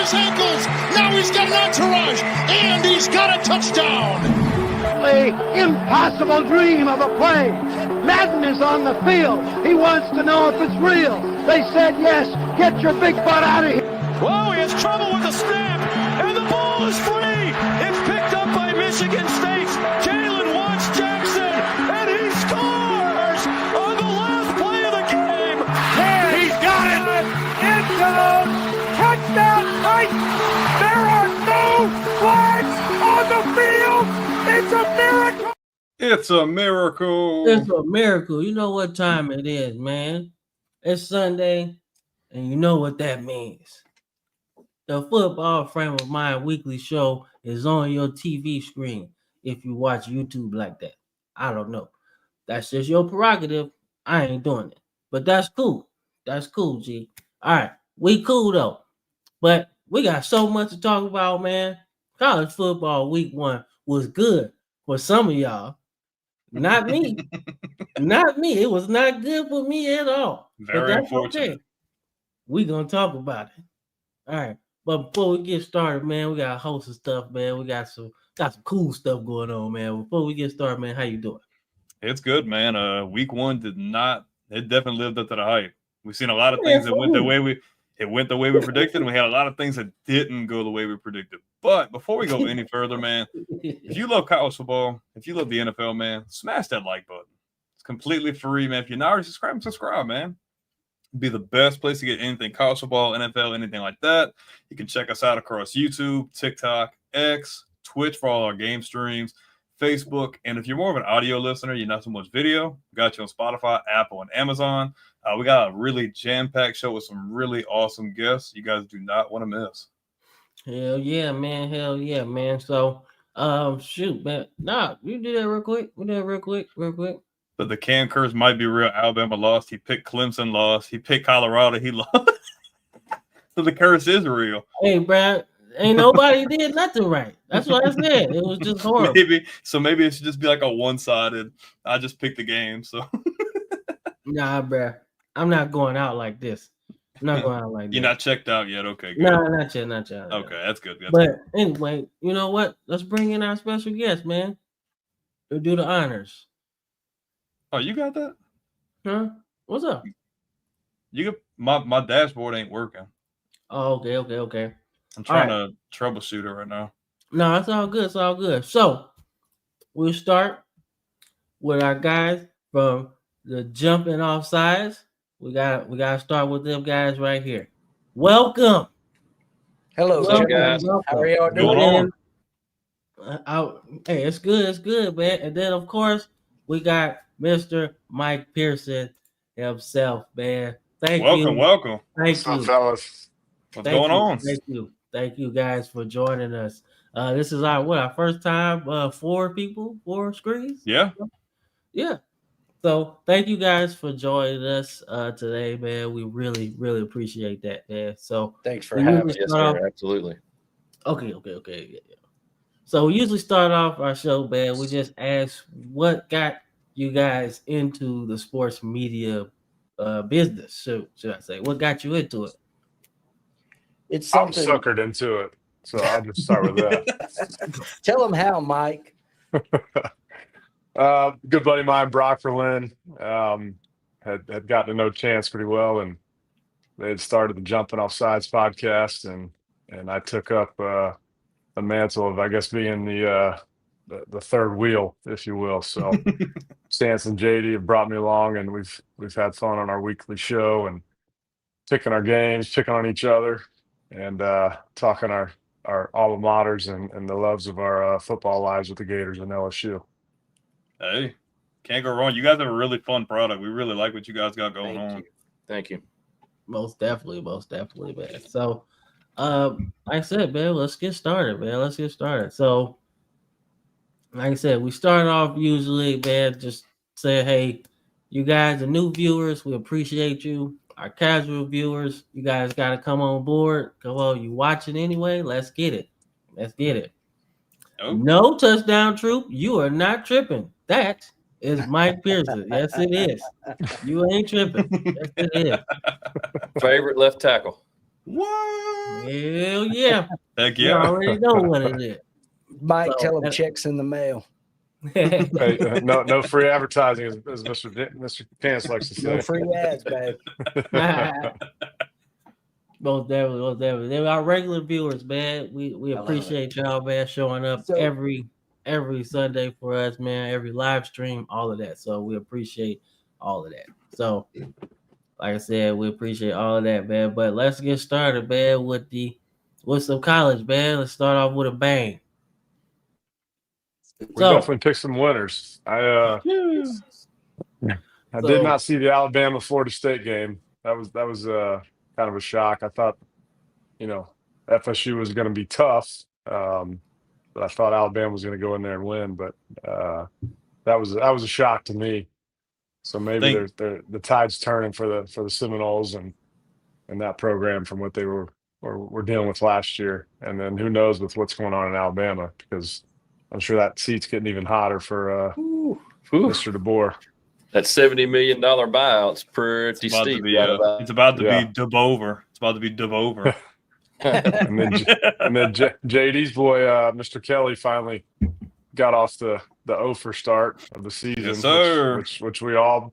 his ankles. Now he's got an entourage, and he's got a touchdown. The impossible dream of a play. Madden is on the field. He wants to know if it's real. They said yes. Get your big butt out of here. Whoa, he has trouble with the snap, and the ball is free. It's picked up by Michigan State. Jalen Watts Jackson, and he scores on the last play of the game. He's got it. End zone. Touchdown Titans. There are no flags on the field. It's a miracle. It's a miracle. It's a miracle. You know what time it is, man. It's Sunday, and you know what that means. The Football Frame of Mind weekly show is on your TV screen if you watch YouTube like that. I don't know. That's just your prerogative. I ain't doing it. But that's cool. That's cool, G. All right. We cool, though. But we got so much to talk about, man. College football week 1 was good for some of y'all. Not me. Not me. It was not good for me at all. Very unfortunate. Okay. We're going to talk about it. All right. But before we get started, man, we got a host of stuff, man. We got some cool stuff going on, man. Before we get started, man, how you doing? It's good, man. Week 1 it definitely lived up to the hype. We've seen a lot of things that went the way we predicted, and we had a lot of things that didn't go the way we predicted. But before we go any further, man, if you love college football, if you love the NFL, man, smash that like button. It's completely free, man. If you're not already subscribe, man. It'd be the best place to get anything college football, NFL, anything like that. You can check us out across YouTube, TikTok, X, Twitch for all our game streams, Facebook. And if you're more of an audio listener, you're not so much video, we got you on Spotify, Apple, and Amazon. We got a really jam-packed show with some really awesome guests you guys do not want to miss. Hell yeah, man. Hell yeah, man. So, shoot, man. Nah, you do that real quick. We do that real quick. But the Cam curse might be real. Alabama lost. He picked Clemson lost. He picked Colorado. He lost. So the curse is real. Hey, Brad, ain't nobody did nothing right. That's what I said. It was just horrible. Maybe it should just be like a one-sided. I just picked the game. So nah, Brad, I'm not going out like this. I'm not going out like this. You're not checked out yet. Okay. Good. No, not yet. Okay, that's good. Anyway, you know what? Let's bring in our special guest, man. We'll do the honors. Oh, you got that? Huh? What's up? You got my dashboard ain't working. Oh, okay. I'm trying to troubleshoot it right now. No, it's all good. So we'll start with our guys from the jumping off sides. We gotta start with them guys right here. Welcome. Hello, guys. How are y'all doing? Hey, it's good, man. And then of course we got Mr. Mike Pearson himself, man. Welcome. Thank you, fellas. What's going on? Thank you guys for joining us. This is our first time, 4 screens. Yeah. So thank you guys for joining us today, man. We really appreciate that, man. So thanks for having us. Yes, sir. Absolutely. Okay. Yeah. So we usually start off our show, man. We just ask what got you guys into the sports media business. Should I say? What got you into it? It's something. I'm suckered into it, so I'll just start with that. Tell them how, Mike. Good buddy of mine, Brock Verlin, had gotten to know Chance pretty well, and they had started the Jumping Off Sides podcast, and I took up the mantle of, I guess, being the third wheel, if you will. So Stance and JD have brought me along, and we've had fun on our weekly show and picking our games, picking on each other, and talking our alma maters and the loves of our football lives with the Gators and LSU. Hey, can't go wrong. You guys have a really fun product. We really like what you guys got going on. Thank you. Most definitely, man. So, like I said, man, let's get started, man. So, like I said, we start off usually, man, just say, hey, you guys, the new viewers, we appreciate you. Our casual viewers, you guys got to come on board. Come on, you watching anyway? Let's get it. Oh. No touchdown troop. You are not tripping. That is Mike Pearson. Yes, it is. You ain't tripping. Yes, it is. Favorite left tackle. What? Hell yeah. Heck You yeah. already know what it is. Mike, So, tell him checks in the mail. Hey, no free advertising, as Mr. Cance likes to say. No free ads, babe. Most definitely. They're our regular viewers, man. We appreciate y'all, man, showing up every Sunday for us, man. Every live stream, all of that. So we appreciate all of that. So, like I said, we appreciate all of that, man. But let's get started, man, with some college, man. Let's start off with a bang. We definitely picked some winners. I did not see the Alabama Florida State game. That was kind of a shock. I thought, FSU was going to be tough, but I thought Alabama was going to go in there and win. But that was a shock to me. So maybe the tide's turning for the Seminoles and that program from what they were dealing with last year. And then who knows with what's going on in Alabama, because I'm sure that seat's getting even hotter for Mr. DeBoer. That $70 million buyout's pretty steep. It's about to be dub over. It's about to be dub over. and then JD's boy, Mr. Kelly, finally got off the for start of the season, yes, sir. Which we all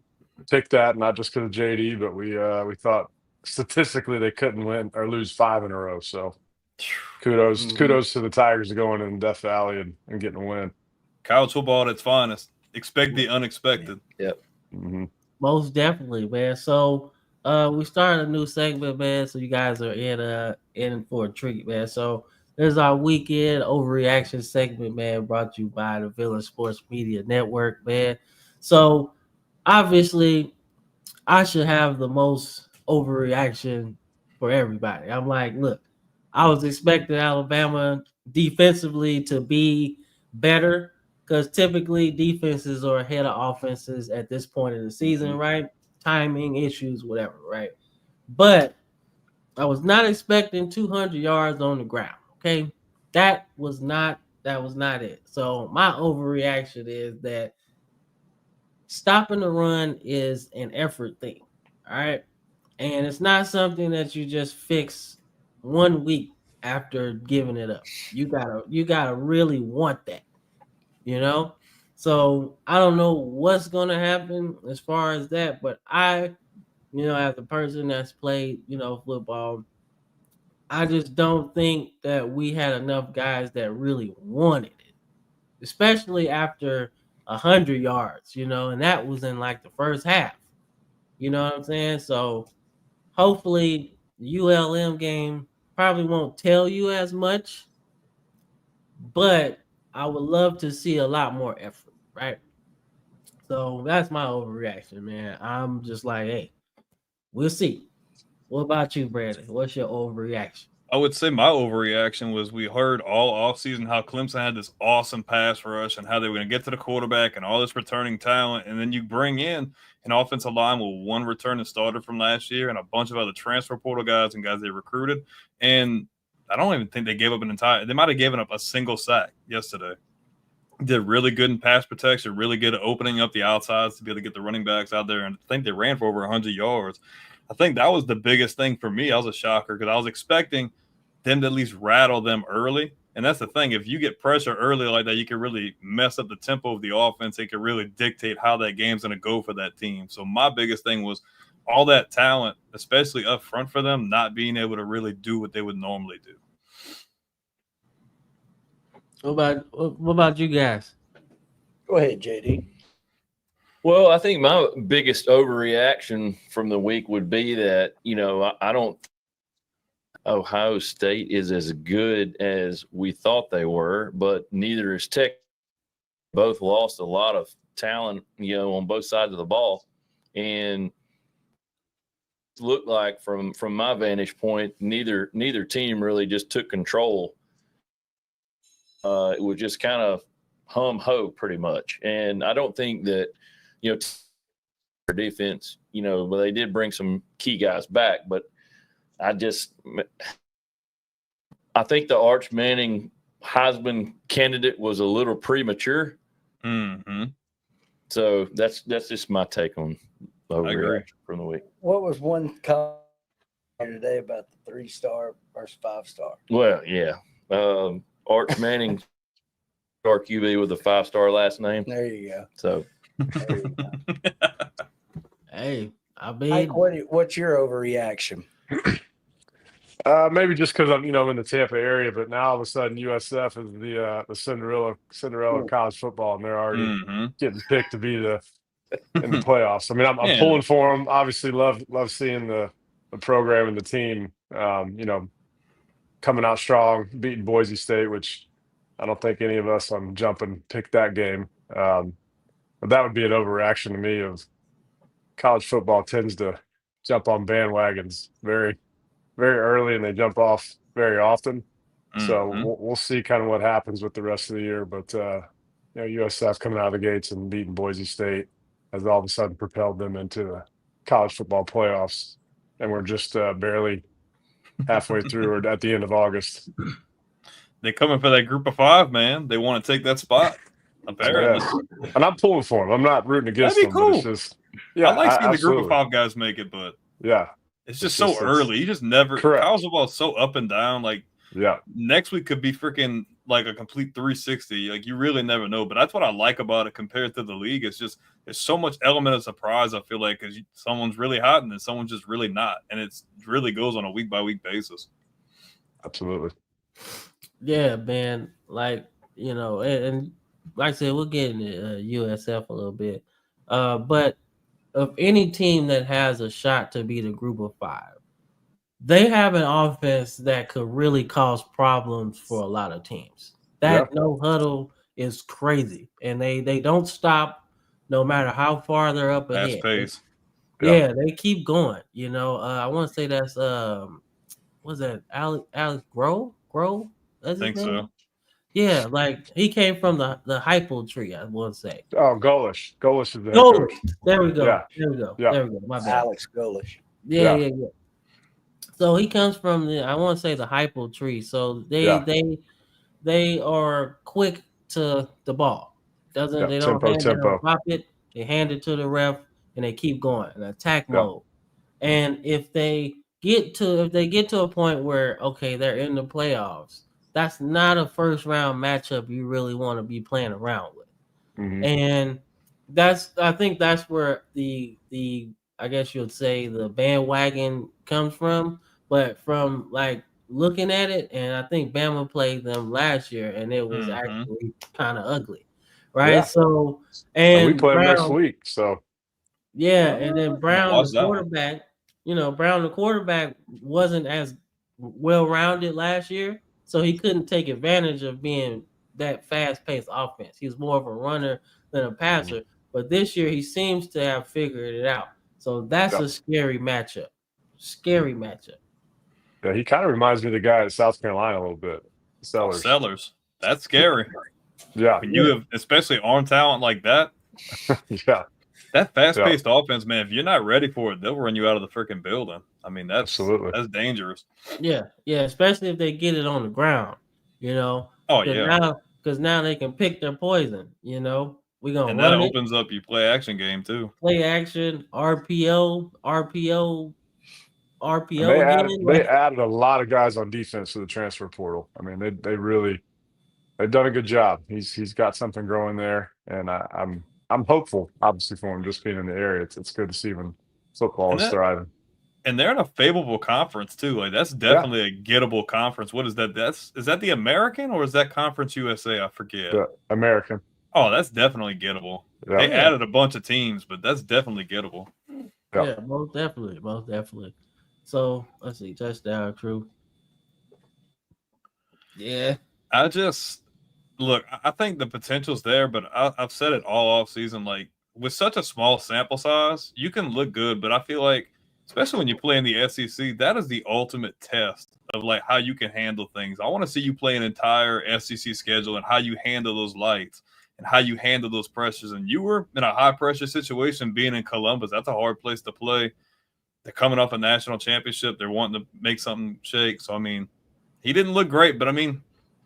picked that, not just because of JD, but we thought statistically they couldn't win or lose 5 in a row. So kudos to the Tigers going in Death Valley and getting a win. College football at its finest. Expect the unexpected. Yep. Mm-hmm. Most definitely, man. So we started a new segment, man. So you guys are in for a treat, man. So there's our weekend overreaction segment, man, brought to you by the Village Sports Media Network, man. So obviously I should have the most overreaction for everybody. I'm like, look, I was expecting Alabama defensively to be better, because typically defenses are ahead of offenses at this point in the season, right? Timing issues, whatever, right? But I was not expecting 200 yards on the ground, okay? That was not it. So my overreaction is that stopping the run is an effort thing, all right? And it's not something that you just fix 1 week after giving it up. You gotta really want that. So I don't know what's gonna happen as far as that, but I, as a person that's played, football, I just don't think that we had enough guys that really wanted it, especially after 100 yards, and that was in like the first half. You know what I'm saying? So hopefully the ULM game probably won't tell you as much, but I would love to see a lot more effort, right? So that's my overreaction, man. I'm just like, hey, we'll see. What about you, Brandon? What's your overreaction? I would say my overreaction was we heard all offseason how Clemson had this awesome pass rush and how they were going to get to the quarterback and all this returning talent. And then you bring in an offensive line with one returning starter from last year and a bunch of other transfer portal guys and guys they recruited. And I don't even think they gave up they might have given up a single sack yesterday. Did really good in pass protection, really good at opening up the outsides to be able to get the running backs out there. And I think they ran for over 100 yards. I think that was the biggest thing for me. I was a shocker because I was expecting them to at least rattle them early. And that's the thing. If you get pressure early like that, you can really mess up the tempo of the offense. It can really dictate how that game's going to go for that team. So my biggest thing was all that talent, especially up front for them, not being able to really do what they would normally do. What about you guys? Go ahead, JD. Well, I think my biggest overreaction from the week would be that, I don't Ohio State is as good as we thought they were, but neither is Tech. Both lost a lot of talent, on both sides of the ball. And it looked like from my vantage point, neither team really just took control. It was just kind of hum-ho pretty much. And I don't think that, their defense, well, they did bring some key guys back, but I think the Arch Manning Heisman candidate was a little premature. Mm-hmm. So that's just my take on overreaction from the week. What was one college today about the 3-star versus 5-star. Well, yeah. Arch Manning, our QB with a 5-star last name. There you go. So, There you go. Hey, I Mike, mean, what's your overreaction? Maybe just because I'm, in the Tampa area, but now all of a sudden USF is the Cinderella of college football, and they're already getting picked to be in the playoffs. I mean, I'm pulling for them. Obviously, love seeing the program and the team, coming out strong, beating Boise State, which I don't think any of us on jumping picked that game. But that would be an overreaction to me. Of college football tends to jump on bandwagons very, very early, and they jump off very often. So we'll see kind of what happens with the rest of the year. But USF coming out of the gates and beating Boise State has all of a sudden propelled them into the college football playoffs, and we're just barely halfway through or at the end of August. They're coming for that group of 5, man. They want to take that spot, apparently. Yeah. And I'm pulling for them. I'm not rooting against them. Cool. But it's just, I like seeing the group of 5 guys make it, but it's just so early. You just never. College football is so up and down. Like, next week could be freaking like a complete 360. Like, you really never know. But that's what I like about it compared to the league. It's just there's so much element of surprise. I feel like because someone's really hot and then someone's just really not, and it really goes on a week by week basis. Absolutely. Yeah, man. Like, and like I said, we'll get into USF a little bit. But of any team that has a shot to be the group of 5, they have an offense that could really cause problems for a lot of teams. That no huddle is crazy, and they don't stop no matter how far they're up ahead. Fast pace. Yeah, they keep going. I want to say that's what's that? Alex Grove? I think so. Yeah, like he came from the hypo tree, I want to say. Oh, Golish. Golish is the head Golish. coach. There we go. Yeah. There we go. Yeah. There we go. My bad. Alex Golish. Yeah. So he comes from I want to say the hypo tree. So they are quick to the ball. They don't hand it or pop it. They hand it to the ref and they keep going in attack mode. And if they get to a point where they're in the playoffs, that's not a first round matchup you really want to be playing around with. And I think that's where the I guess you'd say the bandwagon comes from. But from like looking at it, and I think Bama played them last year, and it was actually kind of ugly, right? Yeah. So and we play Brown, them next week. So and then Brown, the quarterback, Brown, the quarterback, wasn't as well-rounded last year, so he couldn't take advantage of being that fast-paced offense. He was more of a runner than a passer, but this year he seems to have figured it out. So that's a scary matchup. Yeah, he kind of reminds me of the guy at South Carolina a little bit. Sellers. That's scary. Yeah. When you have especially arm talent like that. Yeah. That fast-paced offense, man, if you're not ready for it, they'll run you out of the freaking building. I mean, that's dangerous. Yeah, especially if they get it on the ground, Oh, yeah. Because now they can pick their poison, We're going to run that opens up your play-action game, too. Play action, RPO. They added a lot of guys on defense to the transfer portal. I mean, they've done a good job. He's got something growing there, and I'm hopeful, obviously, for him just being in the area. It's good to see when football is thriving. And they're in a favorable conference too. Like that's definitely a gettable conference. What is that? Is that the American or is that Conference USA? I forget. The American. Oh, that's definitely gettable. Yeah. They added a bunch of teams, but that's definitely gettable. Yeah, most definitely. So let's see, touchdown crew. Yeah. I think the potential's there, but I've said it all off season. Like with such a small sample size, you can look good, but I feel like, especially when you play in the SEC, that is the ultimate test of like how you can handle things. I want to see you play an entire SEC schedule and how you handle those lights and how you handle those pressures. And you were in a high pressure situation being in Columbus. That's a hard place to play. They're coming off a national championship. They're wanting to make something shake. So, I mean, he didn't look great, but I mean,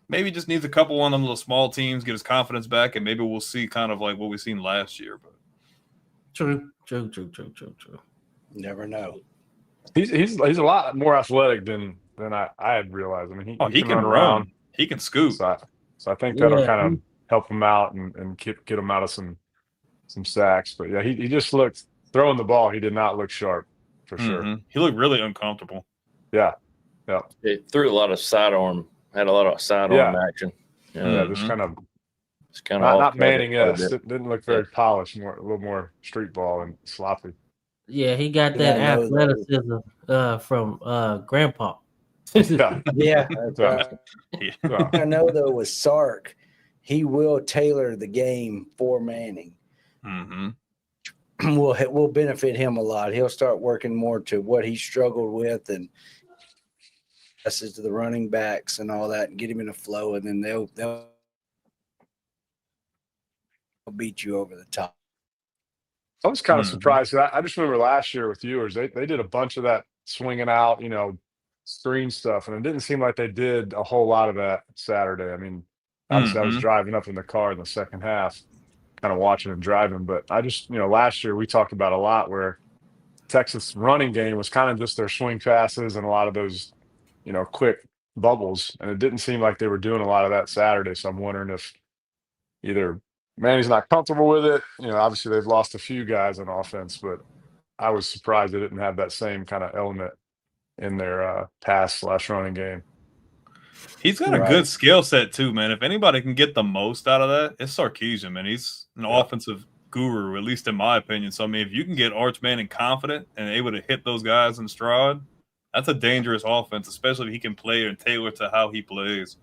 maybe just needs a couple of them little small teams, get his confidence back, and maybe we'll see kind of like what we've seen last year. But True. Never know. He's a lot more athletic than I had realized. I mean, he can can run around. He can scoop. So I think that'll Yeah, kind of help him out and get him out of some sacks. But yeah, he just looked throwing the ball. He did not look sharp for sure. He looked really uncomfortable. Yeah. Yeah. It threw a lot of sidearm, had a lot of sidearm action. Yeah, just kind of not Manning-esque. It didn't look very polished, a little more street ball and sloppy. Yeah, he got that athleticism from Grandpa. Yeah. Yeah. I know though with Sark, he will tailor the game for Manning. Will benefit him a lot. He'll start working more to what he struggled with and passes to the running backs and all that, and get him in a flow, and then they'll beat you over the top. I was kind of surprised. I just remember last year with Ewers, they did a bunch of that swinging out, screen stuff, and it didn't seem like they did a whole lot of that Saturday. I mean, obviously I was driving up in the car in the second half, kind of watching and driving, but I just, last year we talked about a lot where Texas running game was kind of just their swing passes and a lot of those, quick bubbles, and it didn't seem like they were doing a lot of that Saturday. So I'm wondering if either Manny's not comfortable with it. Obviously they've lost a few guys on offense, but I was surprised they didn't have that same kind of element in their pass/running game. He's got a good skill set too, man. If anybody can get the most out of that, it's Sarkisian, man. He's an offensive guru, at least in my opinion. So I mean, if you can get Arch Manning confident and able to hit those guys in stride, that's a dangerous offense, especially if he can play and tailor to how he plays.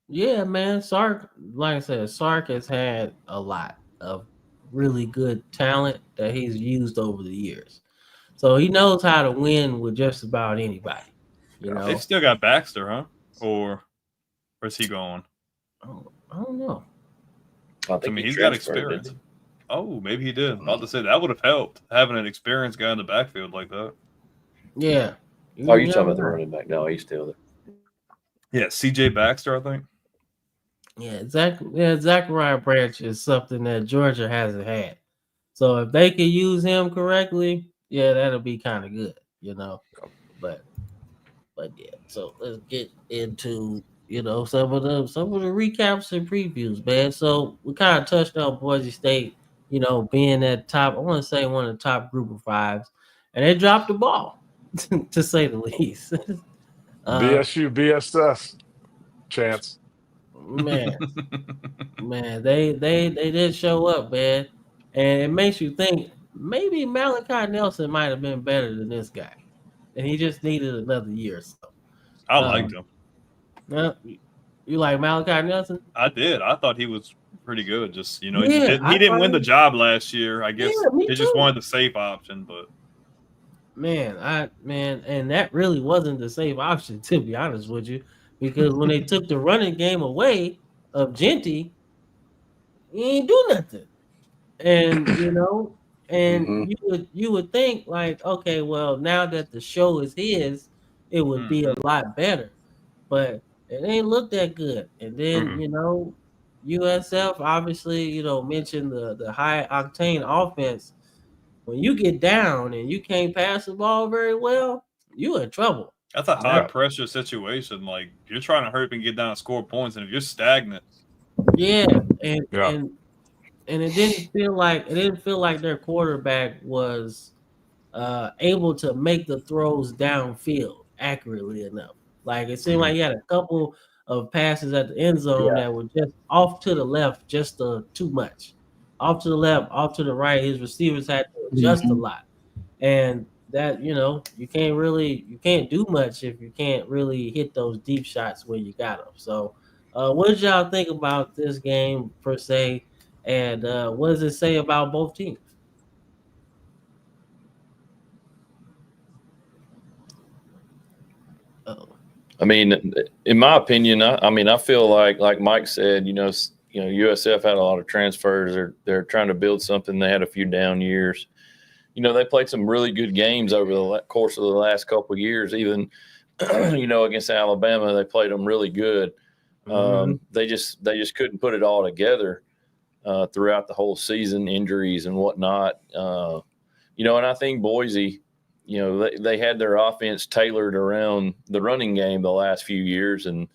Yeah, man. Sark, like I said, Sark has had a lot of really good talent that he's used over the years. So he knows how to win with just about anybody. They still got Baxter, huh? Or where's he going? I don't know. I mean, he's got experience. Oh, maybe he did. I'm about to say that would have helped having an experienced guy in the backfield like that. Yeah. You talking about the running back? No, he's still there. Yeah, C.J. Baxter, I think. Yeah, Zachariah Branch is something that Georgia hasn't had. So if they can use him correctly, yeah, that'll be kind of good, But yeah, so let's get into some of the recaps and previews, man. So we kind of touched on Boise State, being that top. I want to say one of the top group of fives, and they dropped the ball, to say the least. BSU, BSF, chance. Man, they did show up, man, and it makes you think maybe Malachi Nelson might have been better than this guy, and he just needed another year or so. I liked him. You like Malachi Nelson? I did. I thought he was pretty good. Just he didn't win the job last year. I guess they just wanted the safe option, but man, and that really wasn't the safe option, to be honest with you, because when they took the running game away of Genty, he ain't do nothing. And you would think like, okay, well, now that the show is his, it would be a lot better, but it ain't look that good. And then USF obviously mentioned the high octane offense. When you get down and you can't pass the ball very well, you in trouble. That's a high pressure situation. Like you're trying to hurry up and get down and score points, and if you're stagnant, and it didn't feel like their quarterback was able to make the throws downfield accurately enough. Like it seemed like he had a couple of passes at the end zone that were just off to the left, just too much. Off to the left, off to the right. His receivers had to adjust a lot, and that you can't do much if you can't really hit those deep shots where you got them. So, what did y'all think about this game per se, and what does it say about both teams? I mean, in my opinion, I feel like Mike said, USF had a lot of transfers. They're trying to build something. They had a few down years. They played some really good games over the course of the last couple of years. Even, against Alabama, they played them really good. They just couldn't put it all together throughout the whole season, injuries and whatnot. And I think Boise you know, they had their offense tailored around the running game the last few years. And,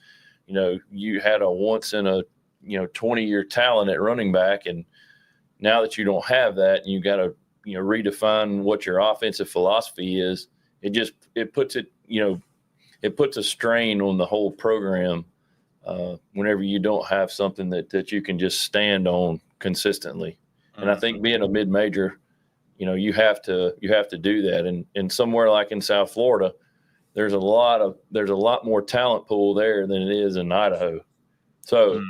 you know, you had a once in a, 20-year talent at running back. And now that you don't have that, and you got to, redefine what your offensive philosophy is, it puts a strain on the whole program whenever you don't have something that you can just stand on consistently. And I think being a mid-major, you have to do that. And somewhere like in South Florida, there's a lot more talent pool there than it is in Idaho. So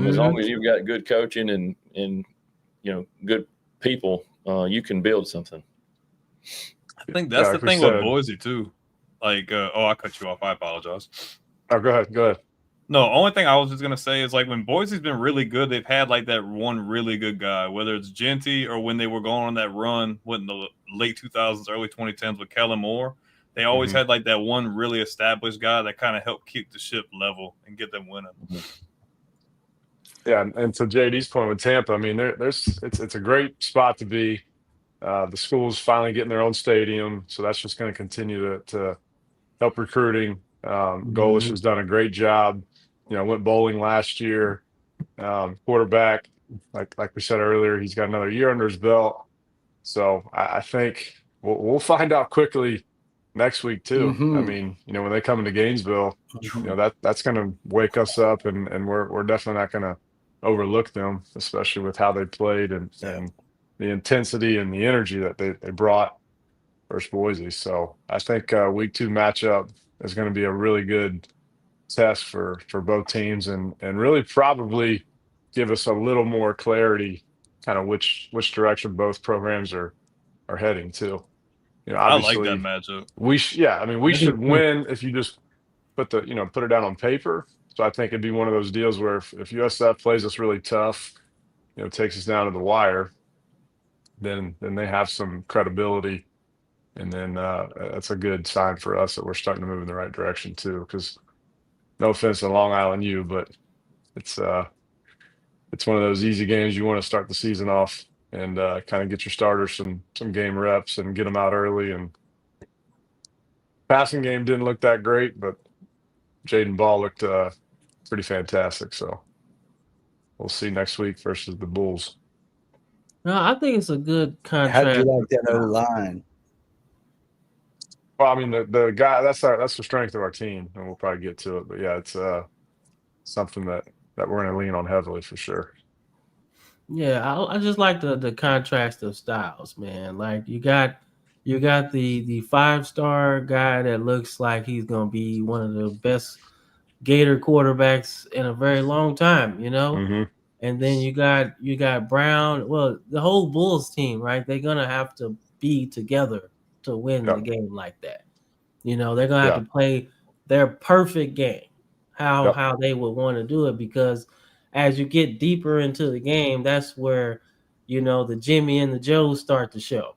as long as you've got good coaching and good people, you can build something. I think that's the thing with Boise too. Like, I cut you off. I apologize. Oh, go ahead. No, only thing I was just gonna say is like when Boise's been really good, they've had like that one really good guy, whether it's Genty or when they were going on that run in the late 2000s, early 2010s with Kellen Moore. They always had like that one really established guy that kind of helped keep the ship level and get them winning. Yeah, and to JD's point with Tampa, I mean, it's a great spot to be. The school's finally getting their own stadium, so that's just going to continue to help recruiting. Golish has done a great job. Went bowling last year. Quarterback, like we said earlier, he's got another year under his belt. So I think we'll find out quickly next week too. I mean, when they come into Gainesville, that's going to wake us up, and we're definitely not going to overlook them, especially with how they played and the intensity and the energy that they brought versus Boise. So I think week 2 matchup is going to be a really good test for both teams and really probably give us a little more clarity kind of which direction both programs are heading to. I like that matchup. We should win if you just put it down on paper. So I think it'd be one of those deals where if USF plays us really tough, takes us down to the wire, then they have some credibility, and then that's a good sign for us that we're starting to move in the right direction too. Because no offense to Long Island U, but it's one of those easy games you want to start the season off and kind of get your starters some game reps and get them out early. And passing game didn't look that great, but Jaden Ball looked pretty fantastic. So we'll see next week versus the Bulls. No, I think it's a good contract. How do you like that O-line? Well, I mean, the guy that's the strength of our team, and we'll probably get to it. But yeah, it's something that we're going to lean on heavily for sure. Yeah, I just like the contrast of styles, man. Like you got the 5-star guy that looks like he's going to be one of the best Gator quarterbacks in a very long time, And then you got Brown. Well, the whole Bulls team, right? They're gonna have to be together to win the game like that. They're gonna have to play their perfect game, how they would want to do it, because as you get deeper into the game, that's where the Jimmy and the Joes start to show,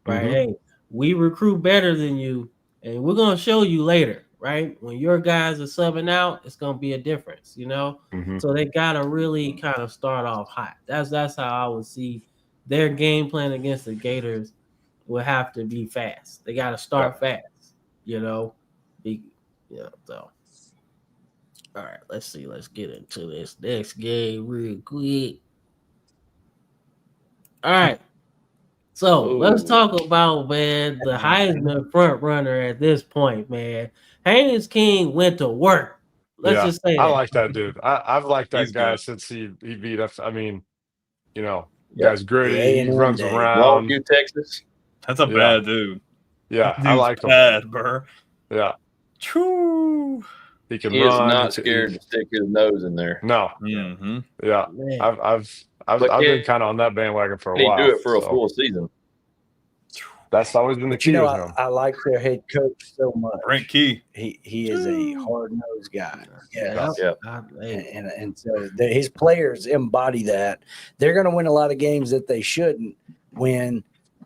right? Hey, we recruit better than you, and we're gonna show you later. Right? When your guys are subbing out, it's gonna be a difference, So they gotta really kind of start off hot. That's how I would see their game plan against the Gators will have to be fast. They gotta start fast, So all right, let's see. Let's get into this next game real quick. All right. So let's talk about, man, the Heisman front runner at this point, man. Haynes King went to work. Let's just say that. I like that dude. I've liked that guy since he beat us. I mean, guy's gritty. He runs around. Longview, Texas. That's a bad dude. Yeah, I like him. Bad, bro. Yeah. True. He can He run. is not scared to stick his nose in there. No. Yeah. Man. I've been kind of on that bandwagon for a while. He do it for a full season. That's always been the key with him. I like their head coach so much. Brent Key. He is a hard-nosed guy. Yeah. And so his players embody that. They're going to win a lot of games that they shouldn't win,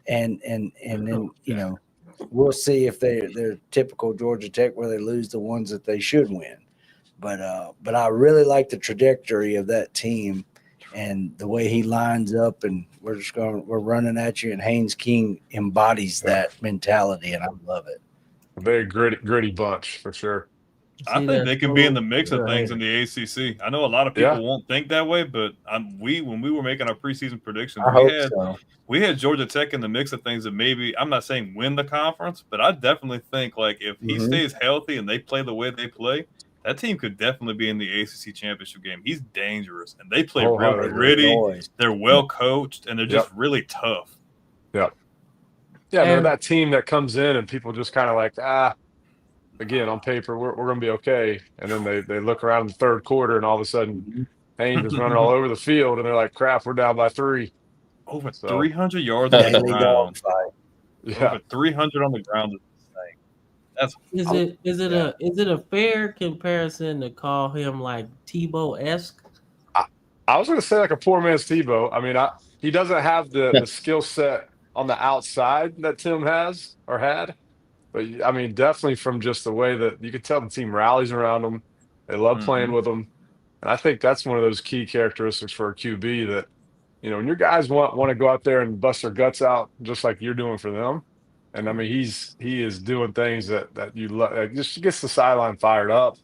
and then we'll see if they're typical Georgia Tech where they lose the ones that they should win. But I really like the trajectory of that team. and the way he lines up, and we're running at you, and Haynes King embodies that mentality, and I love it. A very gritty bunch for sure. I think they can be in the mix of things in the ACC. I know a lot of people won't think that way, but when we were making our preseason predictions, we had Georgia Tech in the mix of things that maybe, I'm not saying win the conference, but I definitely think like if he stays healthy and they play the way they play, that team could definitely be in the ACC championship game. He's dangerous, and they play real gritty. They're well coached, and they're just really tough. Yeah, they're that team that comes in and people just kind of like, again, on paper, we're going to be okay. And then they look around in the third quarter, and all of a sudden, Haynes is running all over the field, and they're like, crap, we're down by 3. Over 300 yards on the ground. Yeah. Over 300 on the ground is insane. Is it a fair comparison to call him like Tebow-esque? I was going to say like a poor man's Tebow. I mean, he doesn't have the skill set on the outside that Tim has or had. But, I mean, definitely from just the way that you could tell the team rallies around him. They love playing with him. And I think that's one of those key characteristics for a QB that, you know, when your guys want to go out there and bust their guts out just like you're doing for them. And, I mean, he is doing things that you love. Just gets the sideline fired up,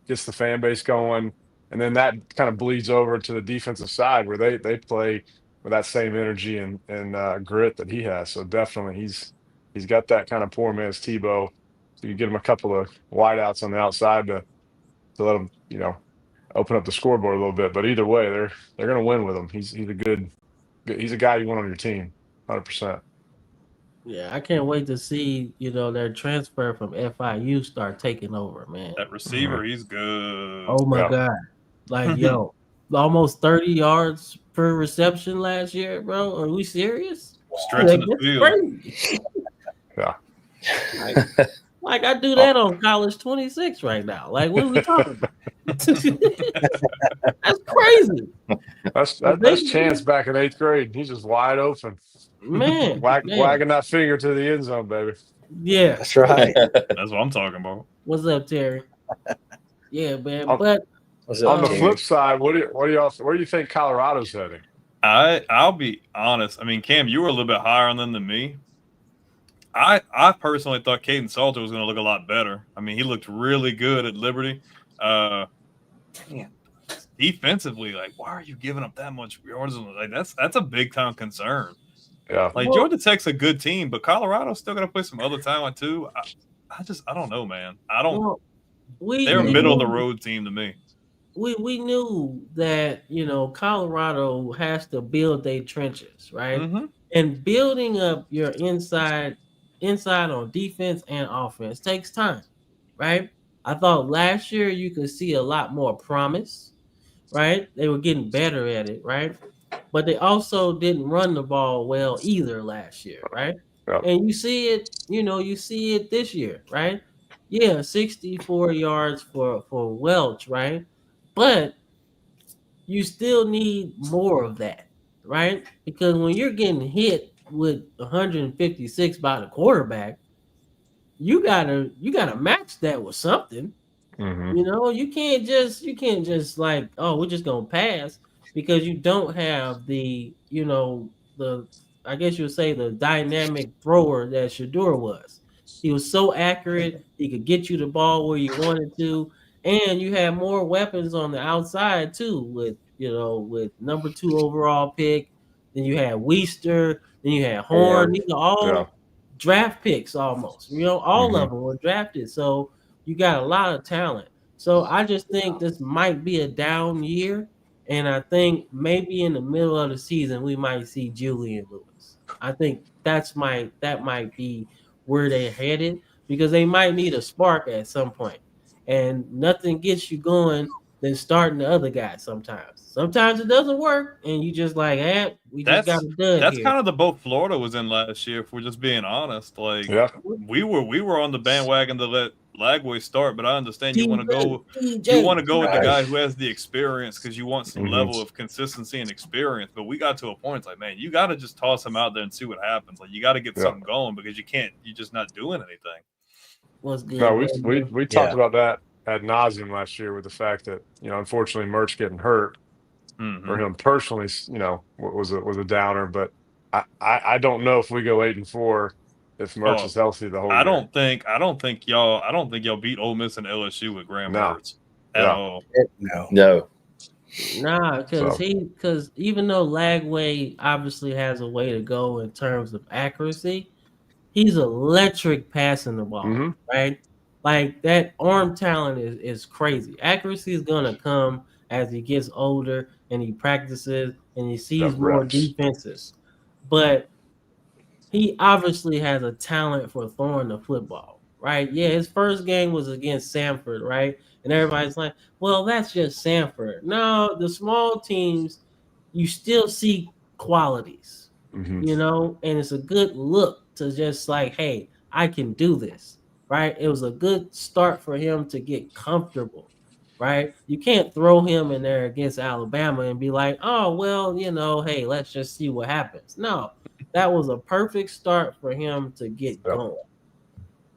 gets the fan base going. And then that kind of bleeds over to the defensive side where they play with that same energy and grit that he has. So definitely he's got that kind of poor man's Tebow. So you get him a couple of wideouts on the outside to let him, you know, open up the scoreboard a little bit. But either way, they're going to win with him. He's a guy you want on your team, 100%. Yeah, I can't wait to see, you know, their transfer from FIU start taking over, man. That receiver, he's good. Oh my God. Like, yo, almost 30 yards per reception last year, bro. Are we serious? Stretching the field. Like I do that on college 26 right now. Like, what are we talking about? That's crazy. That's Chance back in 8th grade. He's just wide open. Man, wagging that finger to the end zone, baby. Yeah, that's right. That's what I'm talking about. What's up, Terry? Yeah, man. On the flip side, where do you think Colorado's heading? I'll be honest. I mean, Cam, you were a little bit higher on them than me. I personally thought Caden Salter was going to look a lot better. I mean, he looked really good at Liberty. Defensively, like, why are you giving up that much yards? Like, that's a big time concern. Yeah, like Georgia Tech's a good team, but Colorado's still going to play some other talent too. I don't know, man. They're a middle of the road team to me. We knew that, you know, Colorado has to build their trenches, right? And building up your inside on defense and offense takes time, right? I thought last year you could see a lot more promise, right? They were getting better at it, right? But they also didn't run the ball well either last year, right? Yeah. And you see it this year, right? Yeah, 64 yards for Welch, right? But you still need more of that, right? Because when you're getting hit with 156 by the quarterback, you gotta match that with something. You know, you can't just like, oh, we're just gonna pass, because you don't have the, you know, I guess you'll say the dynamic thrower that Shedeur was. He was so accurate, he could get you the ball where you wanted to, and you had more weapons on the outside too, with number 2 overall pick. Then you had Weister, then you had Horn. These are all draft picks almost. You know, all of them were drafted. So you got a lot of talent. So I just think this might be a down year. And I think maybe in the middle of the season we might see Julian Lewis. I think that might be where they're headed, because they might need a spark at some point. And nothing gets you going than starting the other guy sometimes. Sometimes it doesn't work, and you just like, we just got a dud. That's kind of the boat Florida was in last year, if we're just being honest. Like, we were on the bandwagon to let Lagway start, but I understand you want to go with the guy who has the experience, because you want some level of consistency and experience. But we got to a point, it's like, man, you got to just toss him out there and see what happens. Like, you got to get something going, because you're just not doing anything. What's good? No, we talked about that ad nauseum last year with the fact that, you know, unfortunately Mertz getting hurt. for him personally, was a downer. But I don't know if we go 8-4 if Mertz is healthy the whole year. I don't think y'all beat Ole Miss and LSU with Graham Mertz at all. No. Nah, because even though Lagway obviously has a way to go in terms of accuracy, he's electric passing the ball, right? Like that arm talent is crazy. Accuracy is gonna come as he gets older and he practices and he sees more defenses. But he obviously has a talent for throwing the football, right? Yeah, his first game was against Samford, right? And everybody's like, well, that's just Samford. No, the small teams, you still see qualities, and it's a good look to just like, hey, I can do this, right? It was a good start for him to get comfortable, right? You can't throw him in there against Alabama and be like, oh, well, hey, let's just see what happens. No, that was a perfect start for him to get going,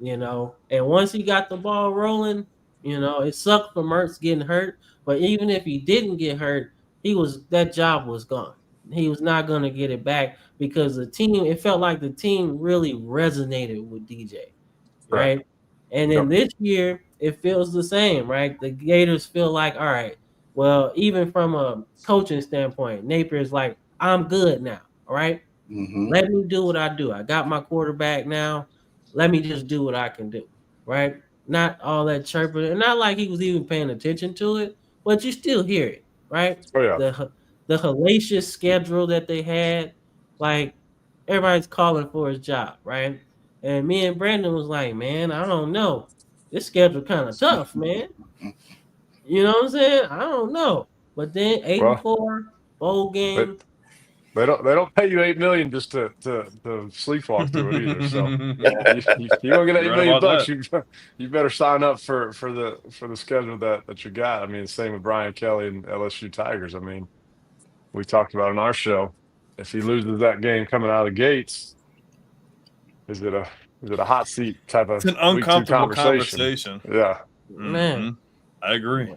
and once he got the ball rolling, it sucked for Mertz getting hurt, but even if he didn't get hurt, that job was gone. He was not going to get it back because it felt like the team really resonated with DJ, right? And then this year, it feels the same, right? The Gators feel like, all right, well, even from a coaching standpoint, Napier's like, I'm good now, all right? Let me do what I do. I got my quarterback now. Let me just do what I can do, right? Not all that chirping, and not like he was even paying attention to it, but you still hear it, right? Oh yeah. The hellacious schedule that they had, like everybody's calling for his job, right? And me and Brandon was like, man, I don't know. This schedule kind of tough, man. You know what I'm saying? I don't know. But then 8-4 bowl game. They don't pay you $8 million just to sleepwalk through it either. So you don't get $8 million bucks. You better sign up for the schedule that you got. I mean, same with Brian Kelly and LSU Tigers. I mean, we talked about on our show. If he loses that game coming out of the gates, is it a hot seat type of? It's an uncomfortable conversation. Yeah, man, I agree.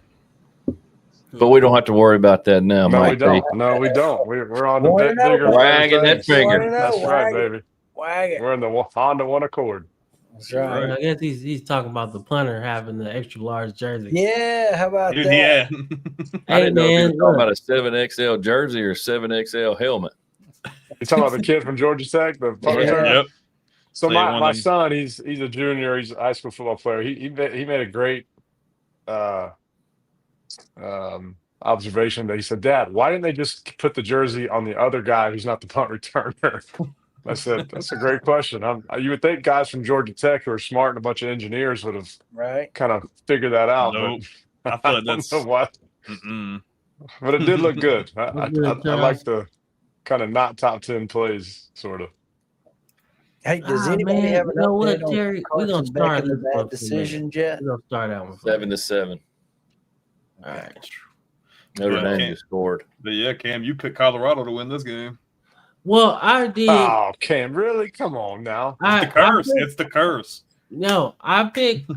But we don't have to worry about that now, no, Mike. We don't. No, we don't. We're on the bigger wagging that finger. That's right, baby. Wagging. We're in the Honda one accord. That's right. I guess he's talking about the punter having the extra large jersey. Yeah, how about that? Yeah. I didn't know if you were talking about a 7XL jersey or 7XL helmet. You talking about the kid from Georgia Tech, the punter? Yep. So my son, he's a junior. He's a high school football player. He made a great observation that he said, Dad, why didn't they just put the jersey on the other guy who's not the punt returner? I said, that's a great question. You would think guys from Georgia Tech who are smart and a bunch of engineers would have kind of figured that out. Nope. But I feel like that's what. But it did look good. I like the kind of not top 10 plays, sort of. Hey, does anybody have an update on Terry? We're gonna start that decision yet? We're gonna start that one 7-7. All right. Notre Dame just scored. But yeah, Cam, you picked Colorado to win this game. Well, I did. Oh, Cam, really? Come on now. It's the curse. It's the curse. No, I picked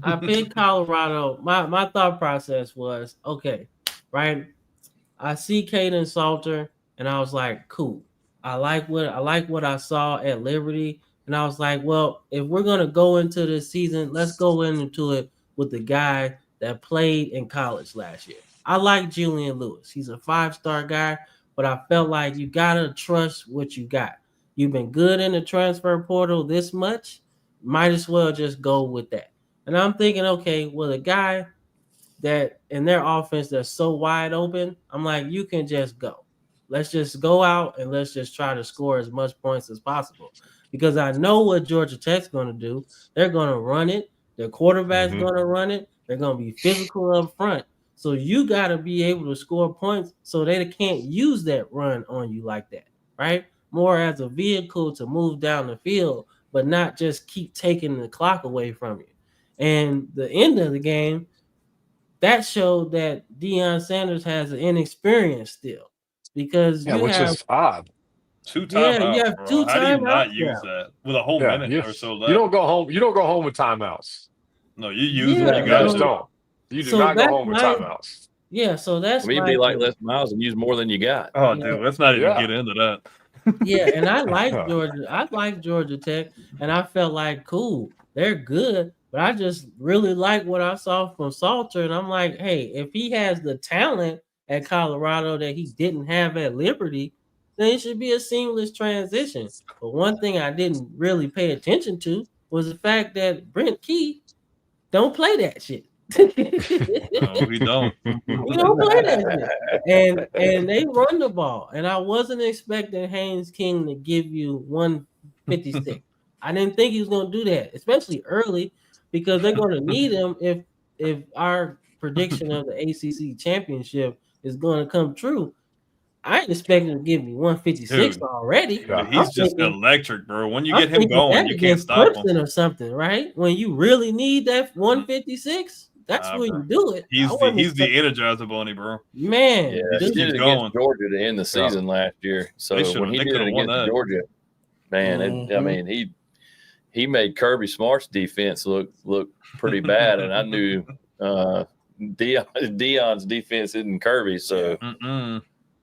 Colorado. My thought process was, okay, right? I see Caden Salter, and I was like, cool. I like what I saw at Liberty. And I was like, well, if we're going to go into this season, let's go into it with the guy that played in college last year. I like Julian Lewis. He's a 5-star guy, but I felt like you got to trust what you got. You've been good in the transfer portal this much. Might as well just go with that. And I'm thinking, okay, well, a guy that in their offense that's so wide open, I'm like, you can just go. Let's just go out and let's just try to score as much points as possible. Because I know what Georgia Tech's going to do. They're going to run it. Their quarterback's going to run it. They're going to be physical up front. So you got to be able to score points so they can't use that run on you like that, right? More as a vehicle to move down the field, but not just keep taking the clock away from you. And the end of the game, that showed that Deion Sanders has an inexperience still. Because which is odd. 2 timeouts. You have 2 timeouts. How do you not timeouts use that with a whole minute or so left? You don't go home. You don't go home with timeouts. No, you use it. it. You guys don't. You do not go home with timeouts. Yeah, so that's We'd my be like thing. Les Miles and use more than you got. Oh, Yeah. dude, let's not even Yeah. get into that. Yeah, and I like Georgia. I like Georgia Tech, and I felt like cool. They're good, but I just really like what I saw from Salter, and I'm like, hey, if he has the talent at Colorado that he didn't have at Liberty, then it should be a seamless transition. But one thing I didn't really pay attention to was the fact that Brent Key don't play that shit. No, we don't. We don't play that shit. And they run the ball. And I wasn't expecting Haynes King to give you 156. I didn't think he was gonna do that, especially early, because they're gonna need him if our prediction of the ACC championship is gonna come true. I ain't expecting to give me 156 Dude, already. Yeah. he's just electric, bro. When you I'm get him thinking going, that you can't against stop him. Clemson or something, right? When you really need that 156, that's Nah, when bro. you do it. He's I wasn't the expecting- Energizer Bunny, bro. man. Yeah, He he just did keeps it going. against Georgia to end the season last year. So when he they did coulda it won against that. Georgia, man, I mean he made Kirby Smart's defense look pretty bad, and I knew Dion's defense isn't Kirby. So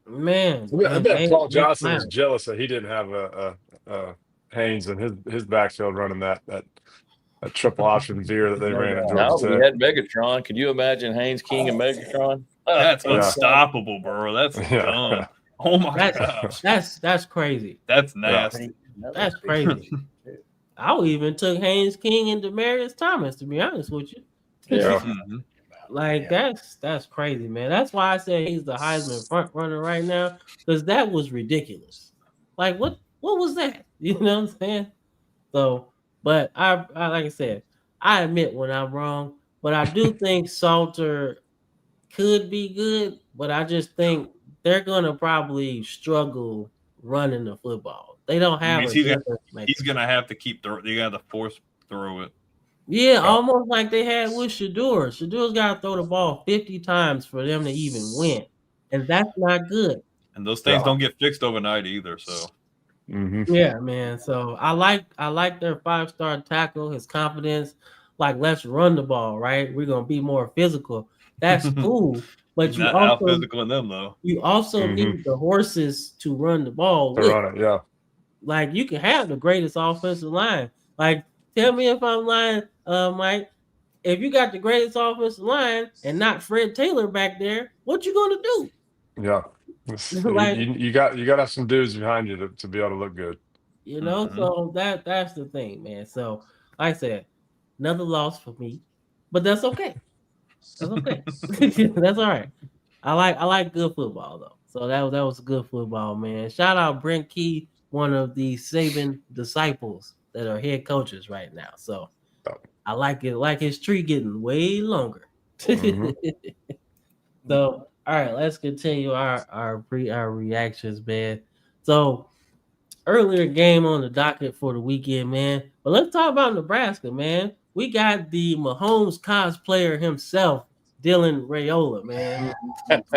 Man, I bet Paul Johnson man. was jealous that he didn't have a Haynes in his backfield running that triple option veer that they ran at Georgia now we Tech. had Megatron. Could you imagine Haynes King and Megatron? That's Yeah. unstoppable, bro. That's dumb. Oh my gosh. That's crazy. That's nasty. That's crazy. I would even took Haynes King and Demarius Thomas, to be honest with you. Yeah. Mhm. Like that's crazy, man. That's why I say he's the Heisman front runner right now, because that was ridiculous. Like what was that? You know what I'm saying? So, but I like I said, I admit when I'm wrong, but I do think Salter could be good, but I just think they're gonna probably struggle running the football. They don't have Means a he's difference maker. He's gonna have to keep you gotta force throw it. Yeah, almost like they had with Shador. Shador's got to throw the ball 50 times for them to even win, and that's not good. And those things don't get fixed overnight either. So Yeah, man. So I like their 5-star tackle, his confidence. Like, let's run the ball, right? We're gonna be more physical. That's cool, but he's you not out also physical in them though. need the horses to run the ball To with. run it, yeah. Like, you can have the greatest offensive line. Like, tell me if I'm lying, Mike. If you got the greatest offensive line and not Fred Taylor back there, what you gonna do? Yeah. Like, you got to have some dudes behind you to be able to look good. you know, so that's the thing, man. So like I said, another loss for me, but that's okay. That's okay. That's all right. I like good football though. So that was good football, man. Shout out Brent Key, one of the Saban disciples that are head coaches right now. So I like it. Like his tree getting way longer. So all right, let's continue our reactions, man. So earlier game on the docket for the weekend, man. But let's talk about Nebraska, man. We got the Mahomes cosplayer himself, Dylan Raiola, man.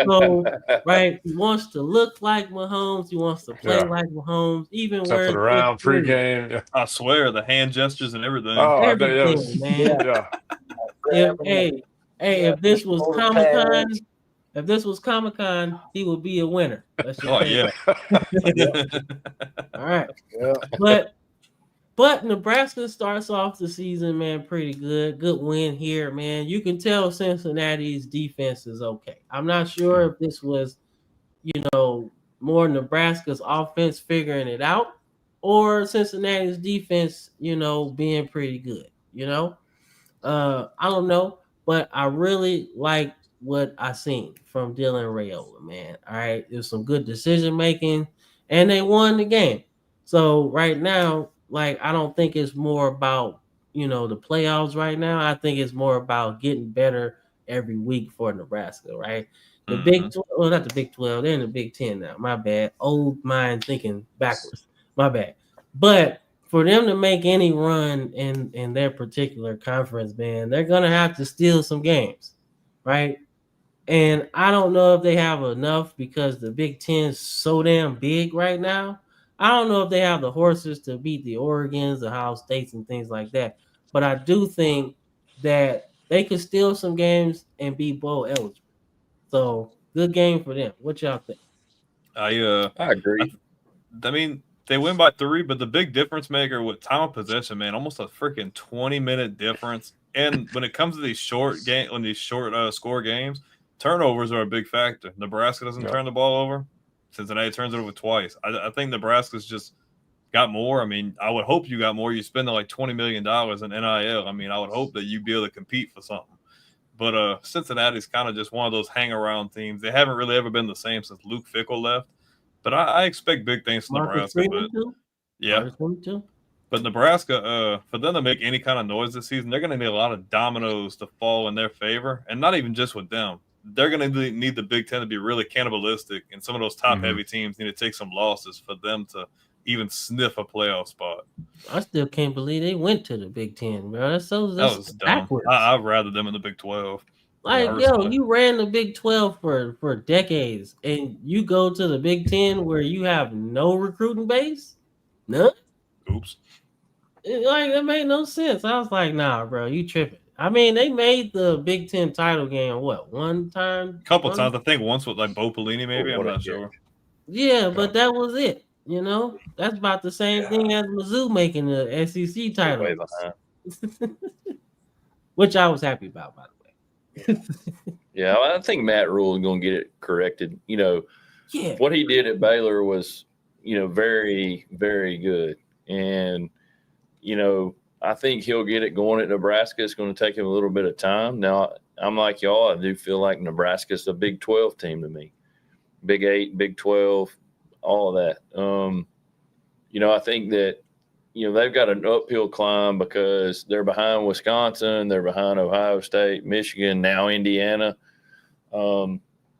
So, right, he wants to look like Mahomes. He wants to play like Mahomes, even Jumping around pregame. Yeah. I swear, the hand gestures and everything. Oh, I bet everything, man. If this was Comic-Con, he would be a winner. Oh yeah. All right. Yeah. But Nebraska starts off the season, man, pretty good. Good win here, man. You can tell Cincinnati's defense is okay. I'm not sure if this was, more Nebraska's offense figuring it out or Cincinnati's defense, being pretty good, I don't know, but I really like what I seen from Dylan Raiola, man. All right. There's some good decision making, and they won the game. So right now, like, I don't think it's more about, the playoffs right now. I think it's more about getting better every week for Nebraska, right? The Big 12, well, not the Big 12, they're in the Big 10 now. My bad. Old mind thinking backwards. My bad. But for them to make any run in their particular conference, man, they're gonna have to steal some games, right? And I don't know if they have enough because the Big Ten's so damn big right now. I don't know if they have the horses to beat the Oregons, the Ohio States, and things like that. But I do think that they could steal some games and be bowl eligible. So good game for them. What y'all think? I agree. I mean, they win by 3, but the big difference maker with time of possession, man, almost a freaking 20-minute difference. And when it comes to these short score games, turnovers are a big factor. Nebraska doesn't turn the ball over. Cincinnati turns it over twice. I think Nebraska's just got more. I mean, I would hope you got more. You're spending like $20 million in NIL. I mean, I would hope that you'd be able to compete for something. But Cincinnati's kind of just one of those hang-around teams. They haven't really ever been the same since Luke Fickell left. But I expect big things from Nebraska. But Nebraska, for them to make any kind of noise this season, they're going to need a lot of dominoes to fall in their favor, and not even just with them. They're going to need the Big Ten to be really cannibalistic, and some of those top-heavy teams need to take some losses for them to even sniff a playoff spot. I still can't believe they went to the Big Ten, bro. That was backwards. I'd rather them in the Big 12. Like, you ran the Big 12 for decades, and you go to the Big 10 where you have no recruiting base? None? Oops. It made no sense. I was like, nah, bro, you tripping. I mean, they made the Big 10 title game, one time? Couple times. I think once with like Bo Pelini, maybe. I'm not sure. Yeah, but that was it. You know, that's about the same thing as Mizzou making the SEC title. Way behind. Which I was happy about, by the way. Yeah, I think Matt Rule is going to get it corrected. You know, what he did at Baylor was, very, very good. And, I think he'll get it going at Nebraska. It's going to take him a little bit of time. Now, I'm like y'all. I do feel like Nebraska's a Big 12 team to me. Big 8, Big 12. All of that. I think that, they've got an uphill climb because they're behind Wisconsin, they're behind Ohio State, Michigan, now Indiana.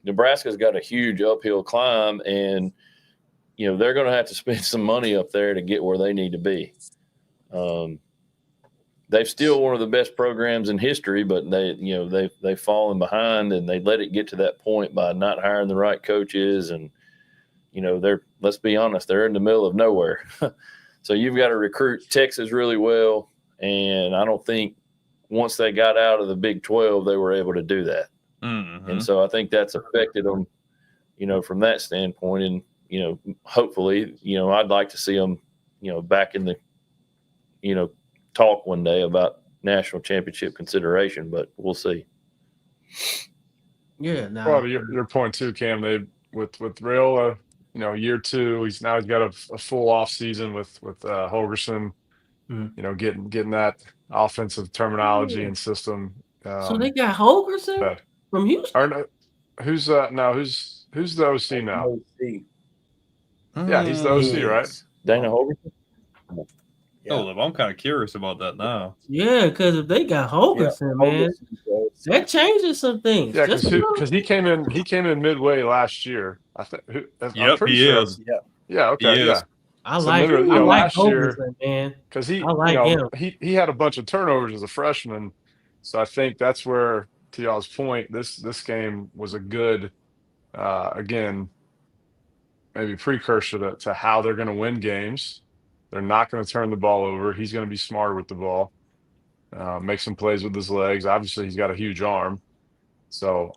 Nebraska's got a huge uphill climb, and, they're going to have to spend some money up there to get where they need to be. They've still one of the best programs in history, but they've fallen behind, and they let it get to that point by not hiring the right coaches. And, let's be honest, they're in the middle of nowhere. So you've got to recruit Texas really well. And I don't think once they got out of the Big 12, they were able to do that. Mm-hmm. And so I think that's affected them, from that standpoint. And, hopefully, I'd like to see them, back in the, talk one day about national championship consideration, but we'll see. Yeah. Well, your point too, Cam, with Raiola, year 2, he's got a full off season with Holgorsen, getting that offensive terminology and system. So they got Holgorsen from Houston. Who's the OC now? Yeah, he's the OC, right? Dana Holgorsen. Yeah. Oh, I'm kind of curious about that now. Yeah, because if they got Holgorsen, man, that changes some things. Yeah, because he came in midway last year. I think. I'm pretty sure. Is. Yeah. Okay. Yeah. I like last year, man, because he had a bunch of turnovers as a freshman, so I think that's where, to y'all's point, this game was a good, again, maybe precursor to how they're going to win games. They're not going to turn the ball over. He's going to be smarter with the ball, make some plays with his legs. Obviously, he's got a huge arm. So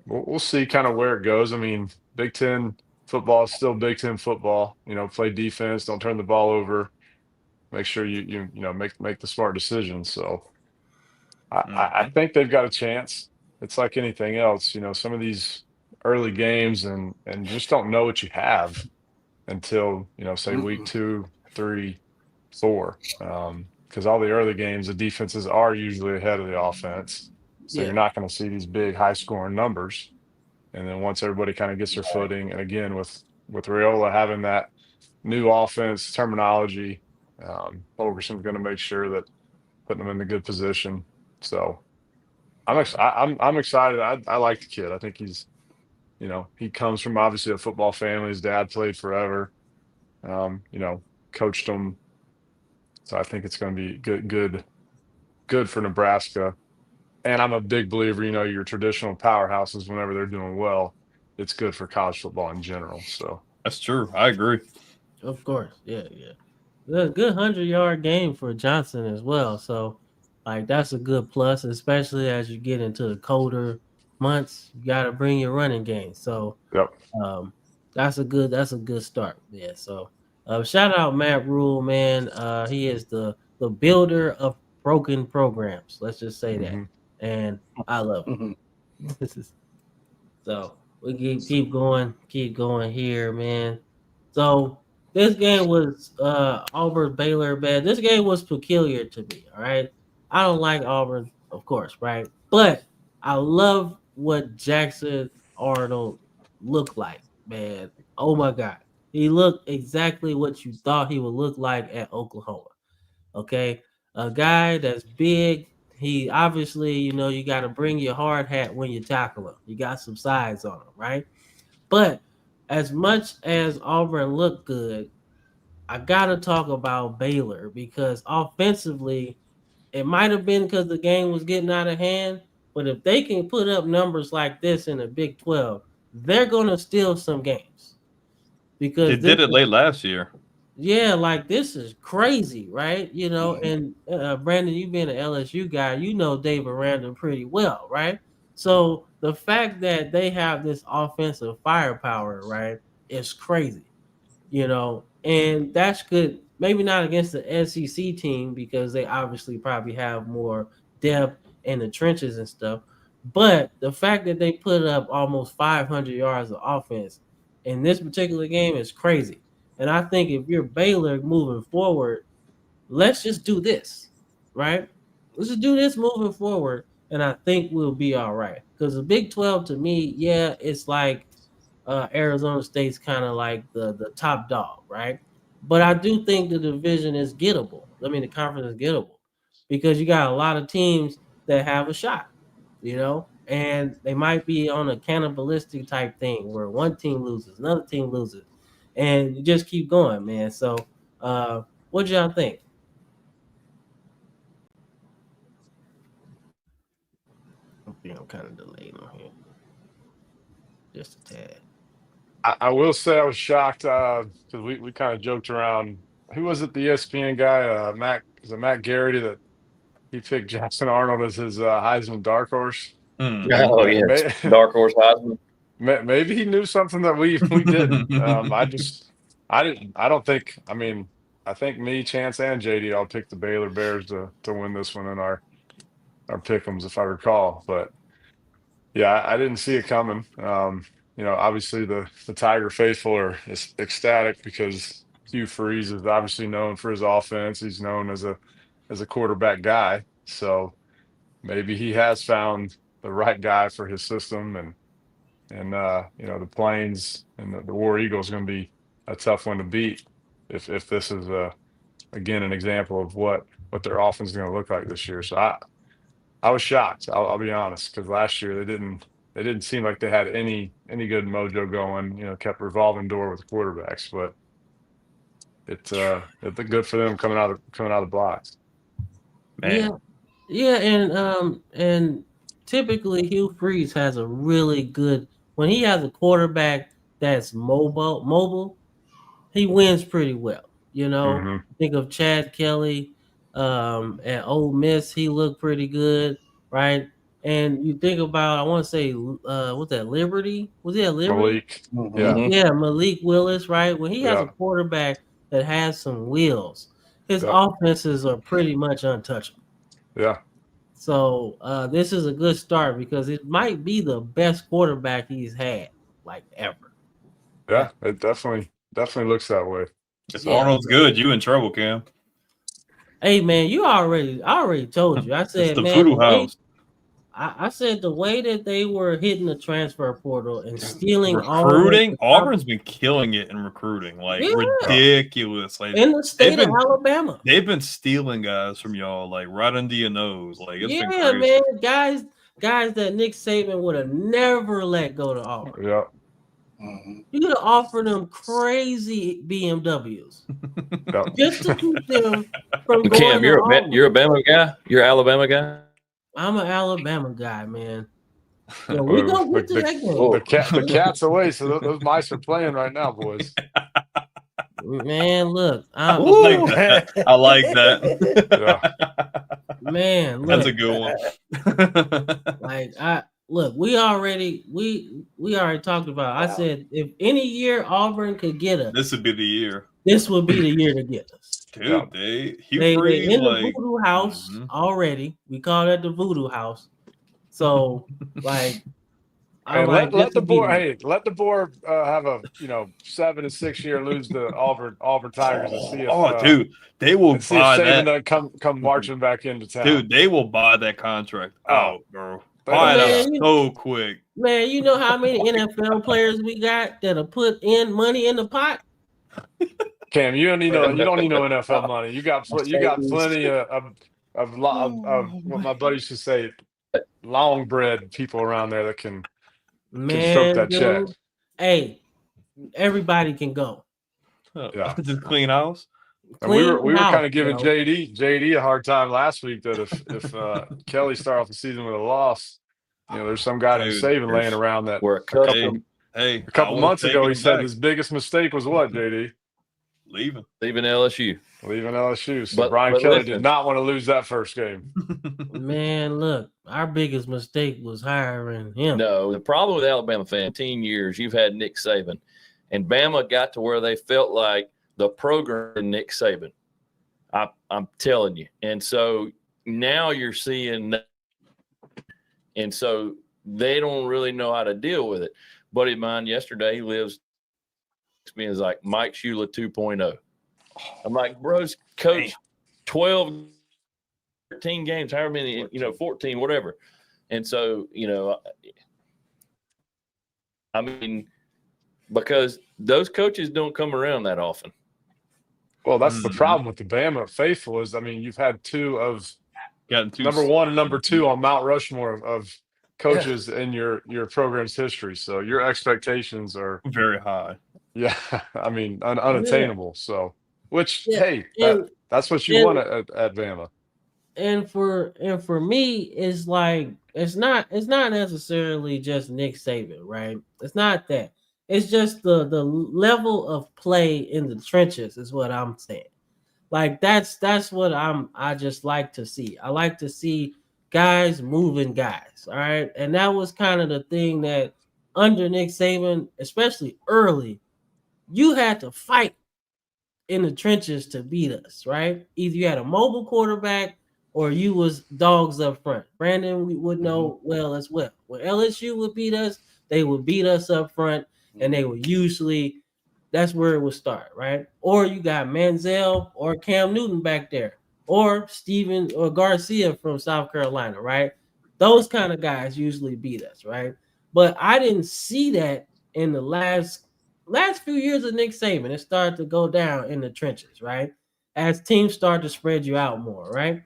we'll see kind of where it goes. I mean, Big Ten football is still Big Ten football. Play defense, don't turn the ball over. Make sure you make the smart decisions. So I think they've got a chance. It's like anything else. Some of these early games and just don't know what you have until, say week 2, 3, 4, because all the early games, the defenses are usually ahead of the offense. So you're not going to see these big high scoring numbers. And then once everybody kind of gets their footing, and again, with Raiola having that new offense terminology, Holgorsen's going to make sure that putting them in a good position. So I'm excited. I like the kid. I think he's, he comes from obviously a football family. His dad played forever, coached him. So I think it's going to be good for Nebraska. And I'm a big believer, your traditional powerhouses, whenever they're doing well, it's good for college football in general. So that's true. I agree. Of course. Yeah. Good 100-yard game for Johnson as well. So, that's a good plus, especially as you get into the colder months, you got to bring your running game. So Yep. that's a good start. Yeah. So shout out Matt Rule, man. He is the builder of broken programs. Let's just say that. Mhm. And I love him. Mhm. So we keep going here, man. So this game was Auburn Baylor, man. This game was peculiar to me. All right, I don't like Auburn, of course, right? But I love what Jackson Arnold looked like, man. Oh my God, he looked exactly what you thought he would look like at Oklahoma. Okay, a guy that's big. He obviously, you got to bring your hard hat when you tackle him. You got some size on him, right? But as much as Auburn looked good, I gotta talk about Baylor because offensively, it might have been because the game was getting out of hand. But if they can put up numbers like this in the Big 12, they're gonna steal some games They because did it late last year. yeah, like this is crazy, right? And Brandon, you being an LSU guy, you know David Randall pretty well, right? So the fact that they have this offensive firepower, right, is crazy, and that's good. Maybe not against the SEC team because they obviously probably have more depth in the trenches and stuff. But the fact that they put up almost 500 yards of offense in this particular game is crazy. And I think if you're Baylor moving forward, let's just do this, right? Let's just do this moving forward, and I think we'll be all right. Because the Big 12 to me, yeah, it's like Arizona State's kind of like the top dog, right? But I do think the division is gettable. I mean, the conference is gettable because you got a lot of teams that have a shot, and they might be on a cannibalistic type thing where one team loses, another team loses, and you just keep going, man. So, what y'all think? I think I'm kind of delayed on here, just a tad. I will say I was shocked because we kind of joked around. Who was it? The ESPN guy, Matt Garrity, that he picked Jackson Arnold as his Heisman dark horse. Oh May- yeah, may- dark horse Heisman. Maybe he knew something that we didn't. I don't think. I mean, I think me, Chance, and JD all picked the Baylor Bears to win this one in our pick'ems, if I recall. But yeah, I didn't see it coming. Obviously the Tiger faithful are ecstatic because Hugh Freeze is obviously known for his offense. He's known as a quarterback guy. So maybe he has found the right guy for his system, and the Plains and the War Eagles going to be a tough one to beat if this is again an example of what their offense is going to look like this year. So I was shocked. I'll be honest, because last year they didn't seem like they had any good mojo going. Kept revolving door with quarterbacks, but it's good for them coming out of the blocks. Man. Yeah, and typically Hugh Freeze has a really good when he has a quarterback that's mobile, he wins pretty well. Hmm. Think of Chad Kelly, at Ole Miss, he looked pretty good, right? And you think about, I want to say, what's that, Liberty? Was he at Liberty? Malik, yeah, Mhm. Yeah, Malik Willis, right? When he has a yeah, quarterback that has some wheels, his yeah, offenses are pretty much untouchable. yeah, So this is a good start because it might be the best quarterback he's had like ever. yeah. It definitely looks that way. If Yeah. Arnold's good, you in trouble, Cam. Hey man, I already told you. I It's said, the man, voodoo house. I said the way that they were hitting the transfer portal and stealing all of Recruiting, the Auburn's been killing it in recruiting, like Yeah. ridiculous. Like in the state of been- Alabama. they've been stealing guys from y'all, like right under your nose. Like it's been Yeah, crazy. man, guys that Nick Saban would have never let go to Auburn. Yeah, Mhm. You could have offered them crazy BMWs yeah. just to keep them from going Cam, to you're Auburn. you're a Bama guy. You're an Alabama guy. I'm an Alabama guy, man. Yeah, we Well, gonna get to that game. the cat's away, so those mice are playing right now, boys. Man, look, I like that. I like that. Yeah. man, That's look, a good one. like look, we already talked about. I said if any year Auburn could get us, This would be the year. this would be the year to get us. Dude, Hugh They Freeze, in the like voodoo house already. We call that the voodoo house. So like, And like let the board have a 7-6 year lose the Auburn Tigers and see if dude, they will and see if buy Saban that. doesn't come marching back into town. Dude, they will buy that contract out, bro. They Buy it don't- out so quick. Man, you know how many NFL players we got that'll put in money in the pot? Cam, you don't need no NFL money. You got plenty of what my buddy used to say, long bred people around there that can stroke that check. Hey, everybody can go. Yeah. Just clean house. And we were kind of giving JD a hard time last week that if Kelly started off the season with a loss, there's some guy named Saban laying around that We're a couple months ago he said his biggest mistake was what, JD? Leaving LSU. Leaving LSU. So Brian Kelly did not want to lose that first game. Man, look, our biggest mistake was hiring him. No, the problem with Alabama fan, 15 years, you've had Nick Saban. And Bama got to where they felt like the program Nick Saban. I'm telling you. And so now you're seeing, and so they don't really know how to deal with it. Buddy of mine yesterday lives me is like Mike Shula 2.0. I'm like, bro's coached 12, 13 games, however many, 14, whatever. And so, I mean, because those coaches don't come around that often. Well, that's the problem with the Bama faithful is, I mean, you've had number one and number two on Mount Rushmore of coaches in your program's history. So your expectations are very high. Yeah, I mean, unattainable. So, hey, that's what you want at Bama. And for me, it's like it's not necessarily just Nick Saban, right? It's not that. It's just the level of play in the trenches is what I'm saying. Like that's what I just like to see. I like to see guys moving guys, all right? And that was kind of the thing that under Nick Saban, especially early, you had to fight in the trenches to beat us, right? Either you had a mobile quarterback or you was dogs up front. Brandon, we would know well as well. When LSU would beat us, they would beat us up front, and they would usually, that's where it would start, right? Or you got Manziel or Cam Newton back there, or Steven or Garcia from South Carolina, right? Those kind of guys usually beat us, right? But I didn't see that in the last few years of Nick Saban. It started to go down in the trenches, right? As teams start to spread you out more, right?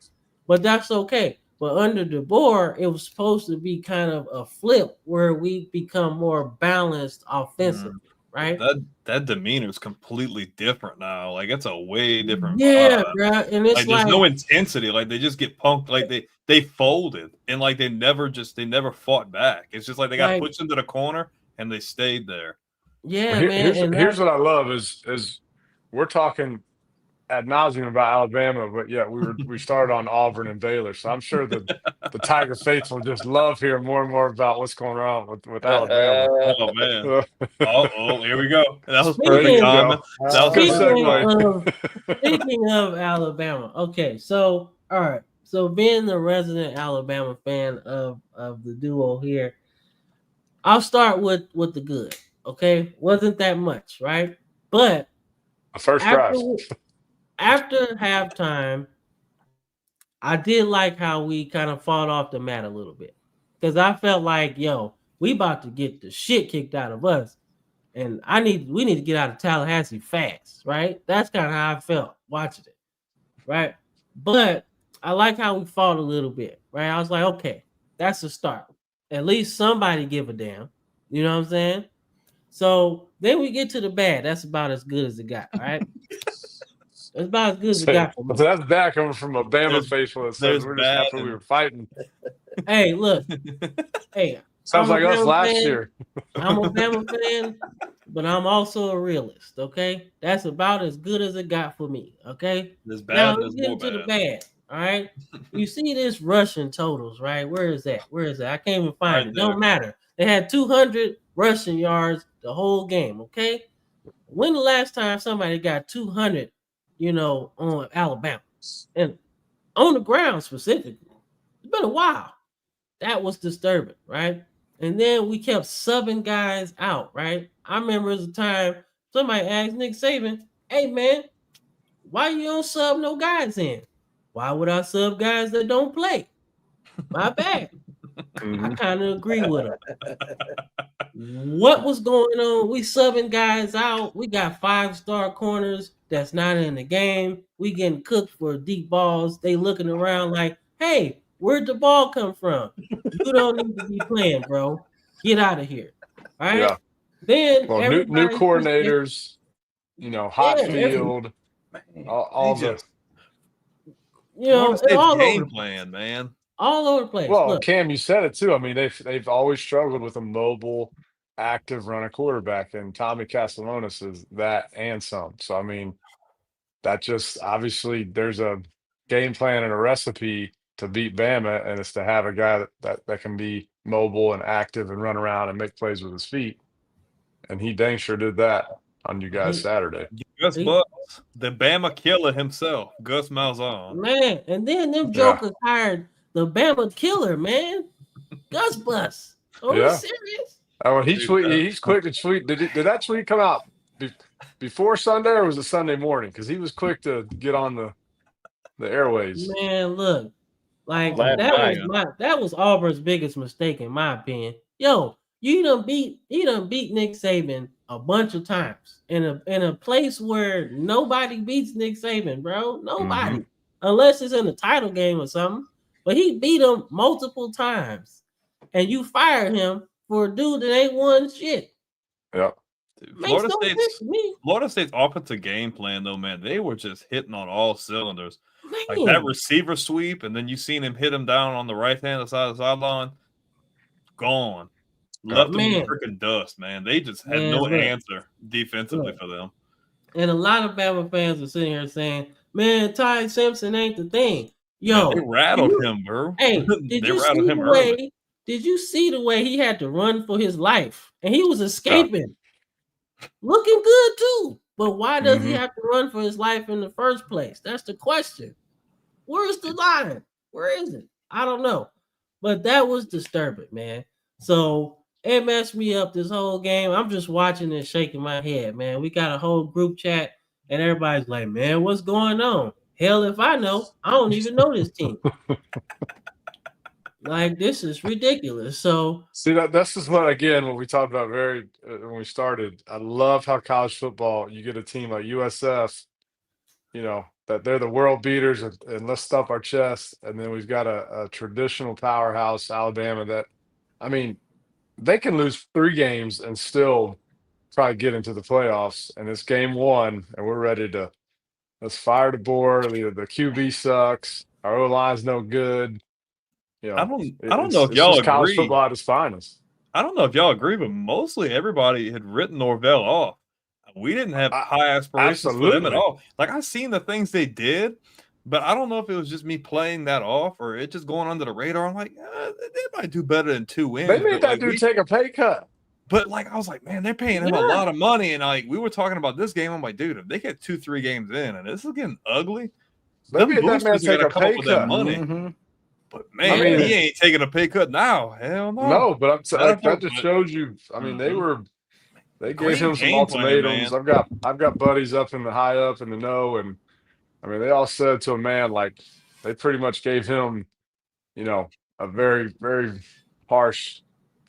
But that's okay. But under DeBoer, it was supposed to be kind of a flip where we become more balanced offensively, right? That demeanor is completely different now. Like it's a way different vibe. Bro. And it's like there's no intensity. Like they just get punked. Like they folded and like they never fought back. It's just like they got pushed into the corner and they stayed there. Yeah, man. Here's what I love is we're talking ad nauseum about Alabama, but yeah, we started on Auburn and Baylor, so I'm sure the Tiger faithful just love hearing more and more about what's going on with Alabama. Oh man! oh, here we go. That was perfect. That was a segue. Speaking of Alabama, okay, so all right, so being the resident Alabama fan of the duo here, I'll start with the good. Okay, wasn't that much, right? But first drive. After halftime, I did like how we kind of fought off the mat a little bit because I felt like, we about to get the shit kicked out of us, and we need to get out of Tallahassee fast, right? That's kind of how I felt watching it, right? But I like how we fought a little bit, right? I was like, okay, that's a start. At least somebody give a damn, you know what I'm saying? So then we get to the bad. That's about as good as it got, right? It's about as good as it got for me. So that's back coming from a Bama faithful that says we're just happy we were fighting. Hey, look. Hey. Sounds like us last year. I'm a Bama fan, but I'm also a realist, okay? That's about as good as it got for me, okay? This bad, now let's get into the bad. All right. You see this rushing totals, right? Where is that? Where is that? I can't even find Right it. there. Don't matter. They had 200 rushing yards the whole game. Okay. When the last time somebody got 200, on Alabama and on the ground specifically? It's been a while. That was disturbing, right? And then we kept subbing guys out, right? I remember as a time somebody asked Nick Saban, "Hey man, why you don't sub no guys in? Why would I sub guys that don't play?" My bad. I kind of agree with him. What was going on? We subbing guys out. We got 5-star corners that's not in the game. We getting cooked for deep balls. They looking around like, "Hey, where'd the ball come from? You don't need to be playing, bro. Get out of here." All right. Yeah. Then Well, new everybody, coordinators, hot yeah, field, all the Florida State's all over game the place. plan, man. All over the place. well, Look, Cam, you said it too. I mean, they've always struggled with a mobile, active running quarterback, and Tommy Castellanos is that and some. So I mean, that just obviously there's a game plan and a recipe to beat Bama, and it's to have a guy that can be mobile and active and run around and make plays with his feet. And he dang sure did that on you guys he, Saturday. Gus he, Bus, the Bama killer himself, Gus Malzahn. man, and then them Yeah. jokers hired the Bama killer, man. Gus Bus. Are we Yeah. serious? Oh, and he's quick to tweet. Did that tweet come out before Sunday or was it Sunday morning? Because he was quick to get on the airways. Man, look, like Last night. that was Auburn's biggest mistake, in my opinion. Yo, you done beat Nick Saban a bunch of times in a place where nobody beats Nick Saban, bro. Nobody, unless it's in the title game or something. But he beat him multiple times, and you fired him for a dude that ain't won shit. Yep. Makes no sense to me. Florida State's offensive game plan, though, man, they were just hitting on all cylinders. Like Man. that receiver sweep, and then you seen him hit him down on the right hand side of the sideline. Gone. Left them in freaking dust, man. They just had no answer defensively for them. And a lot of Bama fans are sitting here saying, "Man, Ty Simpson ain't the thing." Yo, Man, they rattled him, bro. Hey, did you see the way he had to run for his life? And he was escaping. Looking good too. But why does he have to run for his life in the first place? That's the question. Where's the line? Where is it? I don't know. But that was disturbing, man. So it messed me up this whole game. I'm just watching and shaking my head, man. We got a whole group chat, and everybody's like, "Man, what's going on?" Hell, if I know, I don't even know this team. Like, this is ridiculous. So see this is what we talked about when we started. I love how college football, you get a team like USF, that they're the world beaters and let's stump our chest, and then we've got a traditional powerhouse Alabama that, I mean, they can lose 3 games and still probably get into the playoffs, and it's game 1 and we're ready to let's fire the board. The QB sucks, our O-line's no good. I don't know if y'all agree. College football at its finest. I don't know if y'all agree, but mostly everybody had written Norvell off. We didn't have high aspirations for them at all. Like, I seen the things they did, but I don't know if it was just me playing that off or it just going under the radar. I'm like, they might do better than 2 wins. They made that dude take a pay cut. But like, I was like, man, they're paying him a lot of money. And like, we were talking about this game. I'm like, dude, if they get 2-3 games in and this is getting ugly, they made that man take a pay cut. Money. But man, he ain't taking a pay cut now. Hell no. No, but I'm saying that just shows you. I mean, they gave him some ultimatums. I've got buddies up in the high up in the know, and I mean, they all said to a man, like, they pretty much gave him, a very, very harsh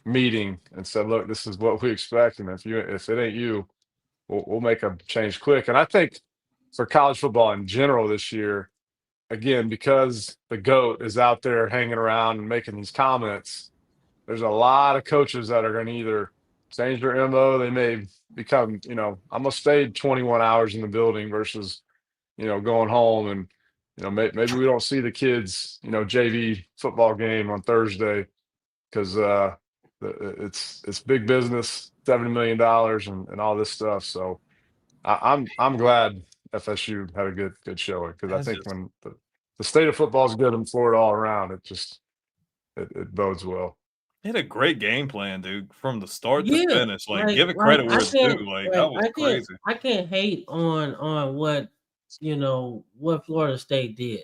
meeting and said, look, this is what we expect, and if it ain't you, we'll make a change quick. And I think for college football in general this year, again, because the GOAT is out there hanging around and making these comments, there's a lot of coaches that are going to either change their MO. They may become, I'm going to stay 21 hours in the building versus, going home. And, maybe we don't see the kids, JV football game on Thursday because it's big business, $70 million and all this stuff. So I'm glad FSU had a good showing because I think when the state of football is good in Florida all around. It bodes well. He had a great game plan, dude, from the start to Yeah, finish. Like, give it credit where it's due. Like, that was crazy. I can't hate on what what Florida State did,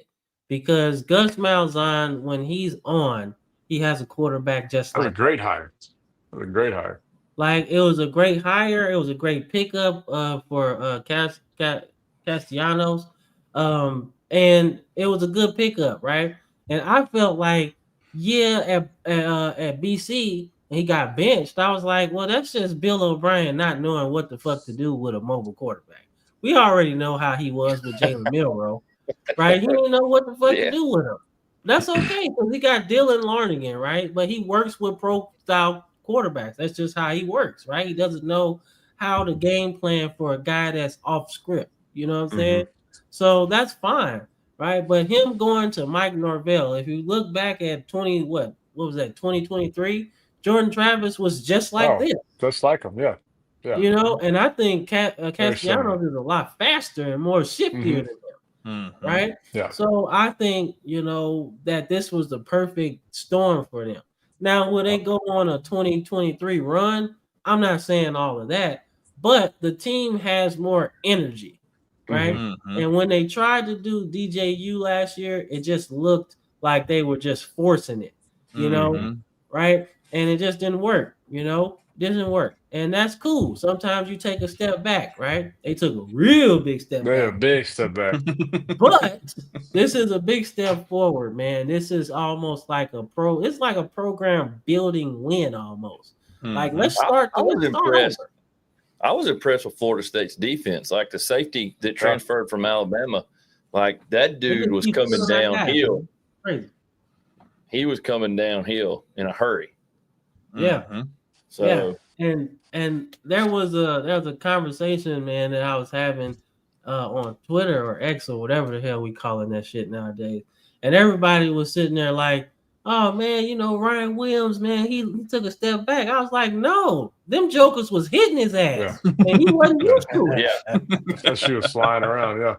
because Gus Malzahn, when he's on, he has a quarterback just That's like a great hire. That's a great hire. Like, it was a great hire. It was a great pickup for Castellanos. And it was a good pickup, right? And I felt like, at BC, he got benched. I was like, well, that's just Bill O'Brien not knowing what the fuck to do with a mobile quarterback. We already know how he was with Jalen Milroe, right? He didn't know what the fuck to do with him. That's okay, because he got Dylan Larnigan, right? But he works with pro-style quarterbacks. That's just how he works, right? He doesn't know how to game plan for a guy that's off script. You know what I'm saying? So that's fine, right? But him going to Mike Norvell, if you look back at 2023, Jordan Travis was just like this. Just like him, yeah. You know, and I think Castellanos is a lot faster and more shiftier than him. Right? Yeah. So I think, that this was the perfect storm for them. Now, will they go on a 2023 run? I'm not saying all of that, but the team has more energy, right? And when they tried to do DJU last year, it just looked like they were just forcing it, right? And it just didn't work, didn't work. And that's cool. Sometimes you take a step back, right? They took a real big step back. Yeah, big step back. But this is a big step forward, man. This is almost like it's like a program building win almost. Like, let's start. I was impressed. I was impressed with Florida State's defense. Like, the safety that transferred from Alabama, like, that dude was coming downhill. Crazy. He was coming downhill in a hurry. Yeah. So and there was a conversation, man, that I was having on Twitter or X or whatever the hell we calling that shit nowadays. And everybody was sitting there like, oh man, Ryan Williams, man, he took a step back. I was like, no, them jokers was hitting his ass. And he wasn't used to it. Yeah. That shit was flying around, yeah.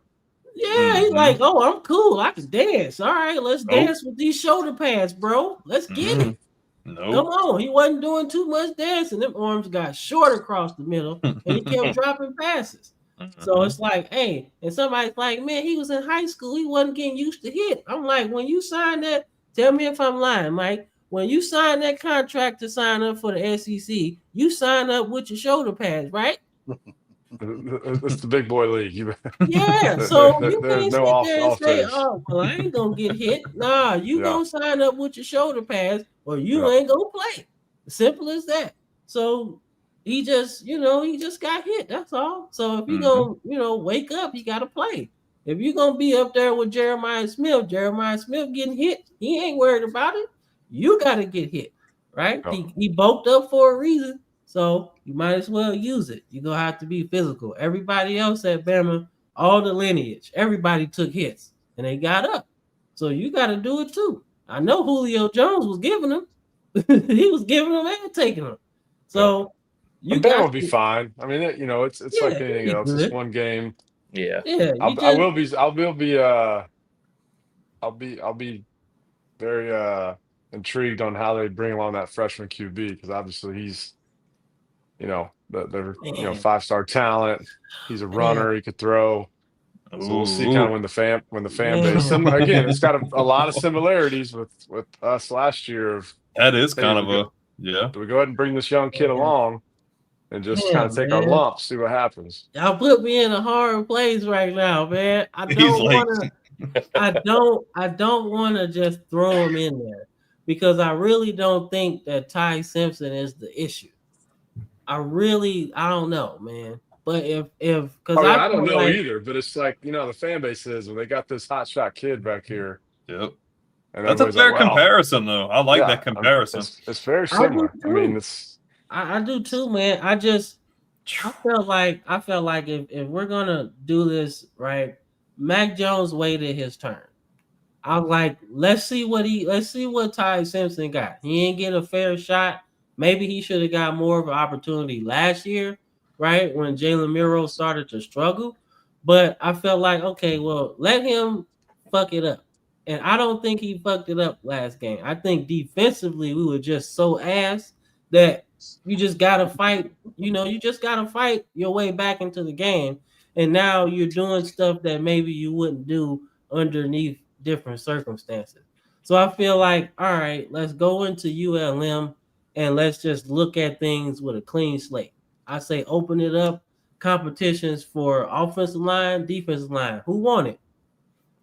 Yeah, he's like, oh, I'm cool. I can dance. All right, let's dance with these shoulder pads, bro. Let's get it. Come on. He wasn't doing too much dancing. Them arms got short across the middle, and he kept dropping passes. So it's like, hey, and somebody's like, man, he was in high school. He wasn't getting used to hit. I'm like, when you sign that, tell me if I'm lying, Mike. When you sign that contract to sign up for the SEC, you sign up with your shoulder pads, right? It's the big boy league. Yeah, so you there's can't no sit there and off say, days. oh, well, I ain't gonna get hit. Nah, you gonna sign up with your shoulder pads or you ain't gonna play. Simple as that. So he just, he just got hit. That's all. So if you gonna, wake up, you gotta play. If you're gonna be up there with Jeremiah Smith getting hit, he ain't worried about it. You gotta get hit, right? He bulked up for a reason. So you might as well use it. You're going to have to be physical. Everybody else at Bama, all the lineage, everybody took hits and they got up. So you got to do it too. I know Julio Jones was giving them. He was giving them and taking them. So you Bama will be fine. I mean, it's like anything else. Good. It's one game. Yeah. I'll be very intrigued on how they bring along that freshman QB, because obviously he's they're 5-star talent. He's a runner. He could throw. So we'll see kind of when the fan base. Again, it's got a lot of similarities with us last year. That is kind of do we go ahead and bring this young kid along and just kind of take our lumps, see what happens? Y'all put me in a hard place right now, man. I don't want to just throw him in there, because I really don't think that Ty Simpson is the issue. I don't know, man. But because I don't know either. But it's like, the fan base is, when they got this hot shot kid back here. Yep. And that's a fair comparison, though. I like that comparison. It's very similar. I mean, I do too, man. I felt like if we're gonna do this right, Mac Jones waited his turn. I was like, let's see what Ty Simpson got. He ain't get a fair shot. Maybe he should have got more of an opportunity last year, right, when Jalen Milroe started to struggle. But I felt like, okay, well, let him fuck it up. And I don't think he fucked it up last game. I think defensively we were just so ass that you just gotta fight. You just gotta fight your way back into the game. And now you're doing stuff that maybe you wouldn't do underneath different circumstances. So I feel like, all right, let's go into ULM and let's just look at things with a clean slate. I say open it up, competitions for offensive line, defensive line. Who won it?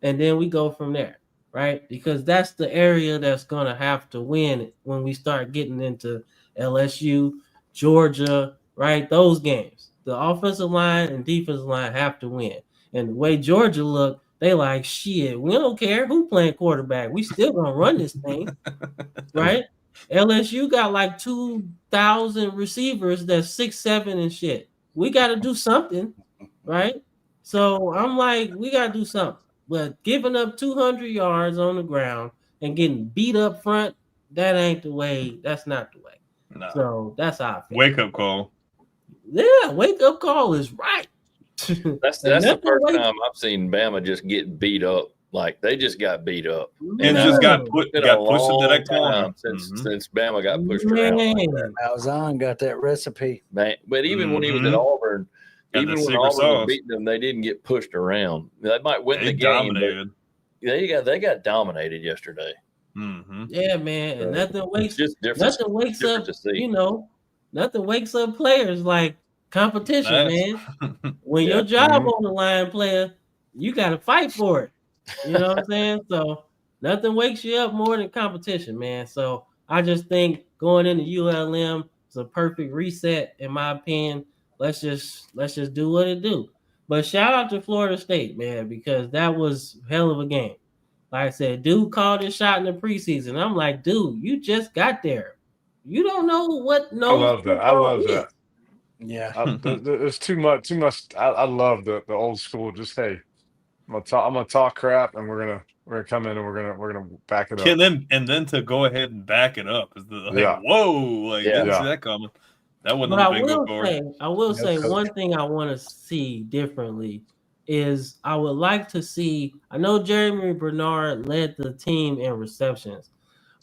And then we go from there, right? Because that's the area that's going to have to win when we start getting into LSU, Georgia, right? Those games. The offensive line and defensive line have to win. And the way Georgia look, they like, shit, we don't care who playing quarterback. We still going to run this thing, right? LSU got like 2,000 receivers that's 6'7" and shit. We got to do something, right? So I'm like, we got to do something. But giving up 200 yards on the ground and getting beat up front, that ain't the way. That's not the way. No. So that's how I feel. Wake up call. Yeah, wake up call is right. That's the first time I've seen Bama just get beat up. Like they just got beat up. And just got pushed into that corner. Since Bama got pushed around. Like Malzahn got that recipe. Man, but even when he was at Auburn, even when Auburn was beating them, they didn't get pushed around. They might win the game. They got dominated yesterday. Mm-hmm. Yeah, man, and nothing wakes up. To Nothing wakes up players like competition, man. When your job on the line, player, you got to fight for it. You know what I'm saying? So nothing wakes you up more than competition, man. So I just think going into ULM is a perfect reset, in my opinion. Let's just do what it do. But shout out to Florida State, man, because that was hell of a game. Like I said, dude called his shot in the preseason. I'm like, dude, you just got there. You don't know what no. I love that. Yeah. There's too much. I love the old school. Just hey, I'm gonna talk crap, and we're gonna come in and we're gonna back it up. And then to go ahead and back it up is whoa, didn't see that coming. That wasn't a big good for it. I will say one thing I want to see differently is I would like to see. I know Jeremy Bernard led the team in receptions,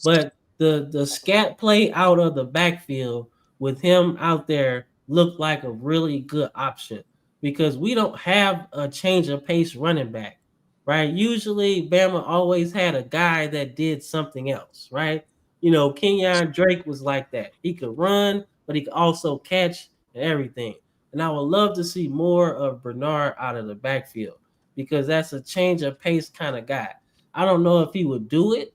but the scat play out of the backfield with him out there looked like a really good option because we don't have a change of pace running back, right? Usually Bama always had a guy that did something else, right? Kenyon Drake was like that. He could run, but he could also catch and everything. And I would love to see more of Bernard out of the backfield because that's a change of pace kind of guy. I don't know if he would do it,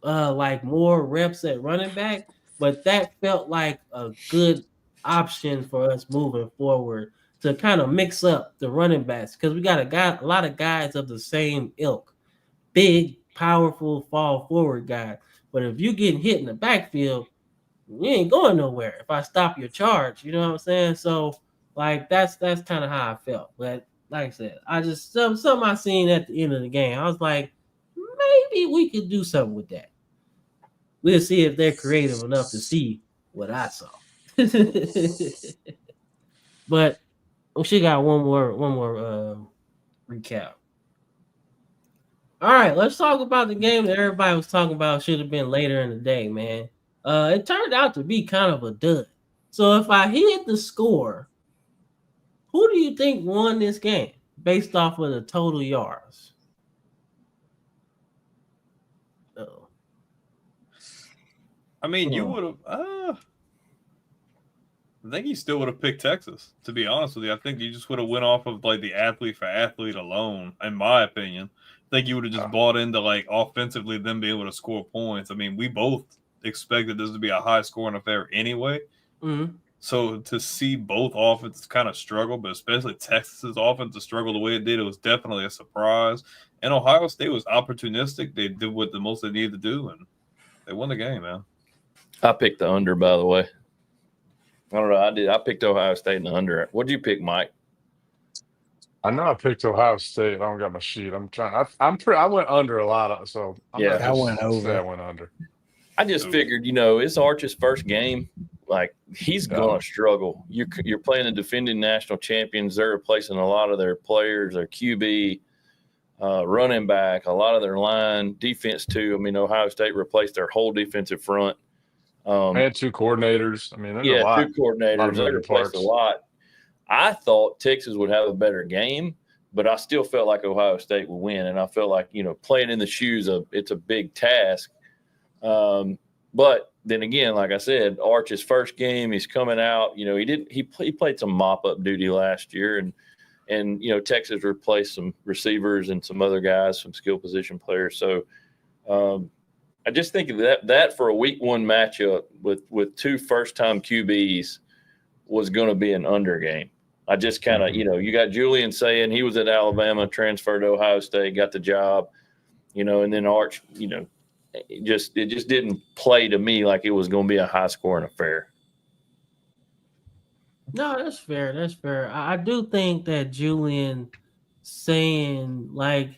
like more reps at running back, but that felt like a good option for us moving forward to kind of mix up the running backs because we got a lot of guys of the same ilk, big, powerful, fall forward guy. But if you getting hit in the backfield, you ain't going nowhere. If I stop your charge, you know what I'm saying? So like that's kind of how I felt. But like I said, I just something I seen at the end of the game. I was like, maybe we could do something with that. We'll see if they're creative enough to see what I saw. But she got one more recap. All right, let's talk about the game that everybody was talking about should have been later in the day, man. It turned out to be kind of a dud. So if I hit the score, who do you think won this game based off of the total yards? I mean, you would have. I think you still would have picked Texas. To be honest with you, I think you just would have went off of like the athlete for athlete alone. In my opinion, I think you would have just bought into like offensively them being able to score points. I mean, we both expected this to be a high scoring affair anyway. Mm-hmm. So to see both offenses kind of struggle, but especially Texas's offense to struggle the way it did, it was definitely a surprise. And Ohio State was opportunistic. They did what the most they needed to do, and they won the game, man. I picked the under, by the way. I don't know. I picked Ohio State in the under. What'd you pick, Mike? I know I picked Ohio State. I don't got my sheet. I'm trying. I went under a lot of. So I went over. I went under. I just figured, it's Arch's first game. Like he's gonna struggle. You're playing the defending national champions. They're replacing a lot of their players, their QB. running back, a lot of their line, defense too. I mean, Ohio State replaced their whole defensive front. And 2 coordinators. I mean, there's Yeah, a lot. 2 coordinators. A lot of They moving replaced parts. a lot. I thought Texas would have a better game, but I still felt like Ohio State would win. And I felt like, playing in the shoes of it's a big task. But then again, like I said, Arch's first game, he's coming out. He played some mop-up duty last year, and Texas replaced some receivers and some other guys, some skill position players. So I just think that for a week 1 matchup with 2 first-time QBs was going to be an under game. I just kind of, you got Julian saying he was at Alabama, transferred to Ohio State, got the job, and then Arch, it just didn't play to me like it was going to be a high-scoring affair. No, that's fair. That's fair. I do think that Julian saying like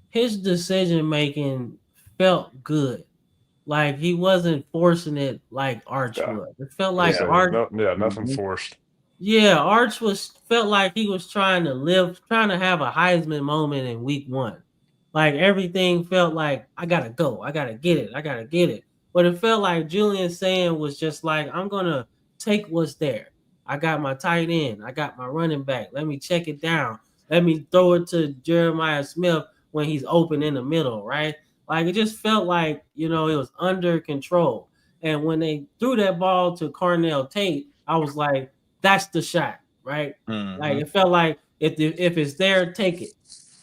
his decision making felt good. Like he wasn't forcing it like Arch would. It felt like Arch. Nothing forced. Yeah, Arch felt like he was trying to have a Heisman moment in week 1. Like everything felt like I gotta go, I gotta get it. But it felt like Julian saying was just like, I'm gonna take what's there. I got my tight end, I got my running back. Let me check it down. Let me throw it to Jeremiah Smith when he's open in the middle, right? Like it just felt like, it was under control. And when they threw that ball to Cornell Tate, I was like, that's the shot, right? Mm-hmm. Like it felt like if it's there, take it.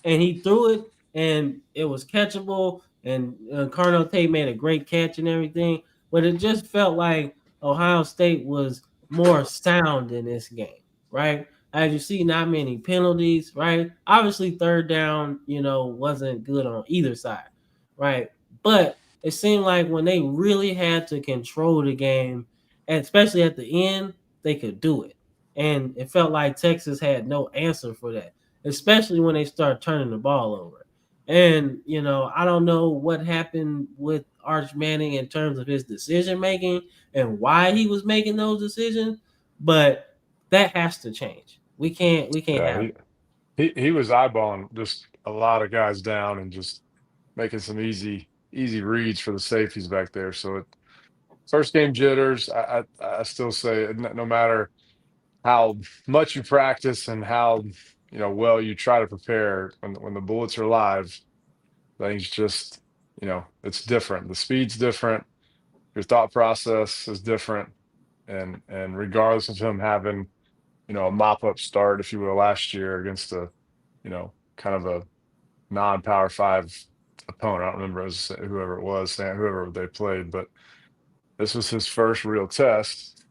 And he threw it, and it was catchable. And Cornell Tate made a great catch and everything. But it just felt like Ohio State was more sound in this game, right? As you see, not many penalties, right? Obviously, third down, wasn't good on either side, right? But it seemed like when they really had to control the game, and especially at the end, they could do it. And it felt like Texas had no answer for that, especially when they start turning the ball over. And, I don't know what happened with Arch Manning in terms of his decision making and why he was making those decisions, but that has to change. We can't have it. He was eyeballing just a lot of guys down and just making some easy reads for the safeties back there. So first game jitters. I still say no matter how much you practice and how well you try to prepare, when the bullets are live, things just it's different. The speed's different. Your thought process is different, and regardless of him having a mop-up start, if you will, last year against a kind of a non-Power 5 opponent. I don't remember whoever they played, but this was his first real test.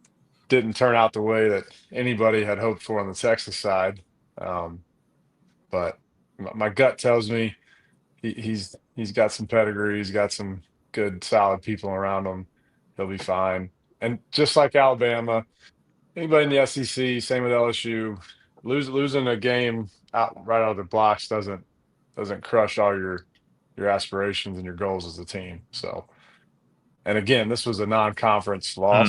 Didn't turn out the way that anybody had hoped for on the Texas side. But my gut tells me he's got some pedigree. He's got some good, solid people around him. He'll be fine. And just like Alabama, anybody in the SEC, same with LSU, losing a game right out of the blocks doesn't crush all your aspirations and your goals as a team. So, and again, this was a non-conference loss,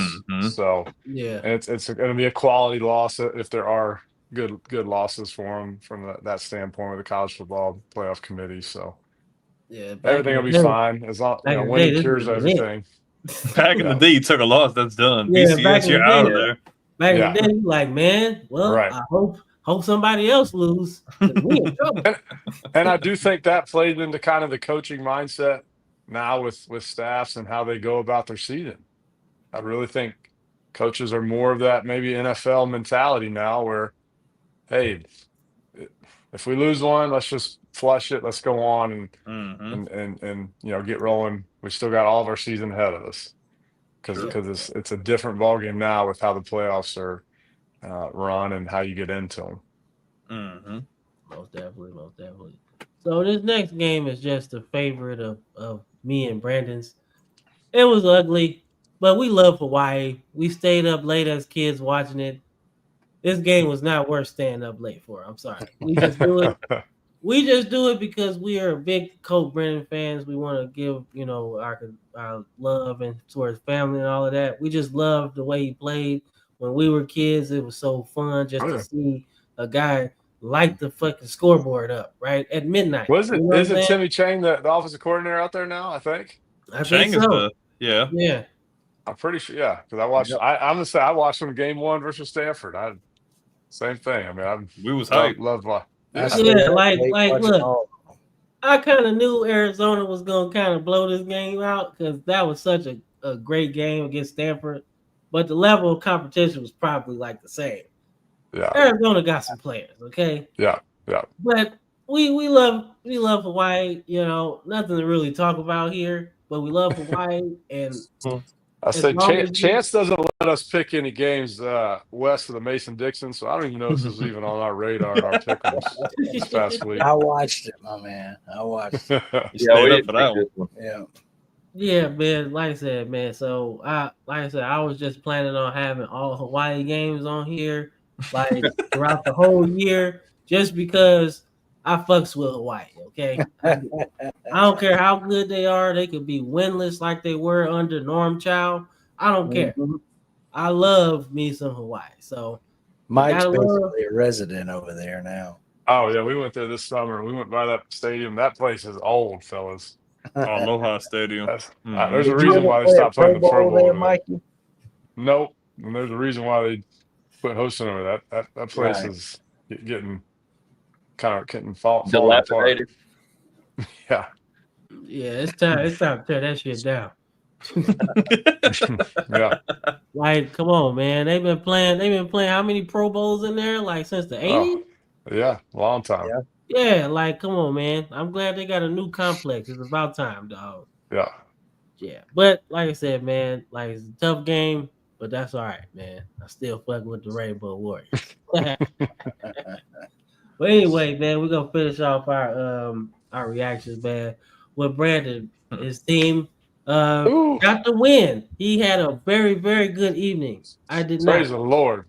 so yeah, and it's going to be a quality loss if there are good losses for them from that standpoint with the college football playoff committee. So yeah, everything will be fine as long winning cures everything. Back in the day, you took a loss, that's done. Yeah, BCS, you're out of there. Back in the day, you like, man, well, right. I hope somebody else lose. We in trouble. And I do think that played into kind of the coaching mindset now with staffs and how they go about their season. I really think coaches are more of that maybe NFL mentality now where, hey, if we lose one, let's just flush it. Let's go on and get rolling. We still got all of our season ahead of us because it's a different ballgame now with how the playoffs are run and how you get into them. Mm-hmm. Most definitely. So this next game is just a favorite of me and Brandon's. It was ugly, but we love Hawaii. We stayed up late as kids watching it. This game was not worth staying up late for. I'm sorry. We just do it. We just do it because we are big Coach Brennan fans. We want to give, our love and towards family and all of that. We just love the way he played. When we were kids, it was so fun just to see a guy light the fucking scoreboard up right at midnight. Isn't what I'm saying? Timmy Chang the offensive coordinator out there now? I think. I Chang think is so. yeah. I'm pretty sure. Yeah, because I watched. Yep. I'm gonna say I watched them game 1 versus Stanford. Same thing. I mean, We was hyped. love my. I Yeah. stayed up late like watching look, all- I kind of knew Arizona was gonna kind of blow this game out because that was such a great game against Stanford, but the level of competition was probably like the same. Yeah. Arizona got some players, okay? Yeah. But we love Hawaii. You know, nothing to really talk about here, but we love Hawaii, and I as say long as Chance doesn't let us pick any games west of the Mason-Dixon, so I don't even know if this is even on our radar at our pick'ems this past week. I watched it, my man. I watched it. You stayed up for that one. Yeah. Yeah, man. Like I said, man. So I was just planning on having all Hawaii games on here, like throughout the whole year, just because I fucks with Hawaii. Okay, I don't care how good they are. They could be winless like they were under Norm Chow. I don't care. Mhm. I love me some Hawaii. So Mike's gotta love- basically a resident over there now. Oh yeah, we went there this summer. We went by that stadium. That place is old, fellas. Aloha Stadium. There's a Did you reason ever why they play a stopped playing the Pro Bowl Bowl there, there. Mikey? Nope. And there's a reason why they quit hosting over that. That place Right. is getting falling apart. Dilapidated. Yeah. yeah, it's time to tear that shit down. Yeah. Like, come on, man. They've been playing how many Pro Bowls in there? Like since the 80s? Yeah. Long time. Yeah. Yeah, like, come on, man. I'm glad they got a new complex. It's about time, dog. Yeah. Yeah. But like I said, man, like it's a tough game, but that's all right, man. I still fuck with the Rainbow Warriors. But anyway, man, we're gonna finish off our reactions, man. With Brandon, his team got the win. He had a very, very good evening. I did not. Praise the Lord.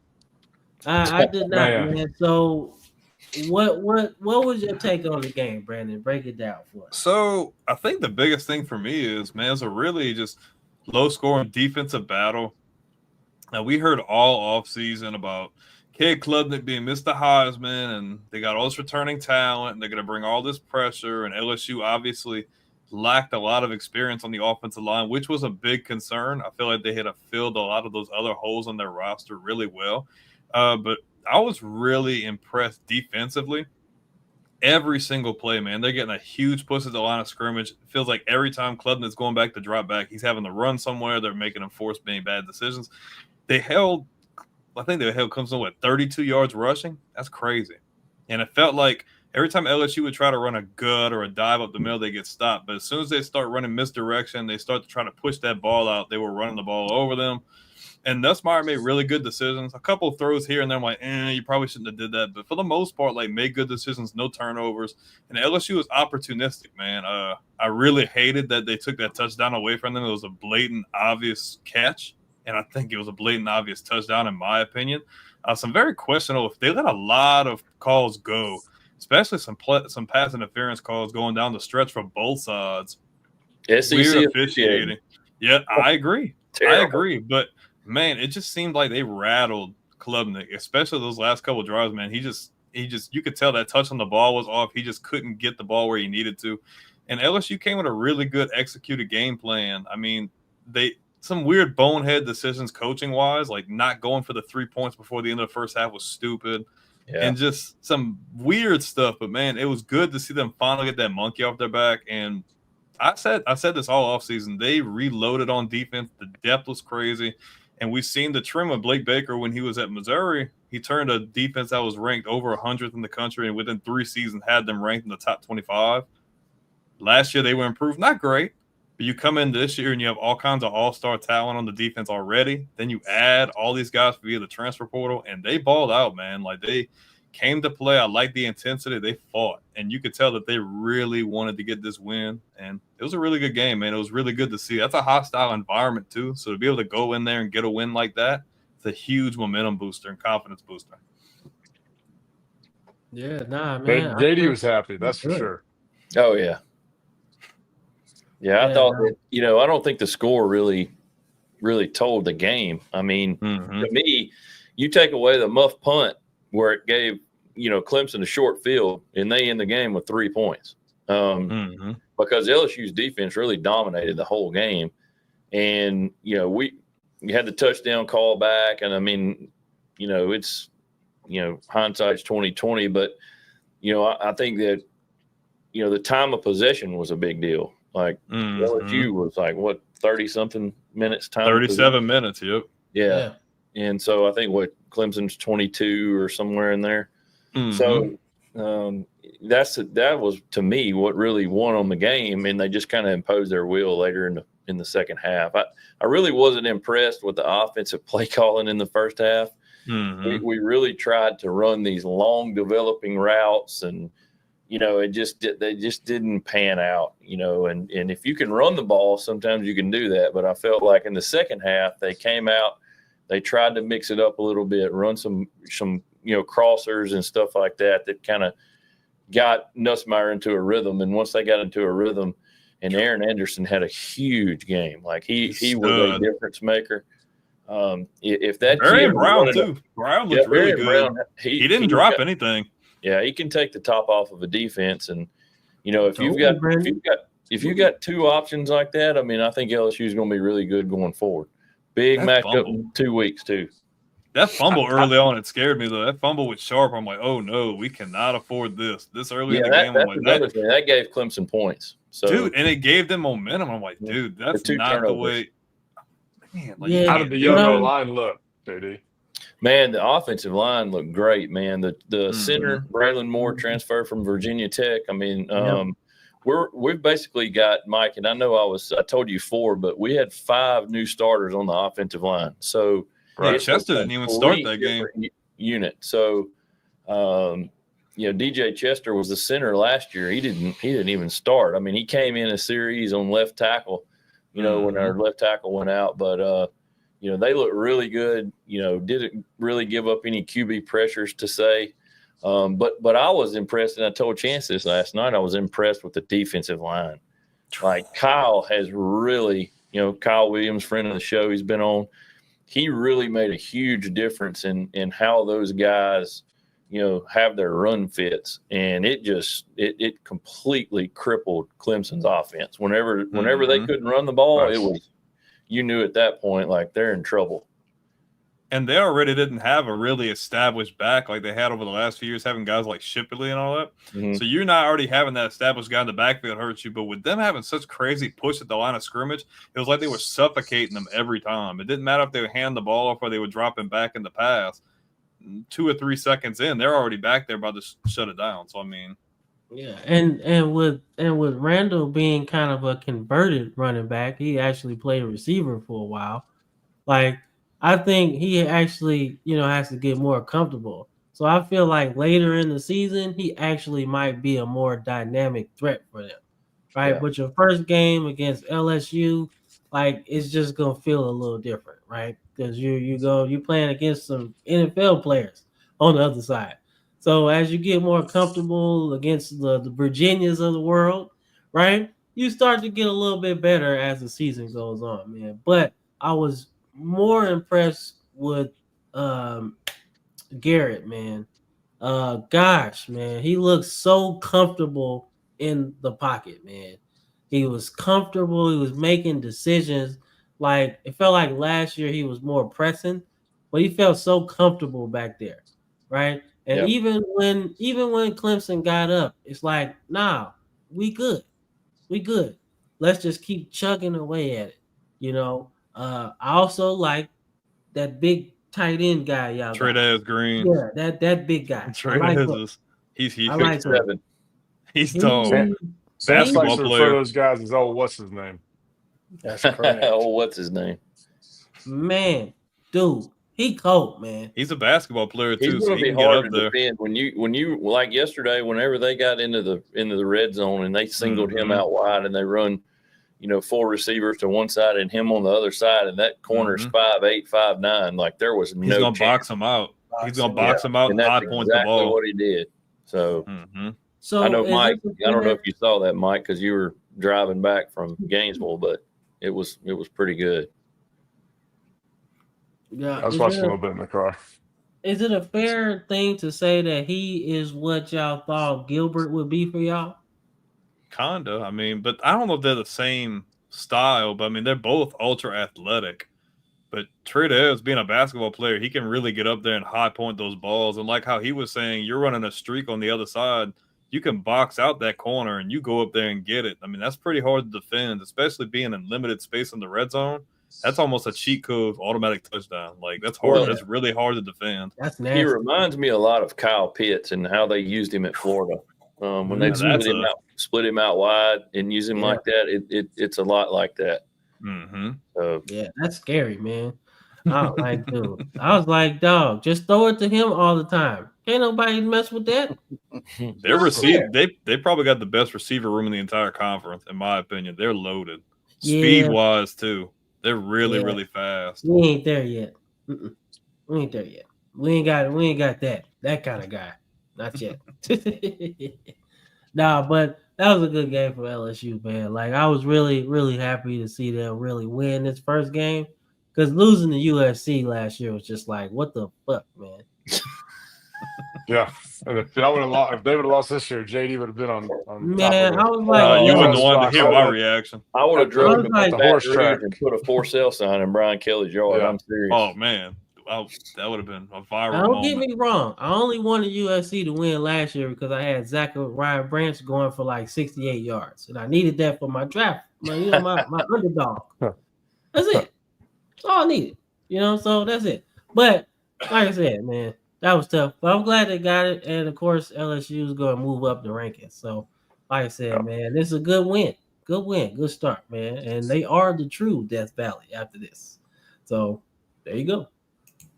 I did not, Man. man. So what was your take on the game, Brandon? Break it down for us. So I think the biggest thing for me is, man, it's a really just low scoring defensive battle. Now we heard all offseason about Cade Klubnik being Mr. Heisman, and they got all this returning talent, and they're going to bring all this pressure. And LSU obviously lacked a lot of experience on the offensive line, which was a big concern. I feel like they had filled a lot of those other holes on their roster really well. But I was really impressed defensively. Every single play, man, they're getting a huge push at the line of scrimmage. It feels like every time Klubnik's going back to drop back, he's having to run somewhere. They're making him force being bad decisions. I think they held Clemson with 32 yards rushing. That's crazy. And it felt like every time LSU would try to run a gut or a dive up the middle, they get stopped. But as soon as they start running misdirection, they start to try to push that ball out. They were running the ball over them. And Nussmeier made really good decisions. A couple of throws here and there, I'm like, you probably shouldn't have did that. But for the most part, like, made good decisions, no turnovers. And LSU was opportunistic, man. I really hated that they took that touchdown away from them. It was a blatant, obvious catch. And I think it was a blatant, obvious touchdown, in my opinion. Some very questionable. If they let a lot of calls go, especially some pass interference calls going down the stretch for both sides. SEC Weird officiating. Yeah, I agree. Terrible. I agree. But, man, it just seemed like they rattled Klubnik, especially those last couple of drives, man. He just you could tell that touch on the ball was off. He just couldn't get the ball where he needed to. And LSU came with a really good executed game plan. I mean, some weird bonehead decisions coaching-wise, like not going for the 3 points before the end of the first half was stupid. Yeah. And just some weird stuff. But, man, it was good to see them finally get that monkey off their back. And I said this all offseason. They reloaded on defense. The depth was crazy. And we've seen the trim of Blake Baker when he was at Missouri. He turned a defense that was ranked over 100th in the country, and within 3 seasons had them ranked in the top 25. Last year they were improved. Not great. But you come in this year and you have all kinds of all-star talent on the defense already. Then you add all these guys via the transfer portal, and they balled out, man. Like, they came to play. I like the intensity. They fought, and you could tell that they really wanted to get this win. And it was a really good game, man. It was really good to see. That's a hostile environment, too. So to be able to go in there and get a win like that, it's a huge momentum booster and confidence booster. Yeah, nah, man. JD was happy. That's for sure. Oh, yeah. Yeah, I thought that, I don't think the score really told the game. I mean, to me, you take away the muff punt where it gave Clemson a short field, and they end the game with 3 points because LSU's defense really dominated the whole game. And, we had the touchdown call back. And I mean, it's, hindsight's 20/20, but, I think that, the time of possession was a big deal. Like LSU was like, 30 something minutes time. 37 minutes. Yep. Yeah. And so I think Clemson's 22 or somewhere in there. So that was to me what really won on the game, and they just kind of imposed their will later in the second half. I really wasn't impressed with the offensive play calling in the first half. We really tried to run these long developing routes, and they just didn't pan out. And if you can run the ball, sometimes you can do that. But I felt like in the second half they came out, they tried to mix it up a little bit, run some crossers and stuff like that kind of got Nussmeier into a rhythm. And once they got into a rhythm, and Aaron Anderson had a huge game. Like he was a difference maker. If that Marion Brown too. Brown looked really good. Brown, he didn't drop anything. Yeah, he can take the top off of a defense. And if you've got two options like that, I mean, I think LSU is going to be really good going forward. Big matchup in 2 weeks too. That fumble early on, it scared me though. That fumble was sharp. I'm like, oh no, we cannot afford this early in the game. I'm like, that gave Clemson points. So, dude, and it gave them momentum. I'm like, dude, that's not the way. Man, how did the Yogo line look, JD? Man, the offensive line looked great, man. The center, Braylon Moore, transferred from Virginia Tech. I mean, we've basically got Mike, and I know I told you 4, but we had 5 new starters on the offensive line. So Chester didn't even start that game. Unit. So DJ Chester was the center last year. He didn't even start. I mean, he came in a series on left tackle, when our left tackle went out, but they look really good. Didn't really give up any QB pressures to say. But I was impressed, and I told Chance this last night. I was impressed with the defensive line. Like Kyle has really, Kyle Williams, friend of the show, he's been on. He really made a huge difference in how those guys, have their run fits, and it completely crippled Clemson's offense. Whenever they couldn't run the ball, it was, you knew at that point like they're in trouble. And they already didn't have a really established back like they had over the last few years, having guys like Shipley and all that. So you're not already having that established guy in the backfield hurts you. But with them having such crazy push at the line of scrimmage, it was like they were suffocating them every time. It didn't matter if they would hand the ball off or they were dropping back in the pass. 2 or 3 seconds in, they're already back there about to shut it down. So I mean, yeah, and with Randall being kind of a converted running back, he actually played receiver for a while. Like, I think he actually, has to get more comfortable. So I feel like later in the season, he actually might be a more dynamic threat for them, right? Yeah. But your first game against LSU, like, it's just gonna feel a little different, right? Because you're playing against some NFL players on the other side. So as you get more comfortable against the Virginias of the world, right, you start to get a little bit better as the season goes on, man. But I was more impressed with Garrett, man. Gosh, man, he looked so comfortable in the pocket, man. He was comfortable. He was making decisions. Like, it felt like last year he was more pressing, but he felt so comfortable back there, right? And even when Clemson got up, it's like, nah, we good. Let's just keep chugging away at it, I also like that big tight end guy, y'all. Trey Green. Yeah, that big guy. He's 6'7". He's tall. Basketball player. For those guys is what's his name? That's correct. What's his name? Man, dude, he cold, man. He's a basketball player too. He's going to be hard to defend when you like yesterday. Whenever they got into the red zone and they singled him out wide and they run, 4 receivers to one side and him on the other side, and that corner's 5'8", 5'9". Like, there was no. He's gonna box him out. He's gonna box him out and hot point the ball. What he did. So, so I know Mike. I don't know if you saw that, Mike, because you were driving back from Gainesville, but it was pretty good. Yeah, I was watching a little bit in the car. Is it a fair thing to say that he is what y'all thought Gilbert would be for y'all? Kinda. I mean, but I don't know if they're the same style. But I mean, they're both ultra athletic. But Trudell's being a basketball player, he can really get up there and high point those balls. And like how he was saying, you're running a streak on the other side. You can box out that corner and you go up there and get it. I mean, that's pretty hard to defend, especially being in limited space in the red zone. That's almost a cheat code automatic touchdown. Like that's hard. Yeah. That's really hard to defend. That's He nasty. reminds me a lot of Kyle Pitts and how they used him at Florida. When they split him out wide and use him like that, it's a lot like that. Mm-hmm. Yeah, that's scary, man. I was like, dude. I was like, dog, just throw it to him all the time. Can't nobody mess with that. Their receiver, they probably got the best receiver room in the entire conference, in my opinion. They're loaded, speed wise too. They're really fast. We ain't there yet. We ain't there yet. We ain't got that kind of guy. Not yet. Nah, but that was a good game for LSU, man. Like I was really happy to see them really win this first game. Because losing to USC last year was just like, what the fuck, man? Yeah, and if they would have lost this year, JD would have been on man, top I was like, you wouldn't want to hear my reaction. I would have driven to like, the horse track and put a for sale sign in Brian Kelly's yard. Yeah. I'm serious. Oh man, that would have been a viral don't moment. get me wrong. I only wanted USC to win last year because I had Ryan Branch going for like 68 yards, and I needed that for my draft. My underdog. That's it. That's all I needed. So that's it. But like I said, man, that was tough. But I'm glad they got it, and of course LSU is going to move up the rankings. So, like I said, man, this is a good win. Good win. Good start, man. And they are the true Death Valley after this. So there you go.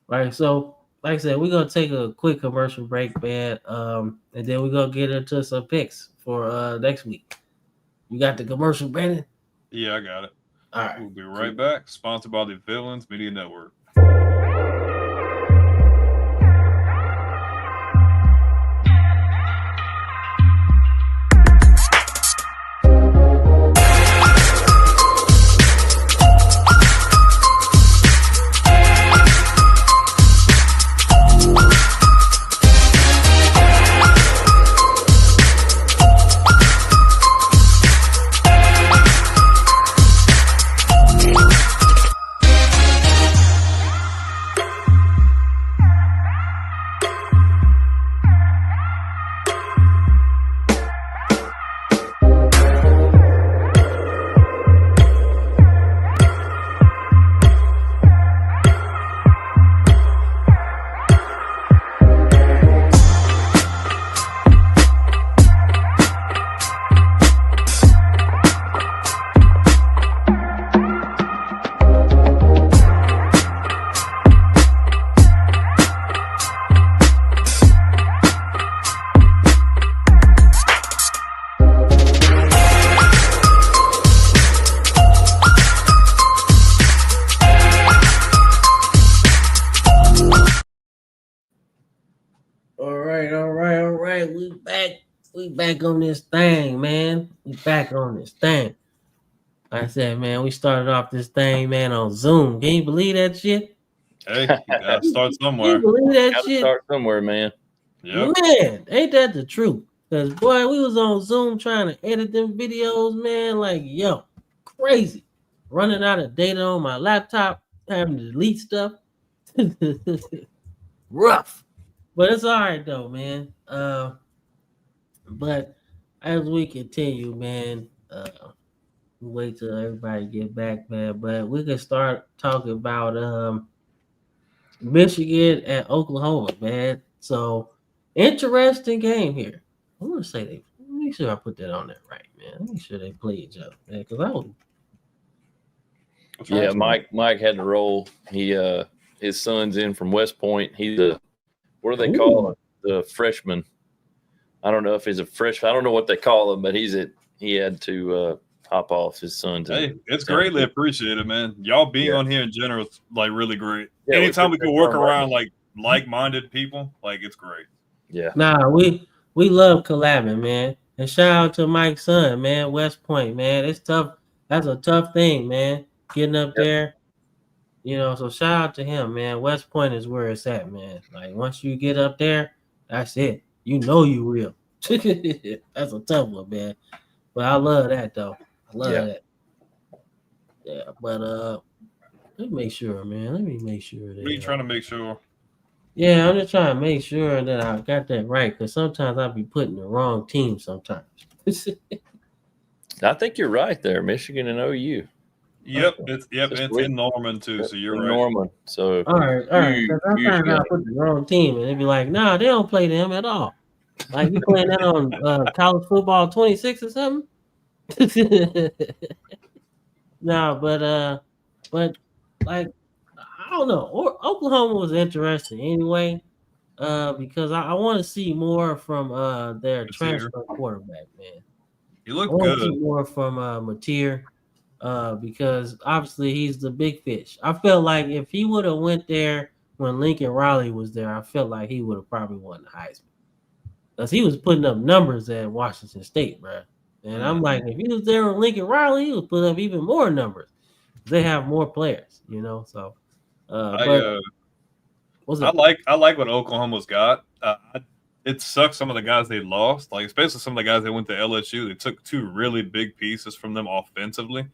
Right, so like I said, we're gonna take a quick commercial break, man, and then we're gonna get into some picks for next week. You got the commercial, Brandon? Yeah, I got it. All right, We'll be right back. Sponsored by the Villains Media Network. All right. We back. We back on this thing, man. We back on this thing. Like I said, man, we started off this thing, man, on Zoom. Can you believe that shit? Hey, you gotta start Can somewhere. you believe that Gotta shit? start somewhere, man. Yep. Man, ain't that the truth? Because, boy, we was on Zoom trying to edit them videos, man. Like, yo, crazy. Running out of data on my laptop, having to delete stuff. Rough. But it's all right, though, man. But as we continue, man, wait till everybody get back, man. But we can start talking about Michigan and Oklahoma, man. So interesting game here. I want to say let me make sure I put that on there right, man. Make sure they play each other, man. Because I was Mike had to roll. His son's in from West Point. He's what do they call him? The freshman. I don't know if he's a freshman. I don't know what they call him, but he had to hop off. His son's in. Hey, it's greatly appreciated, man. Y'all being on here in general is like really great. Yeah, Anytime we can work around like-minded people, like it's great. Yeah. Nah, we love collabing, man. And shout out to Mike's son, man, West Point, man. It's tough. That's a tough thing, man. Getting up there. So shout out to him, man. West Point is where it's at, man. Like once you get up there, that's it. You real. That's a tough one, man. But I love that though. I love that. Yeah, but let me make sure, man. Let me make sure What are you that. trying to make sure? Yeah, I'm just trying to make sure that I got that right because sometimes I'll be putting the wrong team sometimes. I think you're right there, Michigan and OU. Yep, Okay. it's in Norman too, so you're In right. Norman. So All right. Because huge sometimes I game. put the wrong team and they'd be like, "Nah, they don't play them at all." Like you playing that on college football 26 or something. No, but like I don't know. Oklahoma was interesting anyway, because I want to see more from their Mateer. transfer quarterback, man. He I looked want to see good. more from Mateer, because obviously he's the big fish. I felt like if he would have went there when Lincoln Riley was there, I felt like he would have probably won the Heisman. Because he was putting up numbers at Washington State, bro. And I'm like, if he was there with Lincoln Riley, he would put up even more numbers. They have more players, So, I but uh what's I up? like what Oklahoma's got. It sucks some of the guys they lost, like especially some of the guys that went to LSU. They took two really big pieces from them offensively,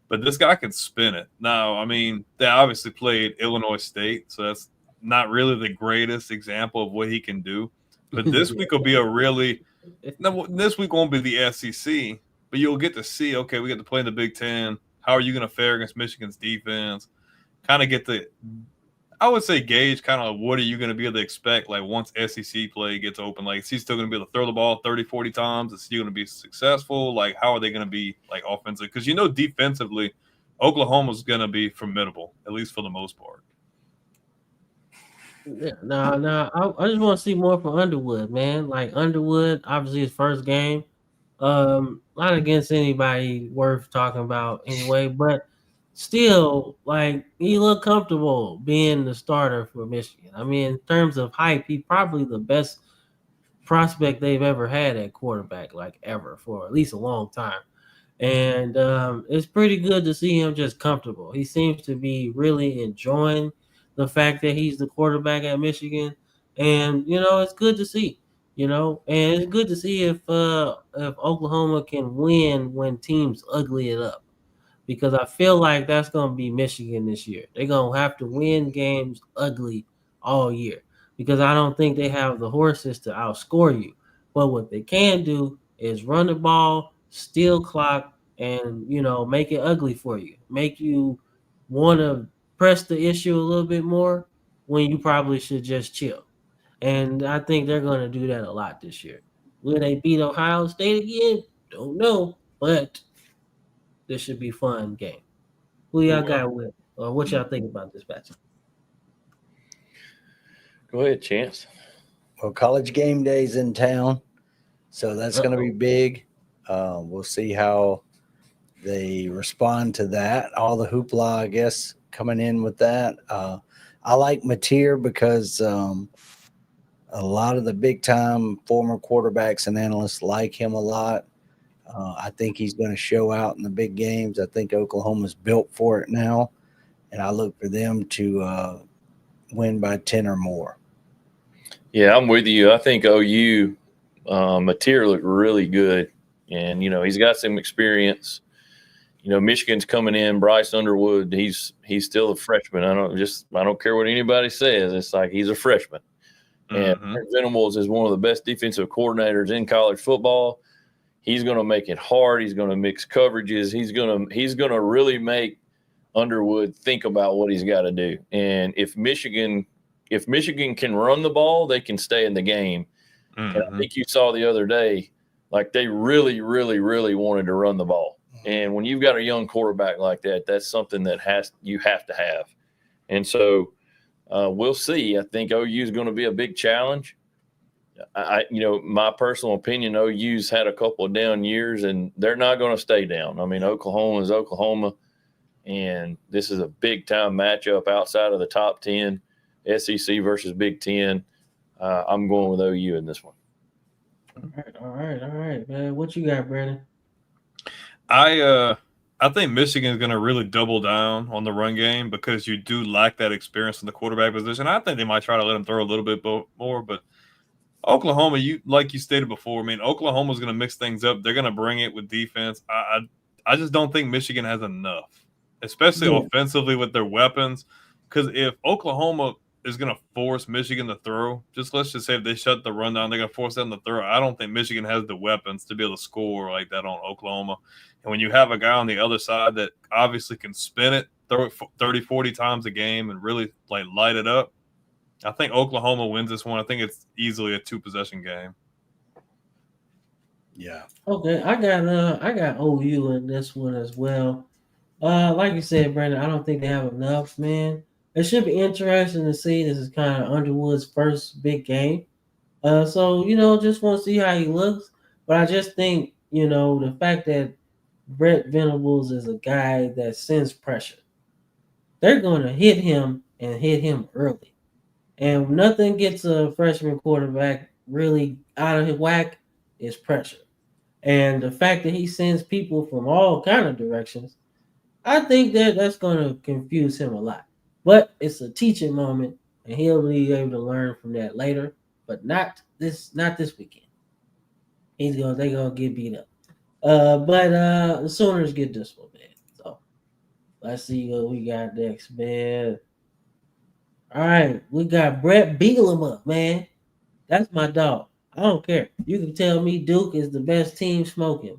but this guy can spin it. Now, I mean, they obviously played Illinois State, so that's not really the greatest example of what he can do. But this week will be a really no. This week won't be the SEC, but you'll get to see. Okay, we get to play in the Big Ten. How are you going to fare against Michigan's defense? Kind of get the I would say gauge kind of what are you going to be able to expect like once SEC play gets open. Like is he still going to be able to throw the ball 30, 40 times? Is he going to be successful? Like how are they going to be like offensive? Because defensively, Oklahoma's going to be formidable, at least for the most part. Yeah, no, I just want to see more from Underwood, man. Like Underwood, obviously his first game. Not against anybody worth talking about anyway, but still, like he looked comfortable being the starter for Michigan. I mean, in terms of hype, he probably the best prospect they've ever had at quarterback, like ever for at least a long time. And it's pretty good to see him just comfortable. He seems to be really enjoying the fact that he's the quarterback at Michigan, and it's good to see. And it's good to see if Oklahoma can win when teams ugly it up, because I feel like that's going to be Michigan this year. They're going to have to win games ugly all year because I don't think they have the horses to outscore you. But what they can do is run the ball, steal clock, and make it ugly for you. Make you want to press the issue a little bit more when you probably should just chill. And I think they're going to do that a lot this year. Will they beat Ohio State again? Don't know, but this should be a fun game. Who y'all got with, or what y'all think about this matchup? Go ahead, Chance. Well, college game day's in town, so that's going to be Uh-oh. big. We'll see how they respond to that. All the hoopla, I guess, coming in with that. I like Mateer because a lot of the big time former quarterbacks and analysts like him a lot. I think he's going to show out in the big games. I think Oklahoma's built for it now, and I look for them to win by 10 or more. Yeah, I'm with you. I think OU Mateer looked really good, and he's got some experience. Michigan's coming in. Bryce Underwood, he's still a freshman. I don't care what anybody says. It's like he's a freshman. And Venables is one of the best defensive coordinators in college football. He's going to make it hard. He's going to mix coverages. He's going to really make Underwood think about what he's got to do. And if Michigan can run the ball, they can stay in the game. And I think you saw the other day, like they really, really, really wanted to run the ball. And when you've got a young quarterback like that, that's something that you have to have. And so we'll see. I think OU is going to be a big challenge. My personal opinion, OU's had a couple of down years, and they're not going to stay down. I mean, Oklahoma is Oklahoma, and this is a big-time matchup outside of the top 10, SEC versus Big Ten. I'm going with OU in this one. All right, man. What you got, Brandon? I I think Michigan is going to really double down on the run game because you do lack that experience in the quarterback position. I think they might try to let him throw a little bit more, but Oklahoma, like you stated before, I mean, Oklahoma's going to mix things up. They're going to bring it with defense. I just don't think Michigan has enough, especially offensively with their weapons. Because if Oklahoma is going to force Michigan to throw, let's just say if they shut the run down, they're going to force them to throw. I don't think Michigan has the weapons to be able to score like that on Oklahoma. And when you have a guy on the other side that obviously can spin it, throw it 30, 40 times a game and really like light it up, I think Oklahoma wins this one. I think it's easily a 2-possession game. Yeah. Okay, I got OU in this one as well. Like you said, Brandon, I don't think they have enough, man. It should be interesting to see. This is kind of Underwood's first big game. So just want to see how he looks. But I just think, the fact that Brett Venables is a guy that sends pressure. They're going to hit him and hit him early. And nothing gets a freshman quarterback really out of his whack is pressure. And the fact that he sends people from all kind of directions, I think that's going to confuse him a lot. But it's a teaching moment, and he'll be able to learn from that later. But not this weekend. They're gonna get beat up. But the Sooners get this one, man. So let's see what we got next, man. All right, we got Brett Bielema, man. That's my dog. I don't care. You can tell me Duke is the best team smoking.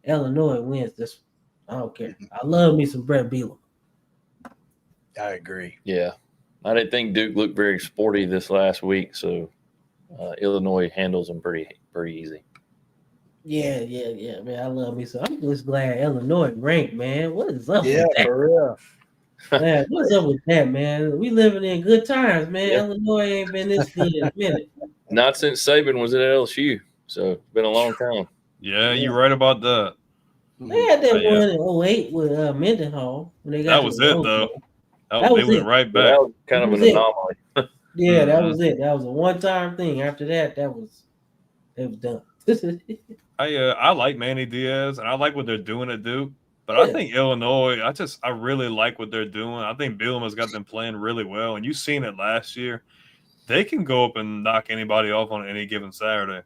Illinois wins this one. I don't care. I love me some Brett Bielema. I agree. Yeah. I didn't think Duke looked very sporty this last week, so Illinois handles them pretty easy. Yeah, man. I love me some. I'm just glad Illinois ranked, man. What is up with that? For real. Man, what's up with that, man? We living in good times, man. Yeah. Illinois ain't been this good in a minute. Not since Saban was at LSU, so it's been a long time. Yeah, you're right about that. They had that one in 08 with Mendenhall when they got That was it, though. That They was went it. right But back. that was kind of an anomaly. Yeah, that was it. That was a one-time thing. After that, it was done. I like Manny Diaz, and I like what they're doing at Duke. But I think Illinois, I really like what they're doing. I think Bielema's got them playing really well, and you've seen it last year. They can go up and knock anybody off on any given Saturday.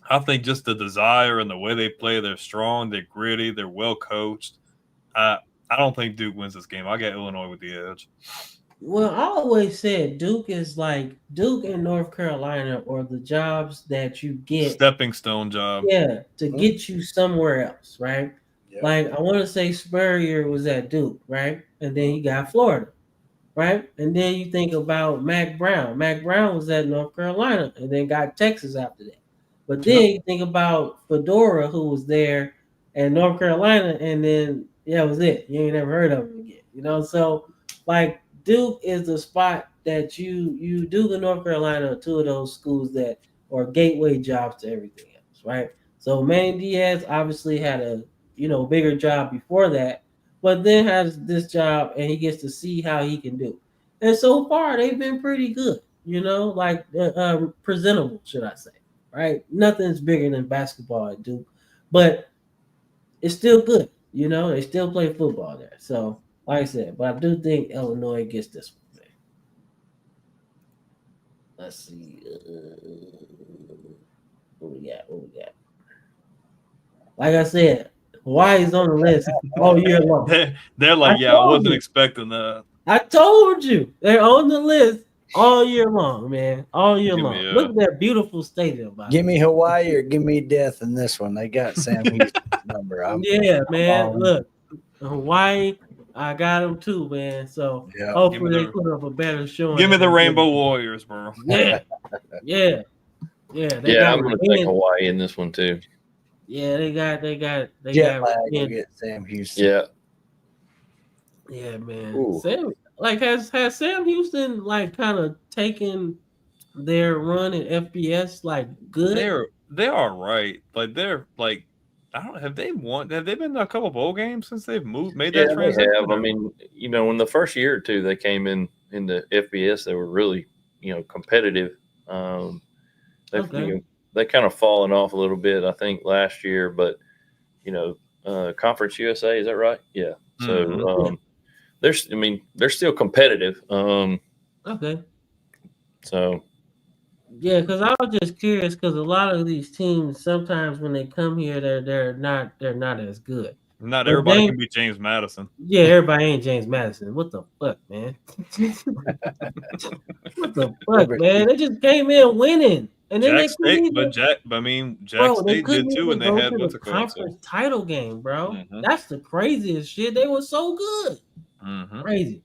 I think just the desire and the way they play, they're strong, they're gritty, they're well coached. I don't think Duke wins this game. I got Illinois with the edge. Well, I always said Duke is like Duke and North Carolina are the jobs that you get. Stepping stone job. Yeah, to get you somewhere else, right? Yep. Like I want to say Spurrier was at Duke, right? And then he got Florida, right? And then you think about Mac Brown. Mac Brown was at North Carolina and then got Texas after that. But then you think about Fedora, who was there at North Carolina, and then that was it. You ain't never heard of him again, So like Duke is the spot that you Duke and North Carolina are two of those schools that are gateway jobs to everything else, right? So Manny Diaz obviously had a bigger job before that, but then has this job and he gets to see how he can do. And so far they've been pretty good, like presentable, should I say, right? Nothing's bigger than basketball at Duke, but it's still good, they still play football there. So like I said, but I do think Illinois gets this one. Man. Let's see. What we got? Like I said, Hawaii's on the list all year long. They're like, I wasn't expecting that. I told you. They're on the list all year long, man. All year long. Look at that beautiful stadium. Give me Hawaii or give me death in this one. They got Sam Houston's number. Man. Look, Hawaii, I got them too, man. So hopefully they put up a better showing. Give me the Rainbow Warriors, bro. Yeah. I'm going to take Hawaii in this one too. Yeah, they got get Sam Houston. Yeah, man. Sam, has Sam Houston kind of taken their run in FBS good? They are right. They're I don't know. Have they won? Have they been to a couple bowl games since they've made that transition? They have. I mean, in the first year or two they came in the FBS, they were really competitive. They kind of fallen off a little bit, I think, last year, but Conference USA. Is that right? Yeah. So they're still competitive. Okay. So Yeah, because I was just curious because a lot of these teams sometimes when they come here they're not as good. Not But everybody they- can be James Madison. Yeah, everybody ain't James Madison. What the fuck, man? What the fuck, man? They just came in winning, and then Jack they couldn't State, even, Jack bro. They State couldn't did too, even and they go had to what's the it called? conference title game, bro. Mhm. That's the craziest shit. They were so good, crazy.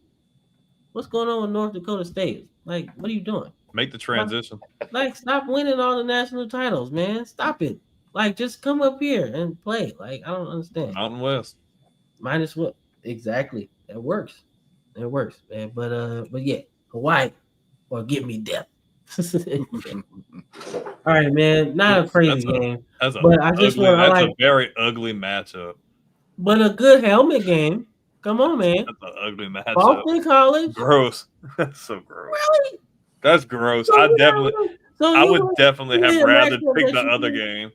What's going on with North Dakota State? Like, what are you doing? Make the transition. Like, stop winning all the national titles, man. Stop it. Like, just come up here and play. Like, I don't understand. Mountain West. Minus what? Exactly. That works. It works, man. But yeah, Hawaii or give me death. All right, man. Not a crazy game. But I just want that's a very ugly matchup. But a good helmet game. Come on, man. That's an ugly matchup. Boston College. Gross. That's so gross. Really? That's gross. So I you would would- definitely have yeah, rather matchup pick that the you other pick. game.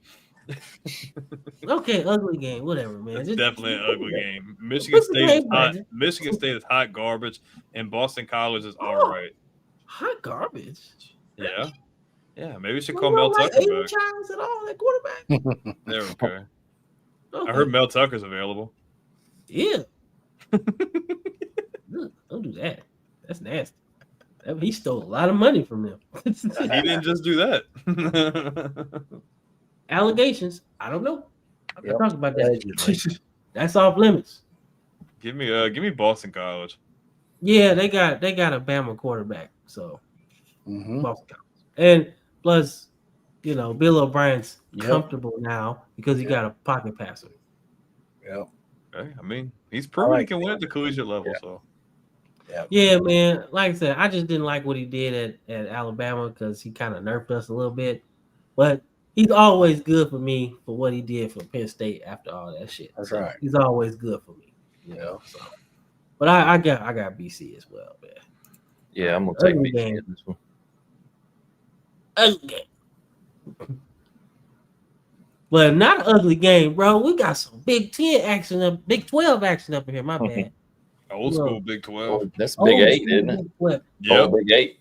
Okay, ugly game. Whatever, man. It's Just- definitely an just ugly pick it. game. Michigan Pick the State is game, hot. Brandon. Michigan State is hot garbage, and Boston College is all right. Hot garbage. Yeah. Yeah, maybe we should Well, call you Mel don't like Tucker Aiden back. Childs at all, that quarterback? There we go. Okay. I heard Mel Tucker's available. Yeah. Don't do that. That's nasty. He stole a lot of money from them. He didn't just do that. Allegations. I don't know. I'm Yep. not talking about that. Allegedly. That's off limits. give me Boston College. Yeah, they got a Bama quarterback. So Mhm. Boston College. And plus, Bill O'Brien's Yep. comfortable now because he got a pocket passer. Yep. Okay. I mean, he's proven he like can win at the collegiate level. So Yeah, man. Like I said, I just didn't like what he did at Alabama because he kind of nerfed us a little bit. But he's always good for me for what he did for Penn State after all that shit. That's So right. He's always good for me. Yeah. So. But I got BC as well, man. yeah, I'm gonna take Ugly BC game. in this one. Ugly game. But not an ugly game, bro. We got some Big 10 action up, Big 12 action up in here. My bad. old school Big 12. Oh, that's Big Old Eight, school isn't it? Big 12. Yep. Oh,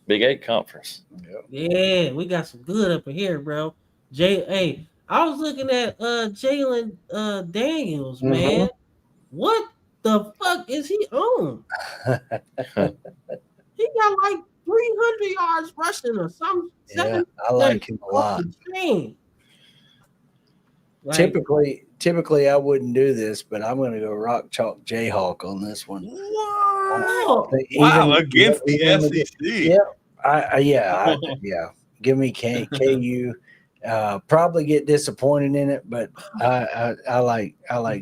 Big Eight conference. Yep. Yeah, we got some good up in here, bro. Hey, I was looking at Jalen Daniels, man. What the fuck is he on? He got like 300 yards rushing or something. Yeah, I like him a lot. Like, Typically, I wouldn't do this, but I'm going to go rock chalk Jayhawk on this one. Whoa. Wow, against the SEC. Yeah, yeah. Give me KU. Probably get disappointed in it, but I like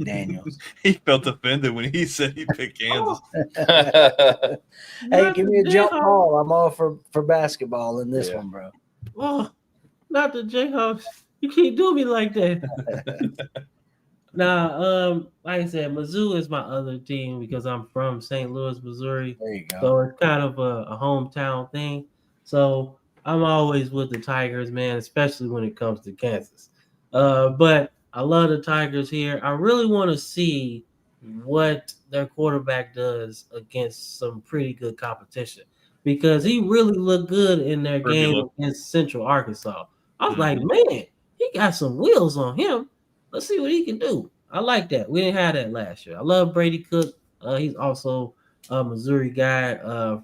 Daniels. He felt offended when he said he picked Kansas. Hey, give me a jump ball. I'm all for basketball in this one, bro. Oh, not the Jayhawks. You can't do me like that. Nah, like I said, Mizzou is my other team because I'm from St. Louis, Missouri. There you go. So it's kind of a hometown thing. So I'm always with the Tigers, man, especially when it comes to Kansas. But I love the Tigers here. I really want to see what their quarterback does against some pretty good competition because he really looked good in their game against Central Arkansas. I was like, man, he got some wheels on him. Let's see what he can do. I like that. We didn't have that last year. I love Brady Cook. He's also a Missouri guy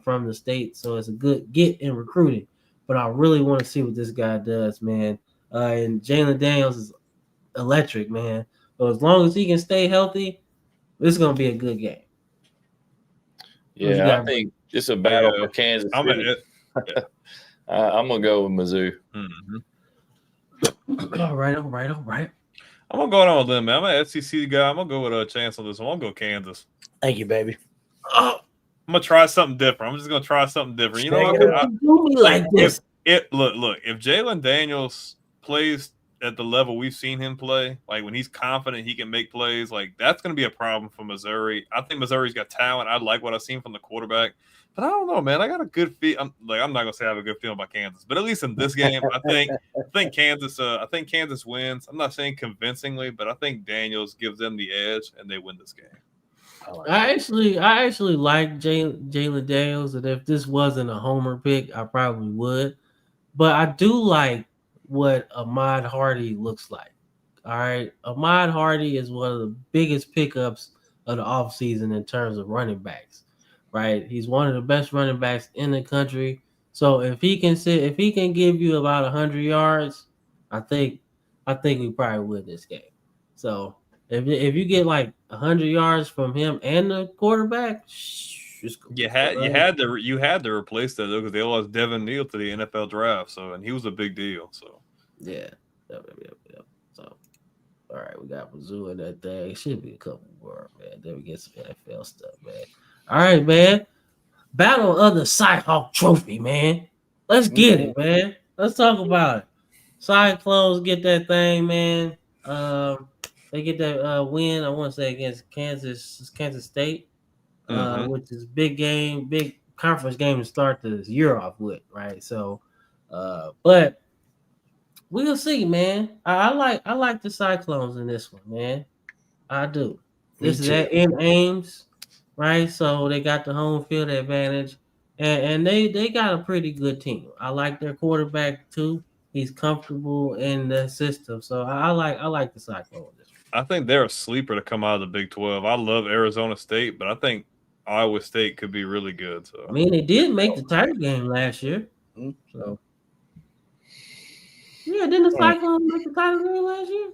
from the state, so it's a good get in recruiting. But I really want to see what this guy does, man. And Jalen Daniels is electric, man. So as long as he can stay healthy, this is going to be a good game. Yeah, I think it's a battle for Kansas City. I'm going to go with Mizzou. Mm-hmm. All right. I'm going to go on with them, man. I'm an SEC guy. I'm going to go with a chance on this one. I'm going to go Kansas. Thank you, baby. Oh. I'm going to try something different. I'm just going to try something different. You know what? Do me like this. Look, if Jalen Daniels plays at the level we've seen him play, like when he's confident he can make plays, like that's going to be a problem for Missouri. I think Missouri's got talent. I like what I've seen from the quarterback, but I don't know, man. I got a good feel. I'm not going to say I have a good feeling about Kansas, but at least in this game, I think Kansas wins. I'm not saying convincingly, but I think Daniels gives them the edge and they win this game. I actually like Jalen Daniels, and if this wasn't a homer pick, I probably would. But I do like what Ahmad Hardy looks like. All right. Ahmad Hardy is one of the biggest pickups of the offseason in terms of running backs. Right. He's one of the best running backs in the country. So if he can give you about 100 yards, I think we probably win this game. So if you get like 100 yards from him and the quarterback, you had to replace that though because they lost Devin Neal to the NFL draft, and he was a big deal. So yeah. So all right, we got Mizzou in that thing. It should be a couple more, man. Then we get some NFL stuff, man. All right, man. Battle of the Cy-Hawk Trophy, man. Let's get it, man. Let's talk about it. Cyclones get that thing, man. They get that win. I want to say against Kansas State, which is big conference game to start the year off with, right? So, but we'll see, man. I like the Cyclones in this one, man. I do. This is in Ames, right? So they got the home field advantage, and they got a pretty good team. I like their quarterback too. He's comfortable in the system, so I like the Cyclones. I think they're a sleeper to come out of the Big 12. I love Arizona State, but I think Iowa State could be really good. So I mean, they did make the title game last year, so yeah. Didn't the Cyclones make the title game last year?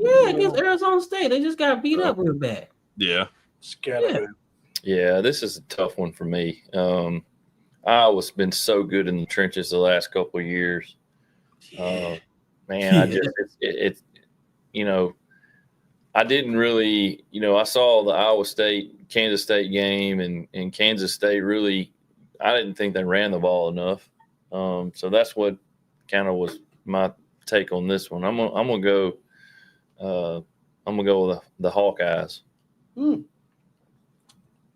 Yeah, against Arizona State, they just got beat up real bad. Yeah. Yeah, this is a tough one for me. Iowa's been so good in the trenches the last couple of years. Man, I just it's I didn't really, I saw the Iowa State Kansas State game, and Kansas State really, I didn't think they ran the ball enough. So that's what kind of was my take on this one. I'm gonna go with the Hawkeyes. There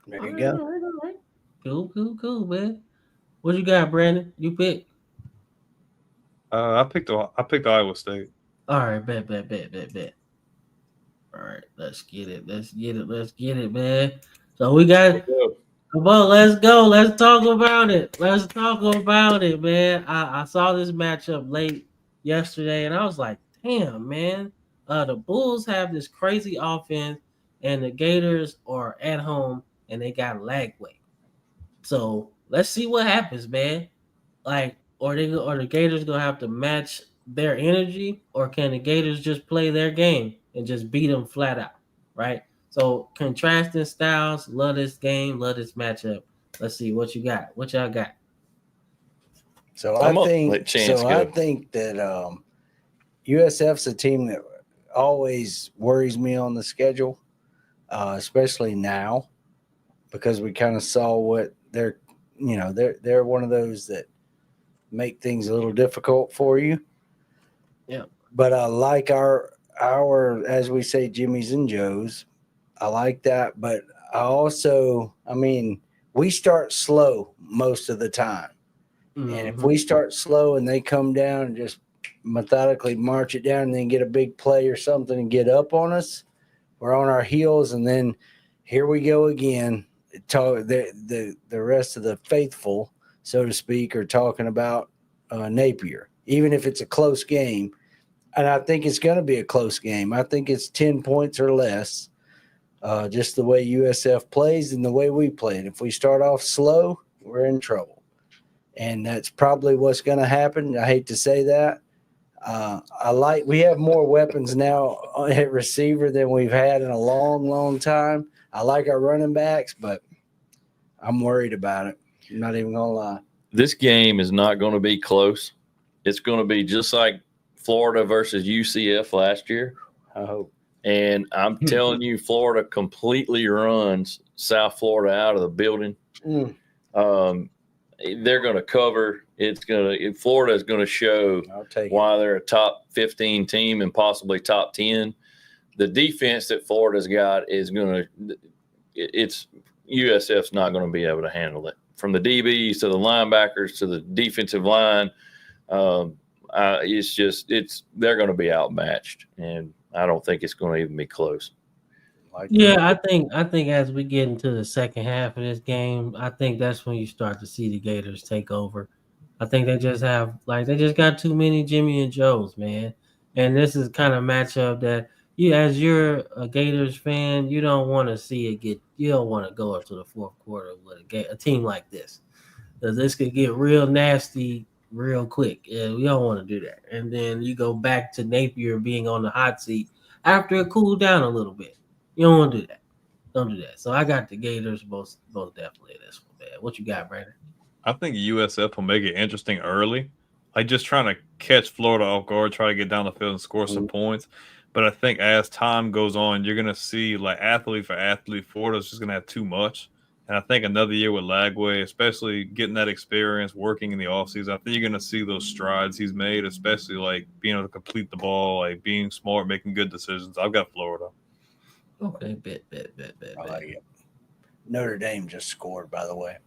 you go. All right. Cool, man. What you got, Brandon? You pick. I picked Iowa State. All right, bet. All right, let's get it, man. So we got. Come on, let's go. Let's talk about it. Man. I saw this matchup late yesterday, and I was like, damn, man. The Bulls have this crazy offense, and the Gators are at home, and they got lag weight. So let's see what happens, man. Like, or the Gators gonna have to match their energy, or can the Gators just play their game and just beat them flat out, right? So contrasting styles, love this game, love this matchup. Let's see what you got. What y'all got? So I think that USF's a team that always worries me on the schedule, especially now, because we kind of saw what they're one of those that make things a little difficult for you. Yeah. But I like our as we say, Jimmy's and Joe's. I like that, but we start slow most of the time. Mm-hmm. And if we start slow and they come down and just methodically march it down and then get a big play or something and get up on us, we're on our heels, and then here we go again. The rest of the faithful, so to speak, are talking about Napier, even if it's a close game. And I think it's going to be a close game. I think it's 10 points or less, just the way USF plays and the way we play it. If we start off slow, we're in trouble. And that's probably what's going to happen. I hate to say that. We have more weapons now at receiver than we've had in a long, long time. I like our running backs, but I'm worried about it. I'm not even going to lie. This game is not going to be close. It's going to be just like Florida versus UCF last year. I hope. And I'm telling you, Florida completely runs South Florida out of the building. They're going to cover. Florida is going to show why they're a top 15 team and possibly top 10. The defense that Florida's got is going to USF's not going to be able to handle it. From the DBs to the linebackers to the defensive line, they're going to be outmatched, and I don't think it's going to even be close. I think as we get into the second half of this game, I think that's when you start to see the Gators take over. I think they just got too many Jimmy and Joes, man. And this is kind of matchup that as you're a Gators fan, you don't want to see it you don't want to go up to the fourth quarter with a team like this. Because this could get real nasty real quick. And we don't want to do that. And then you go back to Napier being on the hot seat after it cooled down a little bit. You don't want to do that. Don't do that. So I got the Gators most definitely this one, man. What you got, Brandon? I think USF will make it interesting early. Like just trying to catch Florida off guard, try to get down the field and score some points. But I think as time goes on, you're going to see like athlete for athlete, Florida's just going to have too much. And I think another year with Lagway, especially getting that experience working in the offseason, I think you're going to see those strides he's made, especially like being able to complete the ball, like being smart, making good decisions. I've got Florida. Okay, bet. I like it. Notre Dame just scored, by the way.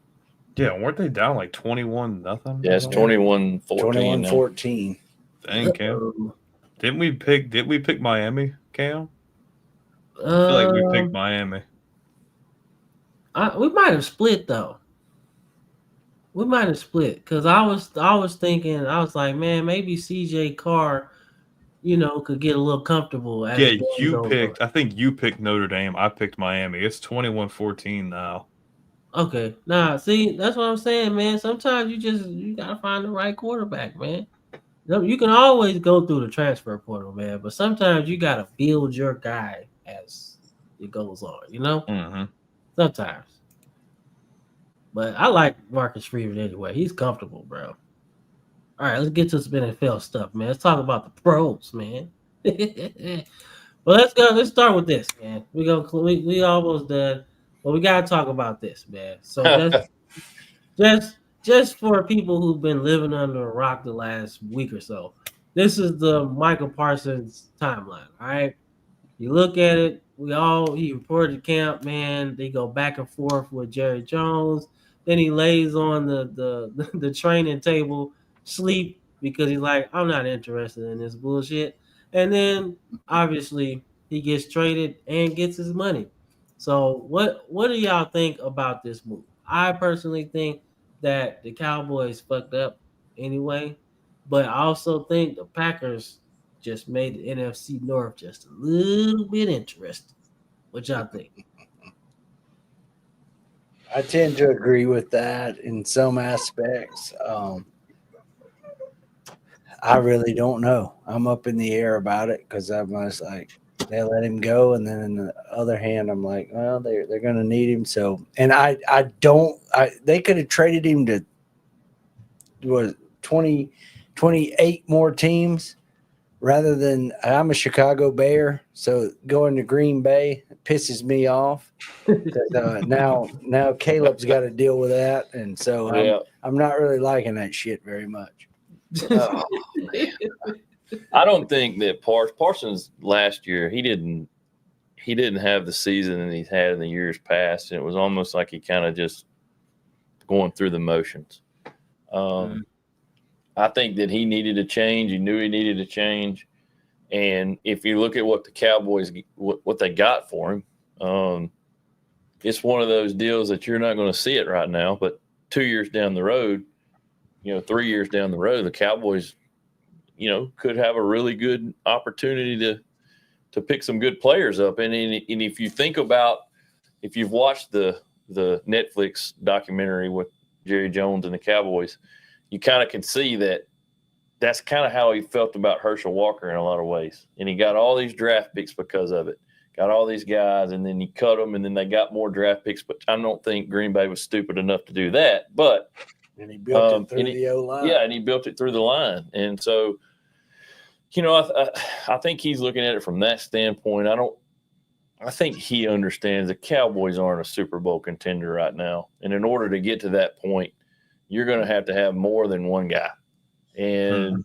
Yeah, weren't they down like 21-0? Yeah, it's 21-14. 21-14. Dang, Cam. Did we pick Miami, Cam? I feel like we picked Miami. We might have split though. We might have split because I was thinking, I was like, man, maybe CJ Carr, could get a little comfortable. Yeah, I think you picked Notre Dame. I picked Miami. It's 21-14 now. Okay. Nah, see, that's what I'm saying, man. Sometimes you gotta find the right quarterback, man. You can always go through the transfer portal, man, but sometimes you gotta build your guy as it goes on, Mm-hmm. Sometimes. But I like Marcus Freeman anyway. He's comfortable, bro. All right, let's get to some NFL stuff, man. Let's talk about the pros, man. Well, let's go. Let's start with this, man. We almost done, but we gotta talk about this, man. So just for people who've been living under a rock the last week or so, this is the Micah Parsons timeline. All right, you look at it. He reported to camp, man. They go back and forth with Jerry Jones. Then he lays on the training table, sleep, because he's like, I'm not interested in this bullshit. And then obviously he gets traded and gets his money. So what do y'all think about this move? I personally think that the Cowboys fucked up anyway, but I also think the Packers just made the NFC North just a little bit interesting. What y'all think? I tend to agree with that in some aspects. I really don't know. I'm up in the air about it because I'm just like, they let him go, and then on the other hand, I'm like, well, they're going to need him. So, and they could have traded him to 28 more teams rather than I'm a Chicago Bear, so going to Green Bay pisses me off. Now Caleb's got to deal with that, and so I'm not really liking that shit very much. Oh, I don't think that Parsons last year he didn't have the season that he's had in the years past, and it was almost like he kind of just going through the motions. I think that he needed a change. He knew he needed a change. And if you look at what the Cowboys, what they got for him, it's one of those deals that you're not going to see it right now. But 2 years down the road, 3 years down the road, the Cowboys, could have a really good opportunity to pick some good players up. And if you think about, if you've watched the Netflix documentary with Jerry Jones and the Cowboys, you kind of can see that that's kind of how he felt about Herschel Walker in a lot of ways. And he got all these draft picks because of it. Got all these guys, and then he cut them, and then they got more draft picks. But I don't think Green Bay was stupid enough to do that. But and he built it through the O-line. Yeah, and he built it through the line. And so, I think he's looking at it from that standpoint. I think he understands the Cowboys aren't a Super Bowl contender right now. And in order to get to that point, you're going to have more than one guy. And,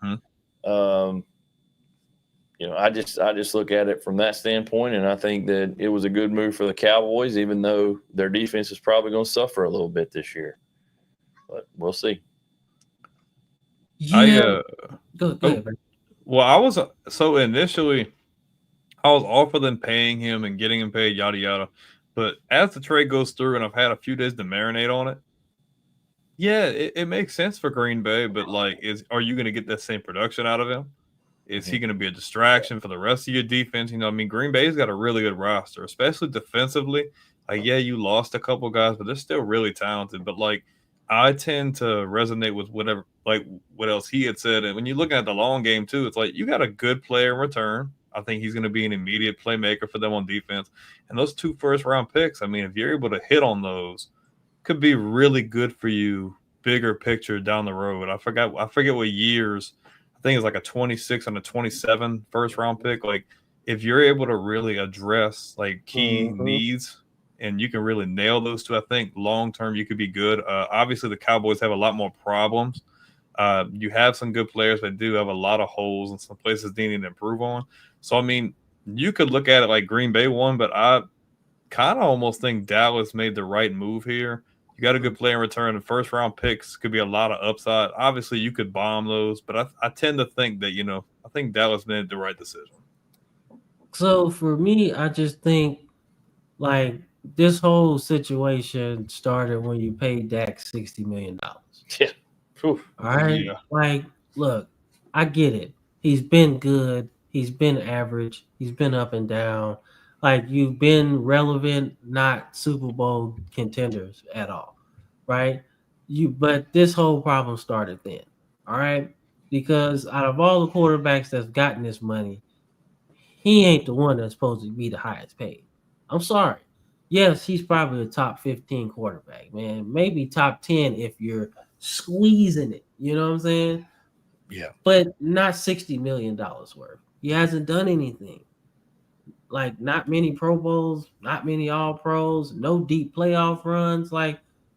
I just look at it from that standpoint, and I think that it was a good move for the Cowboys, even though their defense is probably going to suffer a little bit this year. But we'll see. Yeah. Go ahead, man. Well, initially I was all for them paying him and getting him paid, yada yada. But as the trade goes through, and I've had a few days to marinate on it, yeah, it makes sense for Green Bay. But are you going to get that same production out of him? Is he going to be a distraction for the rest of your defense? Green Bay's got a really good roster, especially defensively. You lost a couple guys, but they're still really talented. But I tend to resonate with what else he had said. And when you're looking at the long game too, it's you got a good player in return. I think he's going to be an immediate playmaker for them on defense. And those 2 first-round picks, if you're able to hit on those, could be really good for you, bigger picture down the road. I forget what years. I think it's a 26 and a 27 first-round pick. If you're able to really address key needs and you can really nail those 2, I think long-term you could be good. Obviously, the Cowboys have a lot more problems. You have some good players that do have a lot of holes and some places they need to improve on. So, you could look at it like Green Bay won, but I kind of almost think Dallas made the right move here. You got a good player in return. The first-round picks could be a lot of upside. Obviously, you could bomb those, but I tend to think that, I think Dallas made the right decision. So, for me, I just think, this whole situation started when you paid Dak $60 million. Yeah. All right. Yeah. Look, I get it. He's been good. He's been average. He's been up and down. You've been relevant, not Super Bowl contenders at all. Right? But this whole problem started then. All right. Because out of all the quarterbacks that's gotten this money, he ain't the one that's supposed to be the highest paid. I'm sorry. Yes, he's probably a top 15 quarterback, man. Maybe top 10 if you're squeezing it. You know what I'm saying? Yeah. But not $60 million worth. He hasn't done anything. Not many Pro Bowls, not many All Pros, no deep playoff runs.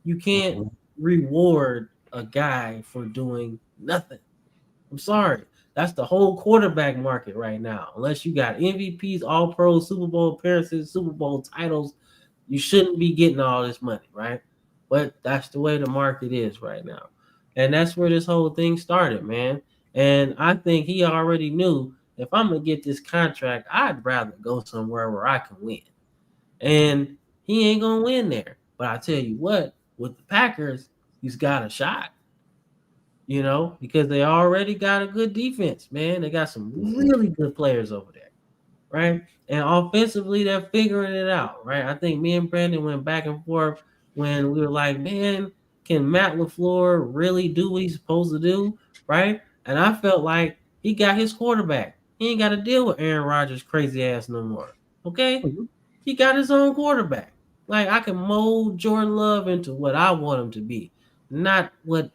You can't reward a guy for doing nothing. I'm sorry. That's the whole quarterback market right now. Unless you got MVPs, All Pros, Super Bowl appearances, Super Bowl titles, you shouldn't be getting all this money, right? But that's the way the market is right now. And that's where this whole thing started, man. And I think he already knew, if I'm going to get this contract, I'd rather go somewhere where I can win. And he ain't going to win there. But I tell you what, with the Packers, he's got a shot. Because they already got a good defense, man. They got some really good players over there, right? And offensively, they're figuring it out, right? I think me and Brandon went back and forth when we were like, man, can Matt LaFleur really do what he's supposed to do, right? And I felt like he got his quarterback. He ain't got to deal with Aaron Rodgers' crazy ass no more, okay? He got his own quarterback. I can mold Jordan Love into what I want him to be, not what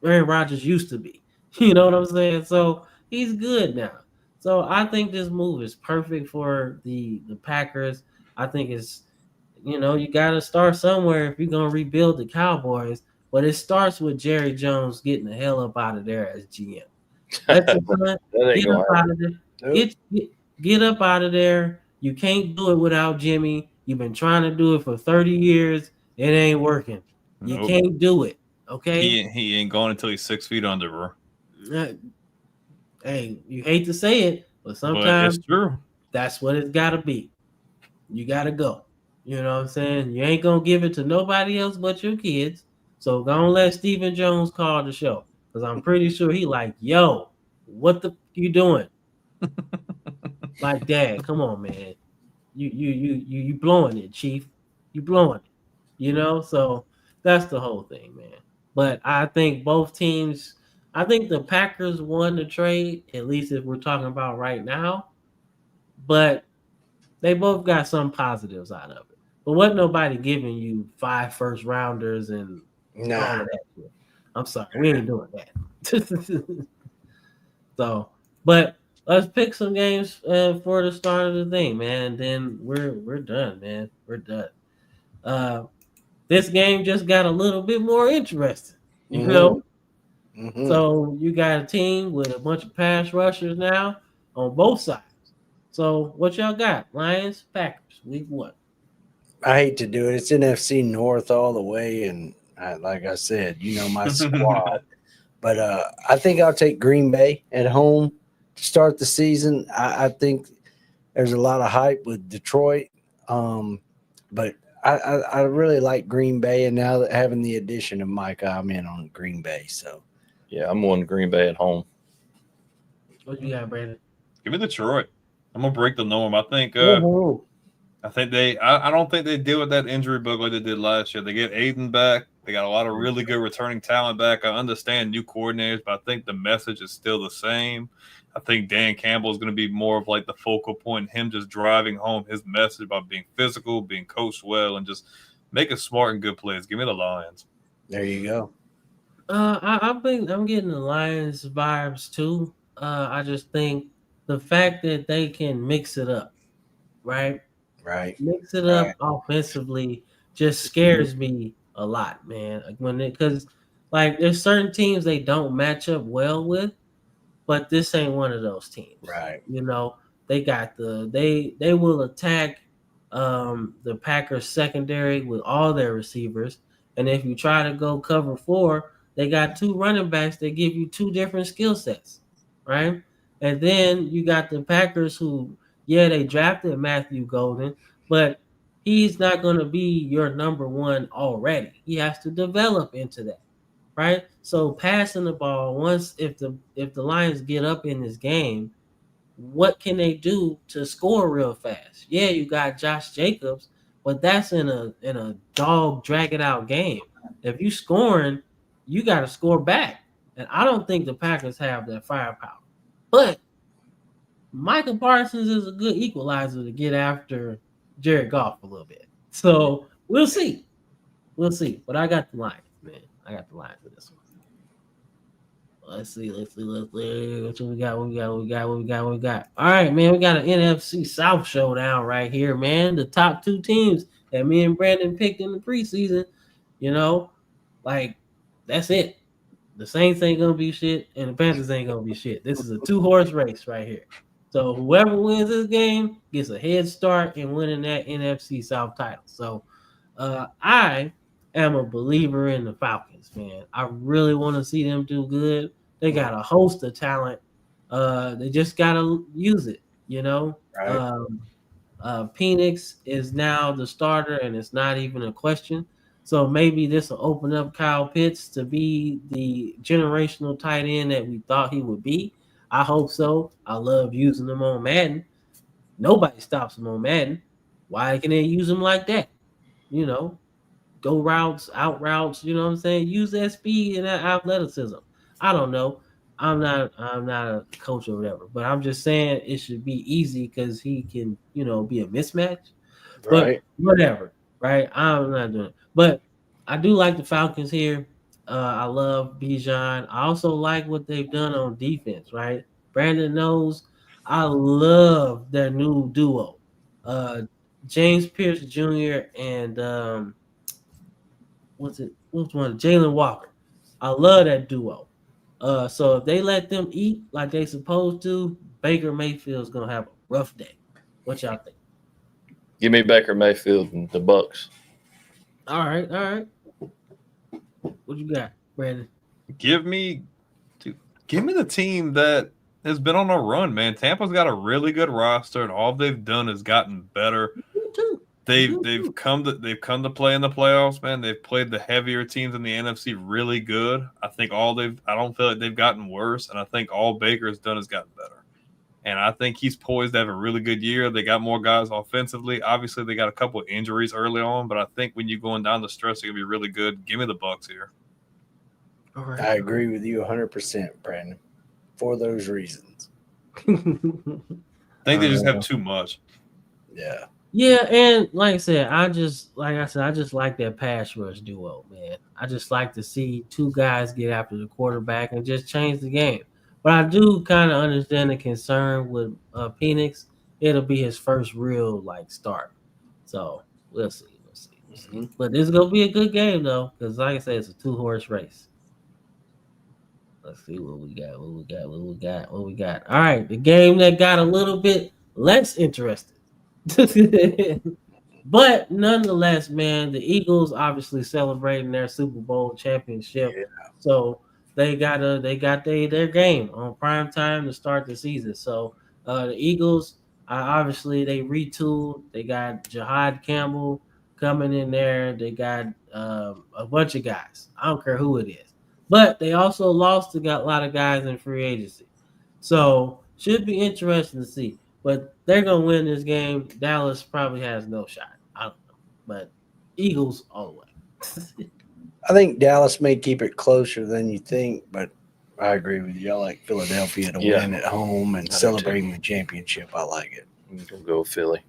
Aaron Rodgers used to be. You know what I'm saying? So he's good now. So I think this move is perfect for the Packers. I think it's, you got to start somewhere if you're going to rebuild the Cowboys. But it starts with Jerry Jones getting the hell up out of there as GM. Get up out of there. Get up out of there. You can't do it without Jimmy. You've been trying to do it for 30 years. It ain't working. You can't do it. Okay, he ain't going until he's 6 feet under, bro. Hey, you hate to say it, but sometimes it's true. That's what it's got to be. You got to go. You know what I'm saying? You ain't gonna give it to nobody else but your kids. So don't let Stephen Jones call the show, because I'm pretty sure he like, yo, what the you doing? Dad, come on, man. You blowing it, Chief. You blowing it. So that's the whole thing, man. But I think both teams, I think the Packers won the trade, at least if we're talking about right now. But they both got some positives out of it. But wasn't nobody giving you 5 first-rounders and all of that shit. I'm sorry, we ain't doing that. So, but let's pick some games for the start of the thing, man. And then we're done, man. We're done. This game just got a little bit more interesting. You know, Mm-hmm. so you got a team with a bunch of pass rushers now on both sides. So what y'all got? Lions, Packers, week 1. I hate to do it. It's NFC North all the way, and like I said, my squad. But I think I'll take Green Bay at home to start the season. I think there's a lot of hype with Detroit, but I really like Green Bay, and now that having the addition of Micah, I'm in on Green Bay. So Yeah, I'm on Green Bay at home. What you got, Brandon? Give me Detroit. I'm gonna break the norm. I think. Woo-hoo. I think they. I don't think they deal with that injury bug like they did last year. They get Aiden back. They got a lot of really good returning talent back. I understand new coordinators, but I think the message is still the same. I think Dan Campbell is going to be more of like the focal point, him just driving home his message about being physical, being coached well, and just making smart and good plays. Give me the Lions. there you go. I think I'm getting the Lions vibes too. I just think the fact that they can mix it up, right? Right. Mix it up offensively just scares me a lot, man. Like because like there's certain teams they don't match up well with, but this ain't one of those teams. Right. They got they will attack the Packers secondary with all their receivers. And if you try to go cover 4, they got 2 running backs that give you 2 different skill sets, right? And then you got the Packers who, they drafted Matthew Golden, but he's not going to be your number 1 already. He has to develop into that, right? So passing the ball once, if the Lions get up in this game, what can they do to score real fast? Yeah, you got Josh Jacobs, but that's in a dog drag it out game. If you scoring, you got to score back, and I don't think the Packers have that firepower. But Micah Parsons is a good equalizer to get after Jared Goff a little bit. So we'll see. But I got the Lions, man. I got the Lions for this one. Let's see. What we got? All right, man. We got an NFC South showdown right here, man. The top 2 teams that me and Brandon picked in the preseason. Like that's it. The Saints ain't gonna be shit, and the Panthers ain't gonna be shit. This is a 2-horse race right here. So whoever wins this game gets a head start in winning that NFC South title. So I am a believer in the Falcons, man. I really want to see them do good. They got a host of talent. They just gotta use it, Right. Penix is now the starter, and it's not even a question. So maybe this will open up Kyle Pitts to be the generational tight end that we thought he would be. I hope so. I love using him on Madden. Nobody stops him on Madden. Why can they use him like that? Go routes, out routes, you know what I'm saying? Use that speed and that athleticism. I don't know. I'm not a coach or whatever, but I'm just saying it should be easy because he can, be a mismatch. Right. But whatever, right? I'm not doing it. But I do like the Falcons here. I love Bijan. I also like what they've done on defense, right? Brandon knows I love their new duo. James Pierce Jr. and what's one? Jalen Walker. I love that duo. So if they let them eat like they supposed to, Baker Mayfield's gonna have a rough day. What y'all think? Give me Baker Mayfield and the Bucks. All right. What you got, Brandon? Give me the team that has been on a run, man. Tampa's got a really good roster, and all they've done has gotten better. They've come to play in the playoffs, man. They've played the heavier teams in the NFC really good. I don't feel like they've gotten worse, and I think all Baker has done has gotten better. And I think he's poised to have a really good year. They got more guys offensively. Obviously, they got a couple of injuries early on, but I think when you're going down the stretch, they're gonna be really good. Give me the Bucks here. All right. I agree with you 100%, Brandon, for those reasons. I think they just have too much. Yeah. Yeah, and like I said, I just like that pass rush duo, man. I just like to see 2 guys get after the quarterback and just change the game. But I do kind of understand the concern with Penix. It'll be his first real start. So we'll see. Mm-hmm. But this is gonna be a good game though, because like I said, it's a 2-horse race. Let's see what we got. All right, the game that got a little bit less interesting. But nonetheless, man, the Eagles obviously celebrating their Super Bowl championship. Yeah. So they got their game on prime time to start the season. So the Eagles obviously they retooled. They got Jahad Campbell coming in there. They got a bunch of guys. I don't care who it is. But they also lost a lot of guys in free agency. So should be interesting to see. But they're gonna win this game. Dallas probably has no shot. I don't know. But Eagles all the way. I think Dallas may keep it closer than you think, but I agree with you. I like Philadelphia to win at home and celebrating the championship. I like it. We'll go Philly.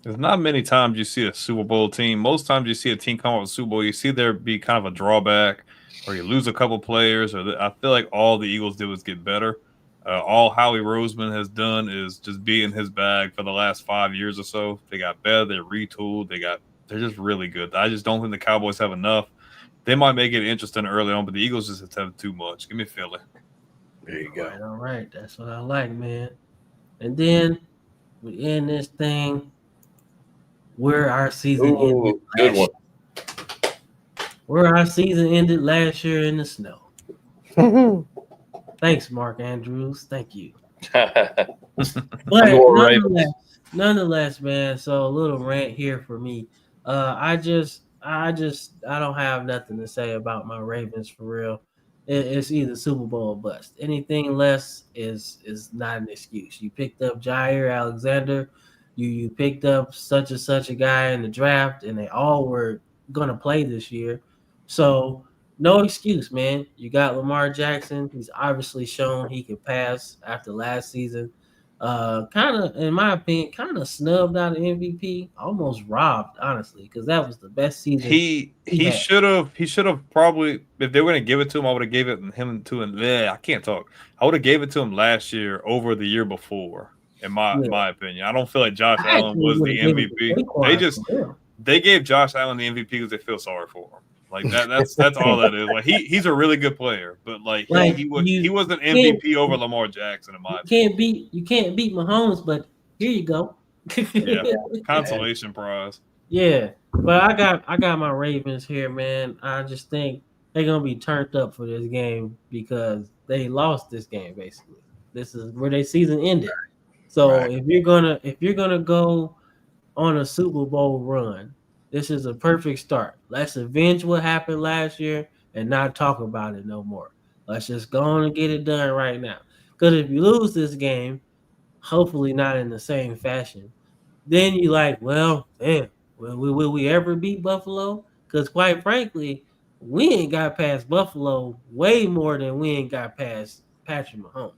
There's not many times you see a Super Bowl team. Most times you see a team come up with a Super Bowl, you see there be kind of a drawback, or you lose a couple players. I feel like all the Eagles did was get better. All Howie Roseman has done is just be in his bag for the last 5 years or so. They got better. They're retooled. They're just really good. I just don't think the Cowboys have enough. They might make it interesting early on, but the Eagles just have too much. Give me Philly. There you go. All right. That's what I like, man. And then we end this thing where our season ended. Good one. Where our season ended last year in the snow. Thanks, Mark Andrews. Thank you. But nonetheless, man. So a little rant here for me. I don't have nothing to say about my Ravens for real. It's either Super Bowl or bust. Anything less is not an excuse. You picked up Jair Alexander. You picked up such and such a guy in the draft, and they all were gonna play this year. So no excuse, man. You got Lamar Jackson. He's obviously shown he can pass after last season. Kind of, in my opinion, kind of snubbed out of MVP. Almost robbed, honestly, because that was the best season. He should have probably, if they were going to give it to him, I would have gave it him to him. I can't talk. I would have gave it to him last year over the year before. In my opinion, I don't feel like Josh Allen was the MVP. They gave Josh Allen the MVP because they feel sorry for him. Like that's all that is. Like he's a really good player, but he was an MVP over Lamar Jackson in my opinion. You can't beat Mahomes, but here you go. Yeah, consolation prize. Yeah, but I got my Ravens here, man. I just think they're gonna be turned up for this game because they lost this game basically. This is where their season ended. So if you're gonna go on a Super Bowl run, this is a perfect start. Let's avenge what happened last year and not talk about it no more. Let's just go on and get it done right now. Because if you lose this game, hopefully not in the same fashion, then you like, well, damn, will we ever beat Buffalo? Because quite frankly, we ain't got past Buffalo way more than we ain't got past Patrick Mahomes.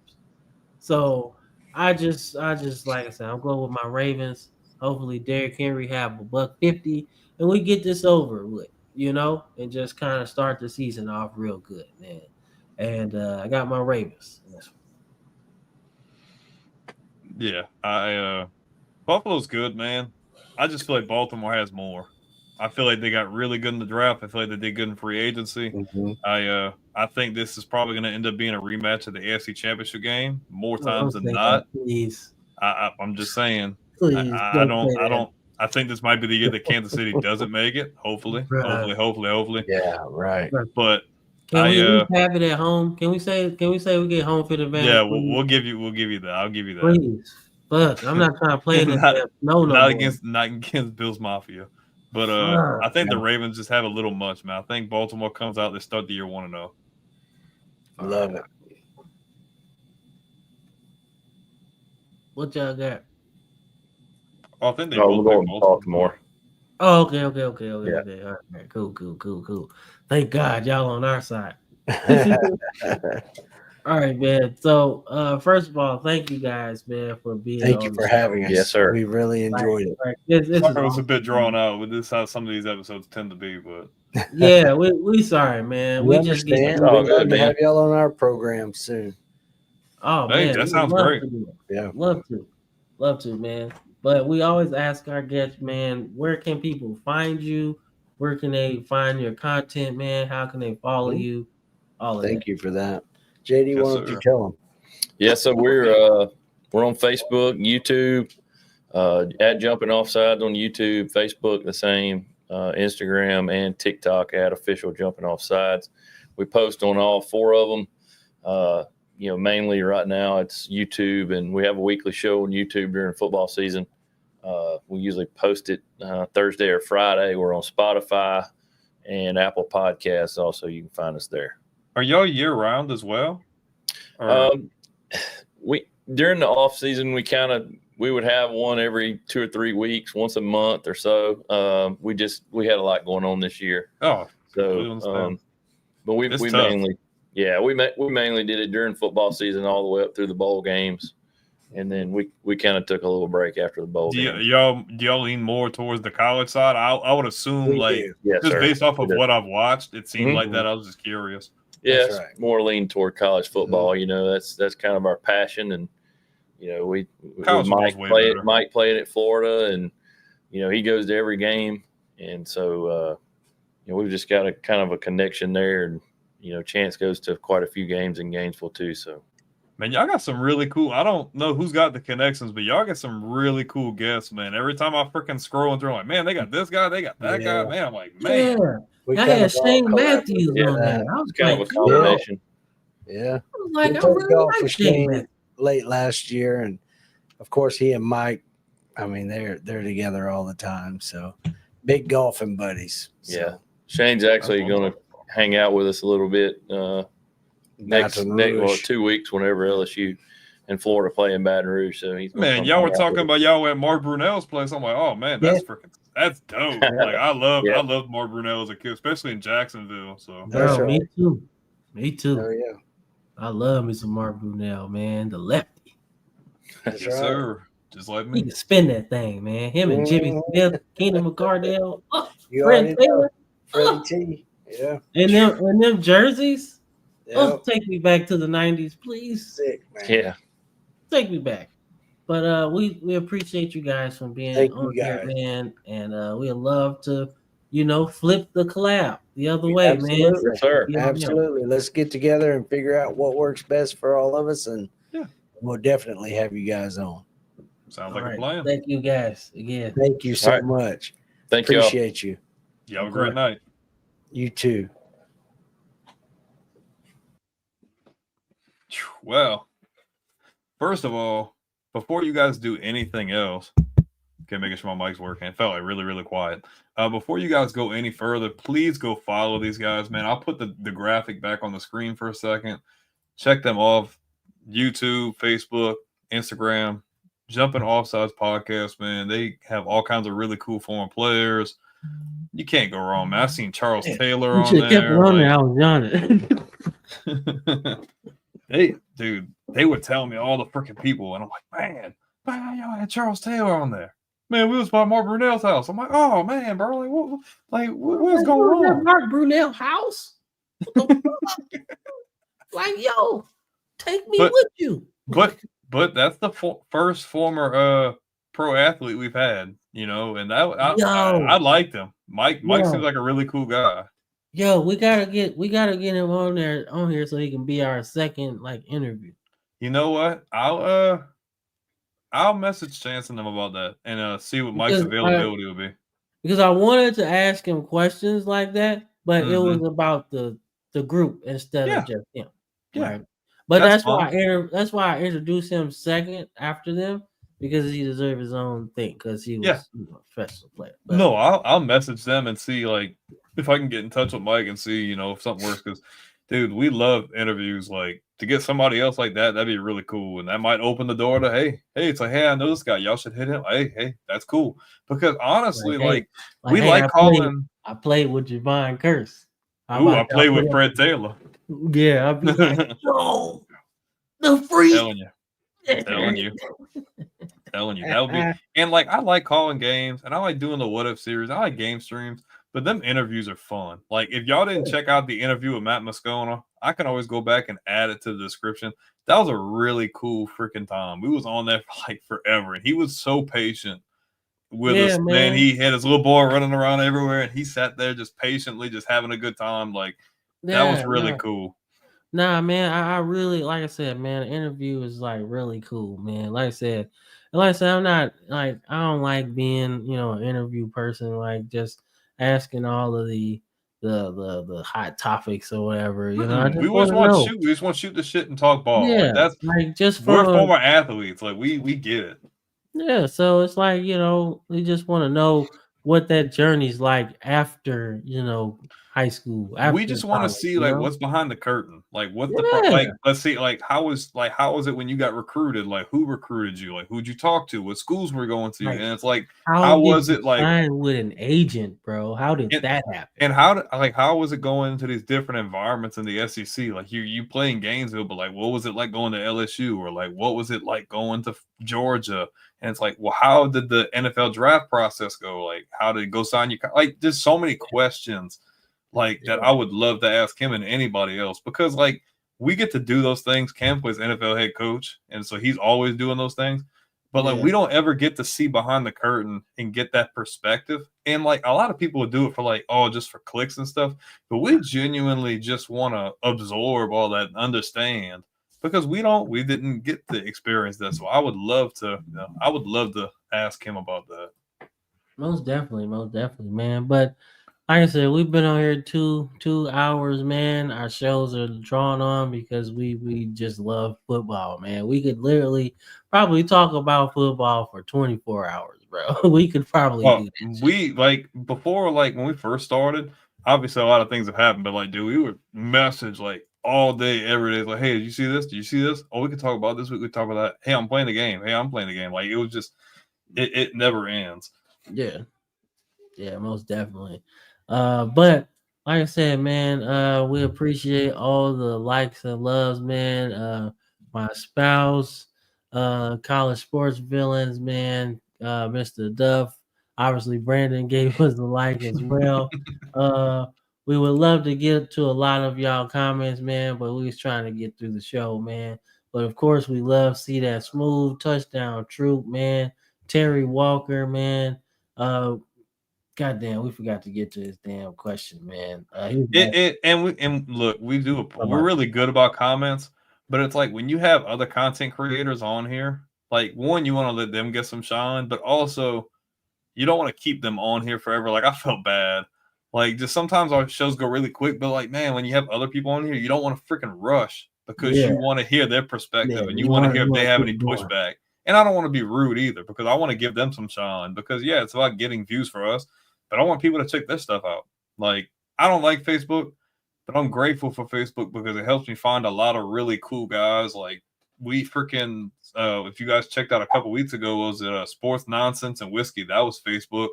So I just like I said, I'm going with my Ravens. Hopefully Derrick Henry have a $150 and we get this over with, and just kind of start the season off real good, man. And I got my Ravens. Yeah, Buffalo's good, man. I just feel like Baltimore has more. I feel like they got really good in the draft. I feel like they did good in free agency. Mm-hmm. I think this is probably going to end up being a rematch of the AFC Championship game more times than not. Please. I'm just saying. Please, I think this might be the year that Kansas City doesn't make it. Hopefully. Yeah, right. But can we have it at home? Can we say we get home field advantage? Yeah, we'll give you that. I'll give you that. Please. But I'm not trying to play not against Bills Mafia. But I think the Ravens just have a little much, man. I think Baltimore comes out, they start the year 1-0. I love it. What y'all got? Oh, I think they both going to Baltimore. Oh, okay. All right, cool. Thank God y'all on our side. All right, man. So, first of all, thank you guys, man, for being. Thank you for having us. Yes, sir. We really enjoyed it. Right. This was a bit drawn out. But this is how some of these episodes tend to be. But yeah, we sorry, man. We understand. We'd love to have y'all on our program soon. Oh hey, man, that sounds great. Yeah, love to, man. But we always ask our guests, man, where can people find you? Where can they find your content, man? How can they follow you? Thank you for that. JD, Yes, why don't you sir. tell them? Yeah, so we're on Facebook, YouTube, at Jumping Offsides on YouTube, Facebook the same, Instagram and TikTok at Official Jumping Offsides. We post on all 4 of them. Mainly right now it's YouTube, and we have a weekly show on YouTube during football season. We usually post it Thursday or Friday. We're on Spotify and Apple Podcasts. Also, you can find us there. Are y'all year round as well? Or- We during the off season we would have one every 2 or 3 weeks, once a month or so. We had a lot going on this year. Oh, So, but we tough. mainly mainly did it during football season all the way up through the bowl games, and then we kind of took a little break after the bowl do games. y'all lean more towards the college side? I would assume We like do. Yes, just sir. based off of We do. what I've watched, it seemed Mhm. like that. I was just curious. Yeah, That's it's right. more lean toward college football. That's kind of our passion, and we College Mike football's way better. Mike played at Florida, and he goes to every game, and so we've just got a kind of a connection there, and Chance goes to quite a few games in Gainesville too. So Man, y'all got some really cool. I don't know who's got the connections, but y'all got some really cool guests, man. Every time I freaking scroll through, I'm like, man, they got this guy, they got that guy. Man, I'm like, man. Yeah. We I kind had of all Shane collaborated Matthews with on that. there. I was it's kind like, of a combination. Yeah. I was like, We I played really golf like with Shane Shane Matthews. late last year, and of course he and Mike, I mean, they're together all the time. So big golfing buddies. So, Yeah. Shane's actually going to hang out with us a little bit next Baton Rouge. 2 weeks whenever LSU and Florida play in Baton Rouge. So he's gonna Man, come y'all hang were out talking with us. about y'all at Mark Brunell's place. I'm like, oh man, that's dope. Like I loved Mark Brunell as a kid, especially in Jacksonville. So That's Bro, right. Me too. Oh yeah. I love me some Mark Brunell, man. The lefty. That's yes, right. sir. Just like He me. can spin that thing, man. Him and Jimmy Smith, Keenan McCardell, You Fred already know. Taylor. Freddie T. Yeah. And them jerseys. Yep. Take me back to the 90s, please. Sick, man. Yeah. Take me back. But we appreciate you guys for being Thank on you, here, guys. man. And we'd love to, flip the collab the other way, man. Absolutely. Yes, sir. Yeah, Absolutely. Let's get together and figure out what works best for all of us, and Yeah. we'll definitely have you guys on. Sounds All like right. a plan. Thank you guys again. Thank you so All right. much. Thank you all. Appreciate you. You have a great night. You too. Well, first of all, before you guys do anything else, okay, making sure my mic's working. It felt like really, really quiet. Before you guys go any further, please go follow these guys, man. I'll put the graphic back on the screen for a second. Check them off. YouTube, Facebook, Instagram, Jumping Offsides Podcast, man. They have all kinds of really cool former players. You can't go wrong, man. I've seen Charles Taylor You on should have kept it there. on there. I was on it. They would tell me all the freaking people, and I'm like, man, y'all had Charles Taylor on there. Man, we was by Mark Brunell's house. I'm like, oh man, bro, what's going on? Mark Brunell house? Like, yo, take me with you. But that's the first former pro athlete we've had, and I liked him. Mike seems like a really cool guy. Yo, we gotta get him on here so he can be our second interview. You know what? I'll message Chance and them about that and see what Mike's availability will be. Because I wanted to ask him questions like that, but it was about the group instead of just him. Yeah. Right? But that's why I introduced him second after them, because he deserved his own thing, because he was a professional player. But, no, I'll message them and see if I can get in touch with Mike and see if something works. Because, dude, we love interviews. To get somebody else like that, that'd be really cool, and that might open the door to hey, it's like, hey, I know this guy. Y'all should hit him. Hey, that's cool. Because honestly, calling. I played with Javon Curse. I played with Fred Taylor. Yeah, I'd be like, no, the freak. Telling you. That would be. And I like calling games, and I like doing the what if series. I like game streams, but them interviews are fun. If y'all didn't check out the interview with Matt Moscona, I can always go back and add it to the description. That was a really cool freaking time. We was on there for forever, and he was so patient with us. Man, he had his little boy running around everywhere, and he sat there just patiently, just having a good time. That was really cool. Nah, man, I really, like I said, man, the interview is like really cool, man. I'm not like, I don't like being, an interview person, like just asking all of the hot topics or whatever. I We just want just to want to know. shoot. We just want to shoot the shit and talk ball. Like Yeah, that's like just we're for former athletes. Like we get it. yeah. So it's like, we just want to know what that journey's like after, high school, We after just want to college, see like what's behind the curtain. Like what's Yeah. like let's see like how was it when you got recruited? Like who recruited you? Like who'd you talk to? What schools were going to? Like, And it's like how how did was you it like sign with an agent, bro? How did and, that happen? and how was it going into these different environments in the SEC? Like you playing Gainesville, but like what was it like going to LSU or like what was it like going to Georgia? And it's like, well, how did the NFL draft process go? Like how did it go sign you? Like there's so many questions like that I would love to ask him and anybody else because like we get to do those things. Cam plays NFL head coach, and so he's always doing those things. But like Yeah. we don't ever get to see behind the curtain and get that perspective. And like a lot of people would do it for like, oh, just for clicks and stuff. But we genuinely just want to absorb all that and understand because we didn't get to experience that. So I would love to, I would love to ask him about that. Most definitely, man. But like I said, we've been on here 2 hours, man. Our shows are drawn on because we just love football, man. We could literally probably talk about football for 24 hours, bro. We could probably do Well, that shit. we like before, like when we first started, obviously a lot of things have happened, but like, dude, we would message like all day, every day. Like, hey, did you see this? Did you see this? Oh, we could talk about this. We could talk about that. Hey, I'm playing the game. Hey, I'm playing the game. Like it was just, it never ends. Yeah. Yeah, most definitely. But like I said, man, we appreciate all the likes and loves, man. My spouse, college sports villains, man, Mr. Duff. Obviously, Brandon gave us the like as well. Uh, we would love to get to a lot of y'all comments, man, but we was trying to get through the show, man. But of course, we love see that smooth touchdown troop, man. Terry Walker, man. God damn, we forgot to get to this damn question, man. And look, we're really good about comments, but it's like when you have other content creators on here, like one, you want to let them get some shine, but also you don't want to keep them on here forever. Like I felt bad. Like just sometimes our shows go really quick, but like man, when you have other people on here, you don't want to freaking rush because Yeah, you want to hear their yeah. perspective and you You want to want hear you if they want have to any keep going. pushback. And I don't want to be rude either because I want to give them some shine because yeah, it's about getting views for us, but I want people to check this stuff out. Like I don't like Facebook, but I'm grateful for Facebook because it helps me find a lot of really cool guys. Like we freaking, if you guys checked out a couple weeks ago, was it Sports Nonsense and Whiskey? That was Facebook.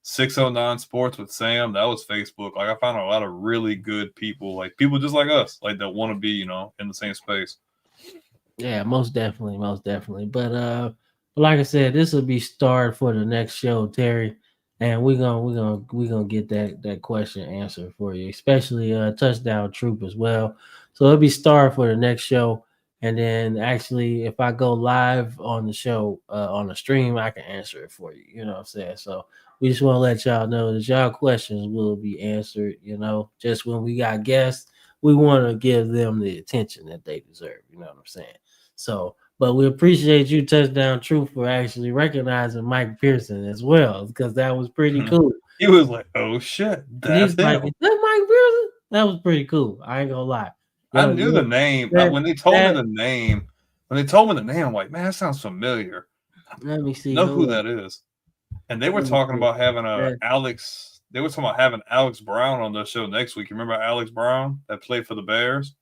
609 Sports with Sam, that was Facebook. Like I found a lot of really good people, like people just like us, like that want to be, in the same space. Yeah, most definitely. But like I said, this will be start for the next show, Terry, and we're gonna get that question answered for you, especially touchdown troop as well. So it'll be start for the next show, and then actually, if I go live on the show on the stream, I can answer it for you. You know what I'm saying? So we just want to let y'all know that y'all questions will be answered. Just when we got guests, we want to give them the attention that they deserve. You know what I'm saying? So, but we appreciate you, Touchdown Truth, for actually recognizing Mike Pearson as well, because that was pretty cool. He was like, "Oh shit, that's He's like, him." "Is that Mike Pearson?" That was pretty cool. I ain't gonna lie. I knew the name when they told me the name. When they told me the name, I'm like, "Man, that sounds familiar." Let me see. Know who that is? And they were talking about having Alex. They were talking about having Alex Brown on the show next week. You remember Alex Brown that played for the Bears?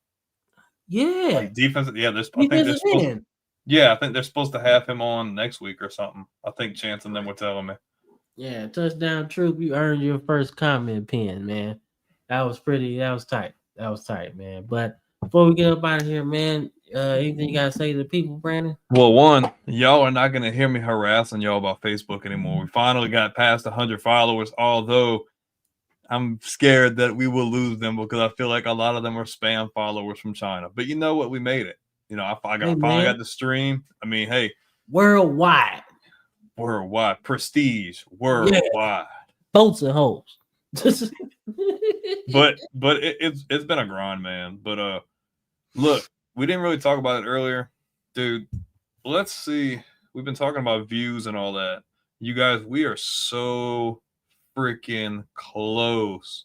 Yeah, like defensive. Yeah, I think they're supposed to have him on next week or something. I think Chance and them were telling me. Yeah, Touchdown Troop, you earned your first comment pin, man. That was tight. That was tight, man. But before we get up out of here, man, anything you gotta say to the people, Brandon? Well, one, y'all are not gonna hear me harassing y'all about Facebook anymore. We finally got past 100 followers, although I'm scared that we will lose them because I feel like a lot of them are spam followers from China. But you know what? We made it. I finally got the stream. I mean, hey, worldwide, prestige, worldwide, boats and holes. but it's been a grind, man. But Look, we didn't really talk about it earlier, dude. Let's see. We've been talking about views and all that. You guys, we are so freaking close.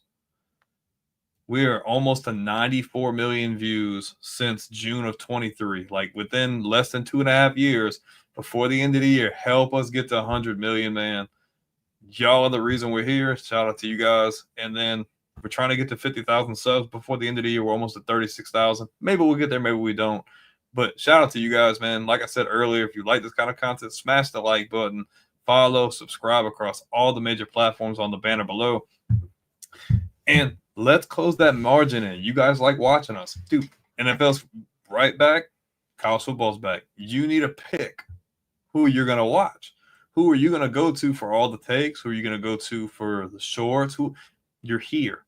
We are almost to 94 million views since June of 23. Like within less than 2.5 years before the end of the year. Help us get to 100 million, man. Y'all are the reason we're here. Shout out to you guys. And then we're trying to get to 50,000 subs before the end of the year. We're almost at 36,000. Maybe we'll get there. Maybe we don't. But shout out to you guys, man. Like I said earlier, if you like this kind of content, smash the like button, follow, subscribe across all the major platforms on the banner below. And let's close that margin in. You guys like watching us. Dude, NFL's right back. College football's back. You need to pick who you're going to watch. Who are you going to go to for all the takes? Who are you going to go to for the shorts? Who you're here.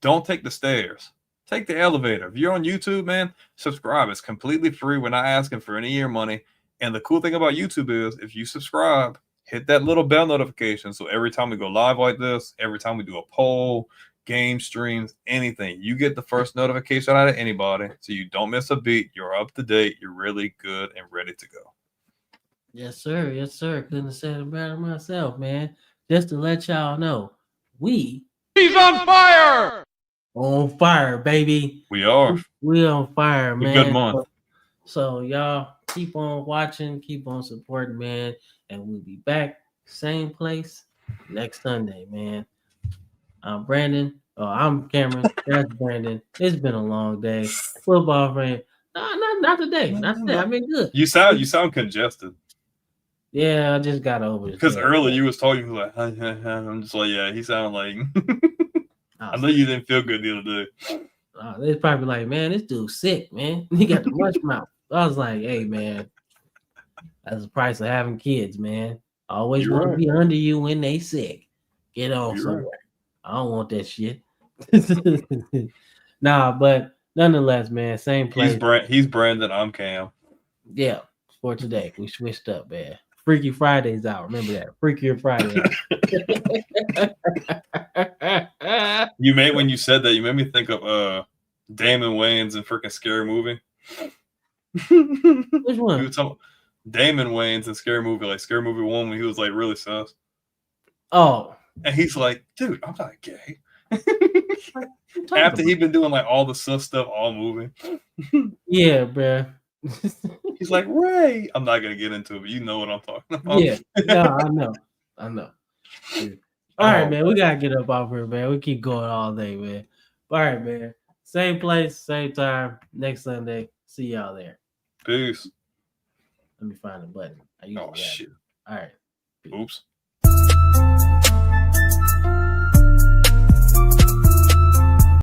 Don't take the stairs. Take the elevator. If you're on YouTube, man, subscribe. It's completely free. We're not asking for any of your money. And the cool thing about YouTube is if you subscribe, hit that little bell notification. So every time we go live like this, every time we do a poll, game streams, anything, you get the first notification out of anybody. So you don't miss a beat. You're up to date. You're really good and ready to go. Yes, sir. Yes, sir. Couldn't have said it better myself, man. Just to let y'all know, he's on fire! on fire, baby. We are. We on fire, man. Good month. So y'all keep on watching, keep on supporting, man. And we'll be back same place next Sunday, man. I'm Brandon. Oh, I'm Cameron. That's Brandon. It's been a long day. Football friend. No, not today. Not today. I've been good. You sound congested. Yeah, I just got over it. Because earlier you was talking, you was like, I'm just like, yeah, he sounded like I know you didn't feel good the other day. They're probably like, man, this dude's sick, man. He got the mush mouth. I was like, hey, man, that's the price of having kids, man. I always You're want right. to be under you when they sick. Get on You're somewhere. right. I don't want that shit. Nah, but nonetheless, man, same place. He's Brandon. I'm Cam. Yeah, for today. We switched up, man. Freaky Friday's out. Remember that. Freakier Friday. You made when you said that, you made me think of Damon Wayans in freaking Scary Movie. Which one? You were talking Damon Wayans in Scary Movie, like Scary Movie 1 when he was like really sus. Oh. And he's like, dude, I'm not gay. After he'd been doing like all the sus stuff all movie. Yeah, bro. He's like, Ray. I'm not gonna get into it, but you know what I'm talking about. Yeah, no, I know. All right, man. We gotta get up off here, man. We keep going all day, man. All right, man. Same place, same time, next Sunday. See y'all there. Peace. Let me find the button. Oh shit. All right. Oops.